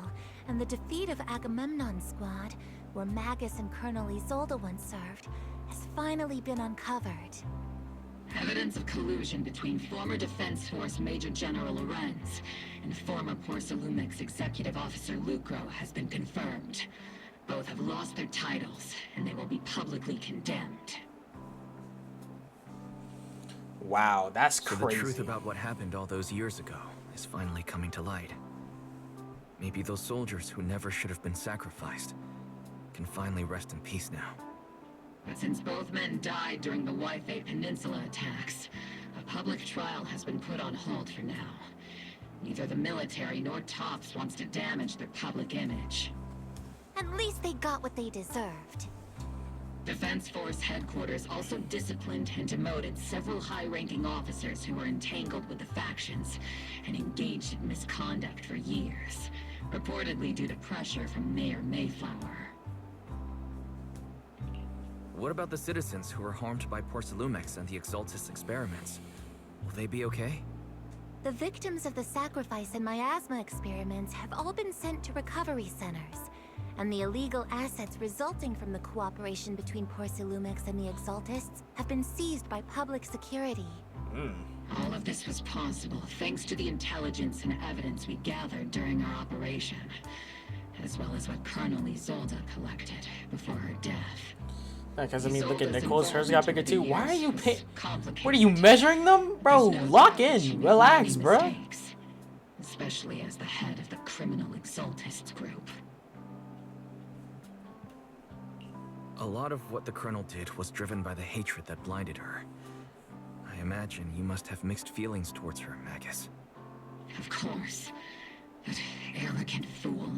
D: And the defeat of Agamemnon's squad, where Magus and Colonel Isolde once served, has finally been uncovered.
J: Evidence of collusion between former Defense Force Major General Lorenz and former Porcelumix Executive Officer Lucro has been confirmed. Both have lost their titles, and they will be publicly condemned.
A: Wow, that's
C: So
A: crazy.
C: the truth about what happened all those years ago is finally coming to light. Maybe those soldiers who never should have been sacrificed can finally rest in peace now.
J: But since both men died during the Waifei Peninsula attacks, a public trial has been put on hold for now. Neither the military nor TOPS wants to damage their public image.
D: At least they got what they deserved.
J: Defense Force headquarters also disciplined and demoted several high-ranking officers who were entangled with the factions and engaged in misconduct for years, reportedly due to pressure from Mayor Mayflower.
C: What about the citizens who were harmed by Porcelumix and the Exaltus experiments? Will they be okay?
D: The victims of the sacrifice and miasma experiments have all been sent to recovery centers, and the illegal assets resulting from the cooperation between Porcelumix and the Exaltists have been seized by public security.
J: All of this was possible thanks to the intelligence and evidence we gathered during our operation, as well as what Colonel Isolde collected before her death.
A: Because, I mean, look at Nicole's. Hers got bigger too. Why are you What are you measuring them? Bro, lock in. Relax, bro.
J: Especially as the head of the criminal Exaltists group.
C: A lot of what the Colonel did was driven by the hatred that blinded her. I imagine you must have mixed feelings towards her, Magus.
J: Of course. That arrogant fool,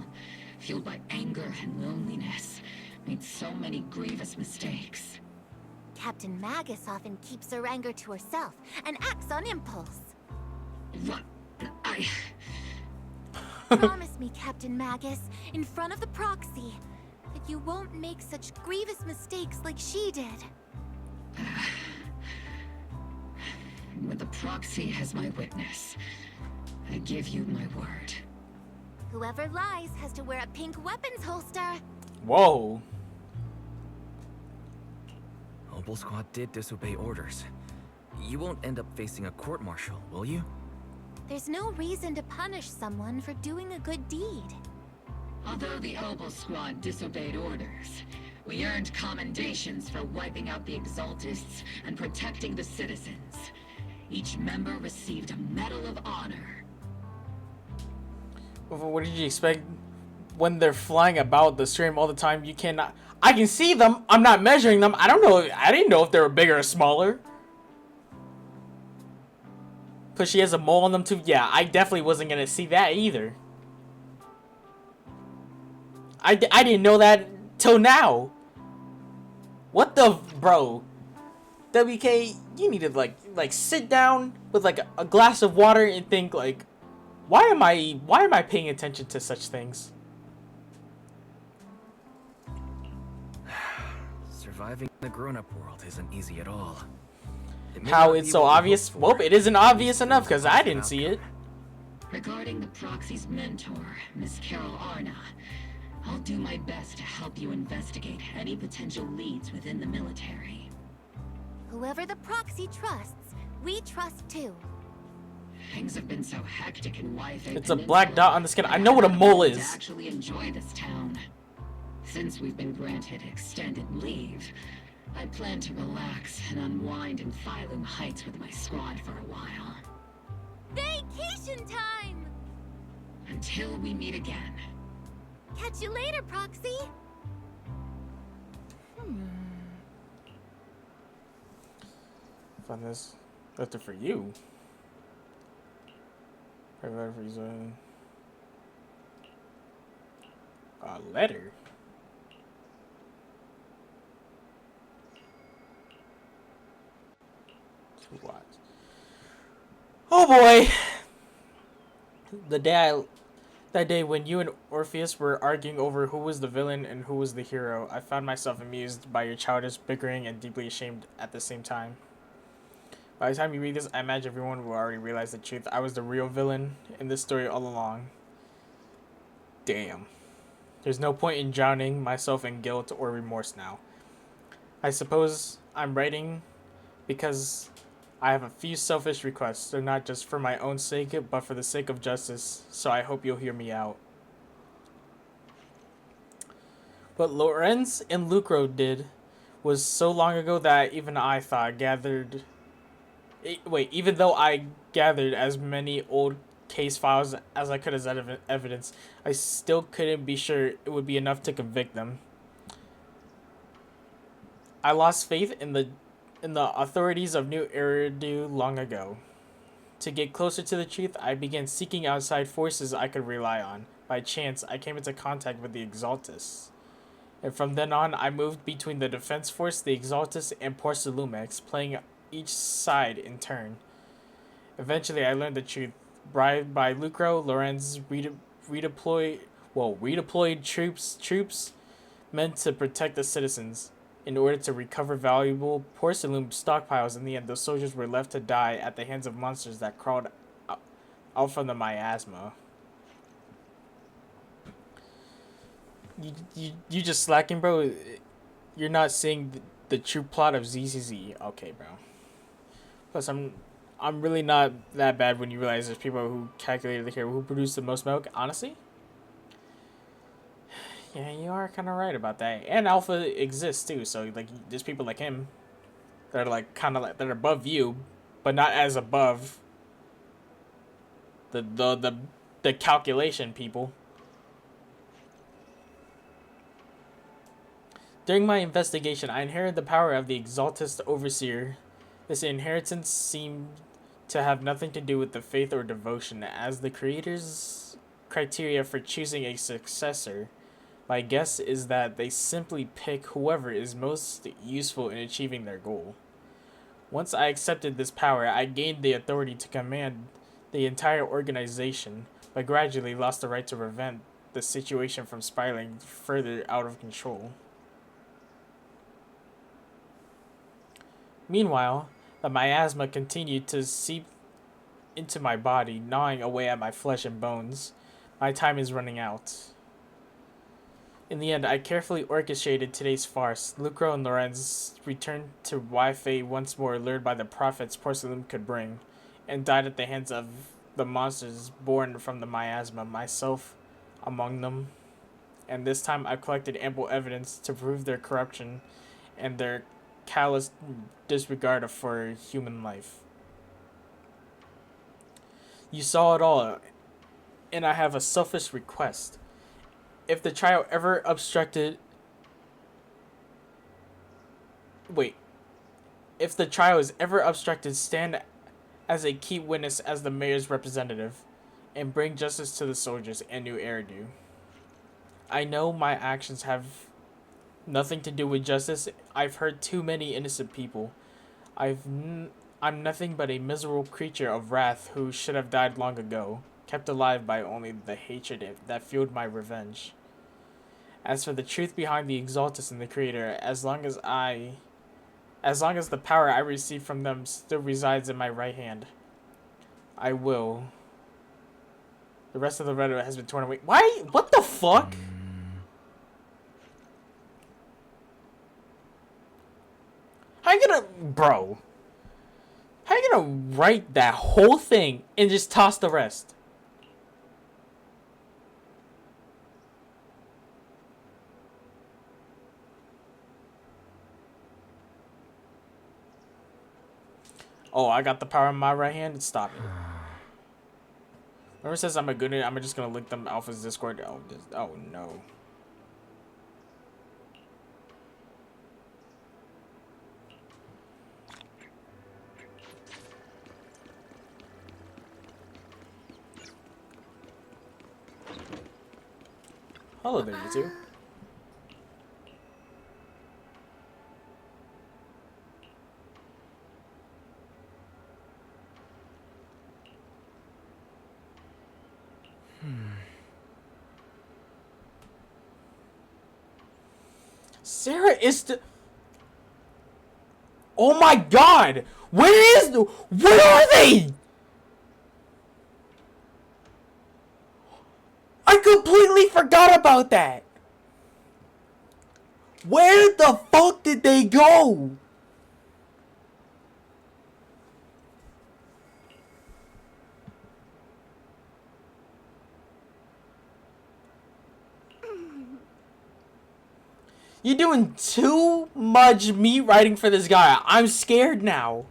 J: fueled by anger and loneliness, made so many grievous mistakes.
D: Captain Magus often keeps her anger to herself and acts on impulse.
J: What?
D: Promise me, Captain Magus, in front of the proxy, that you won't make such grievous mistakes like she did.
J: With the proxy as my witness, I give you my word.
D: Whoever lies has to wear a pink weapons holster.
A: Whoa.
C: Opal Squad did disobey orders. You won't end up facing a court-martial, will you?
D: There's no reason to punish someone for doing a good deed.
J: Although the Opal Squad disobeyed orders, we earned commendations for wiping out the Exaltists and protecting the citizens. Each member received a Medal of Honor.
A: What did you expect? When they're flying about the stream all the time, you cannot... I can see them. I'm not measuring them. I don't know. I didn't know if they were bigger or smaller. Plus, she has a mole on them, too. Yeah, I definitely wasn't going to see that either. I didn't know that till now. What the... Bro. WK, you need to like sit down with like a glass of water and think like, why am I paying attention to such things?
C: Surviving the grown-up world isn't easy at all.
A: How it's so obvious? Well, it isn't obvious enough because I didn't see it.
J: Regarding the Proxy's mentor, Miss Carol Arna, I'll do my best to help you investigate any potential leads within the military.
D: Whoever the Proxy trusts, we trust too.
J: Things have been so hectic in Wi-Fi.
A: It's a black dot on the skin. I know what a mole is.
J: To actually enjoy this town. Since we've been granted extended leave, I plan to relax and unwind in Phylum Heights with my squad for a while.
D: Vacation time!
J: Until we meet again.
D: Catch you later, Proxy.
A: Found this letter for you. Letter for you. A letter. What? Oh boy! That day when you and Orpheus were arguing over who was the villain and who was the hero, I found myself amused by your childish bickering and deeply ashamed at the same time. By the time you read this, I imagine everyone will already realize the truth. I was the real villain in this story all along. Damn. There's no point in drowning myself in guilt or remorse now. I suppose I'm writing because I have a few selfish requests. They're not just for my own sake, but for the sake of justice, so I hope you'll hear me out. What Lorenz and Lucro did was so long ago that even I thought even though I gathered as many old case files as I could as evidence, I still couldn't be sure it would be enough to convict them. I lost faith in the authorities of New Eridu long ago. To get closer to the truth, I began seeking outside forces I could rely on. By chance, I came into contact with the Exaltus. And from then on, I moved between the Defense Force, the Exaltus, and Porcelumex, playing each side in turn. Eventually, I learned the truth. Bribed by Lucro, Lorenz redeployed troops meant to protect the citizens. In order to recover valuable porcelain stockpiles, in the end, those soldiers were left to die at the hands of monsters that crawled out from the miasma. You just slacking, bro. You're not seeing the true plot of ZZZ. Okay, bro. Plus, I'm really not that bad when you realize there's people who calculated here who produced the most milk. Honestly, yeah, you are kind of right about that. And Alpha exists too, so like there's people like him that are like kind of like that are above you, but not as above the calculation people. During my investigation, I inherited the power of the Exaltist Overseer. This inheritance seemed to have nothing to do with the faith or devotion, as the creator's criteria for choosing a successor. My guess is that they simply pick whoever is most useful in achieving their goal. Once I accepted this power, I gained the authority to command the entire organization, but gradually lost the right to prevent the situation from spiraling further out of control. Meanwhile, the miasma continued to seep into my body, gnawing away at my flesh and bones. My time is running out. In the end, I carefully orchestrated today's farce. Lucro and Lorenz returned to Wi-Fi once more, lured by the profits porcelain could bring, and died at the hands of the monsters born from the miasma, myself among them. And this time I collected ample evidence to prove their corruption and their callous disregard for human life. You saw it all, and I have a selfish request. If the trial ever obstructed... If the trial is ever obstructed, stand as a key witness as the mayor's representative, and bring justice to the soldiers and New Eridu. I know my actions have nothing to do with justice. I've hurt too many innocent people. I'm nothing but a miserable creature of wrath who should have died long ago, kept alive by only the hatred that fueled my revenge. As for the truth behind the Exaltus and the Creator, as long as the power I receive from them still resides in my right hand, I will. The rest of the rhetoric has been torn away. Why? What the fuck? How you gonna, bro? How you gonna write that whole thing and just toss the rest? Oh, I got the power in my right hand. Stop it. Whoever says I'm a good, I'm just gonna link them Alpha's Discord. Oh no. Hello there, you two. Sarah is the. Oh my God! Where are they? I completely forgot about that. Where the fuck did they go? You're doing too much me writing for this guy. I'm scared now.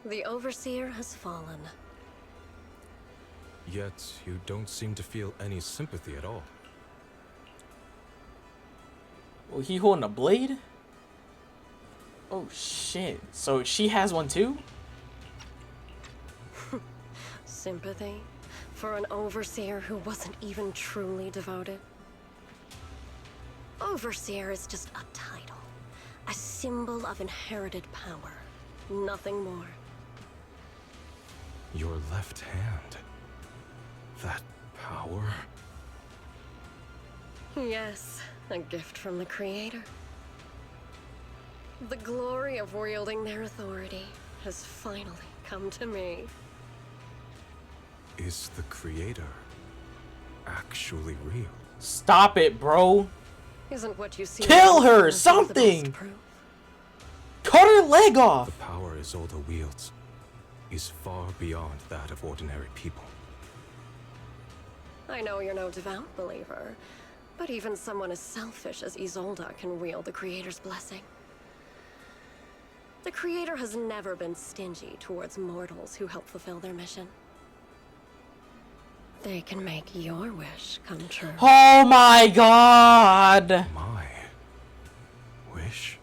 L: The Overseer has fallen.
F: Yet, you don't seem to feel any sympathy at all.
A: Well, he holding a blade? Oh shit. So she has one too?
L: Sympathy? For an Overseer who wasn't even truly devoted? Overseer is just a title. A symbol of inherited power. Nothing more.
F: Your left hand. That power?
L: Yes, a gift from the Creator. The glory of wielding their authority has finally come to me.
F: Is the Creator actually real?
A: Stop it, bro.
L: Isn't what you see?
A: Kill her! Something! Cut her leg off!
F: The power Isolde wields is far beyond that of ordinary people.
L: I know you're no devout believer, but even someone as selfish as Isolde can wield the Creator's blessing. The Creator has never been stingy towards mortals who help fulfill their mission. They can make your wish come true.
A: Oh my God!
F: My wish?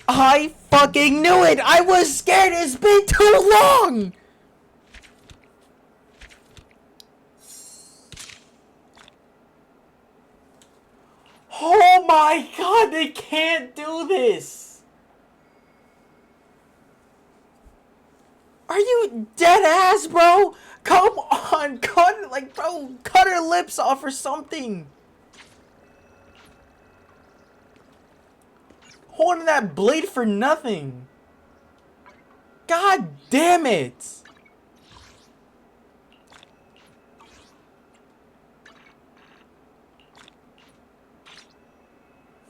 A: I fucking knew it! I was scared! It's been too long! Oh my God, they can't do this! Are you dead ass, bro? Come on, cut her lips off or something! Holding that blade for nothing. God damn it.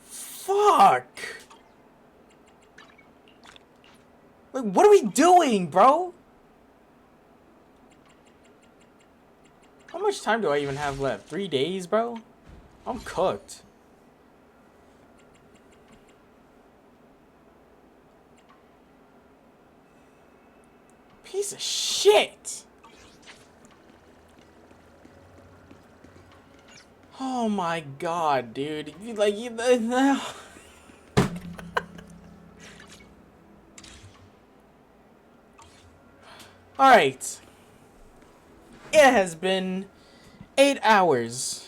A: Fuck. Like, what are we doing, bro? How much time do I even have left? 3 days, bro? I'm cooked. Piece of shit! Oh my God, dude. Alright. It has been 8 hours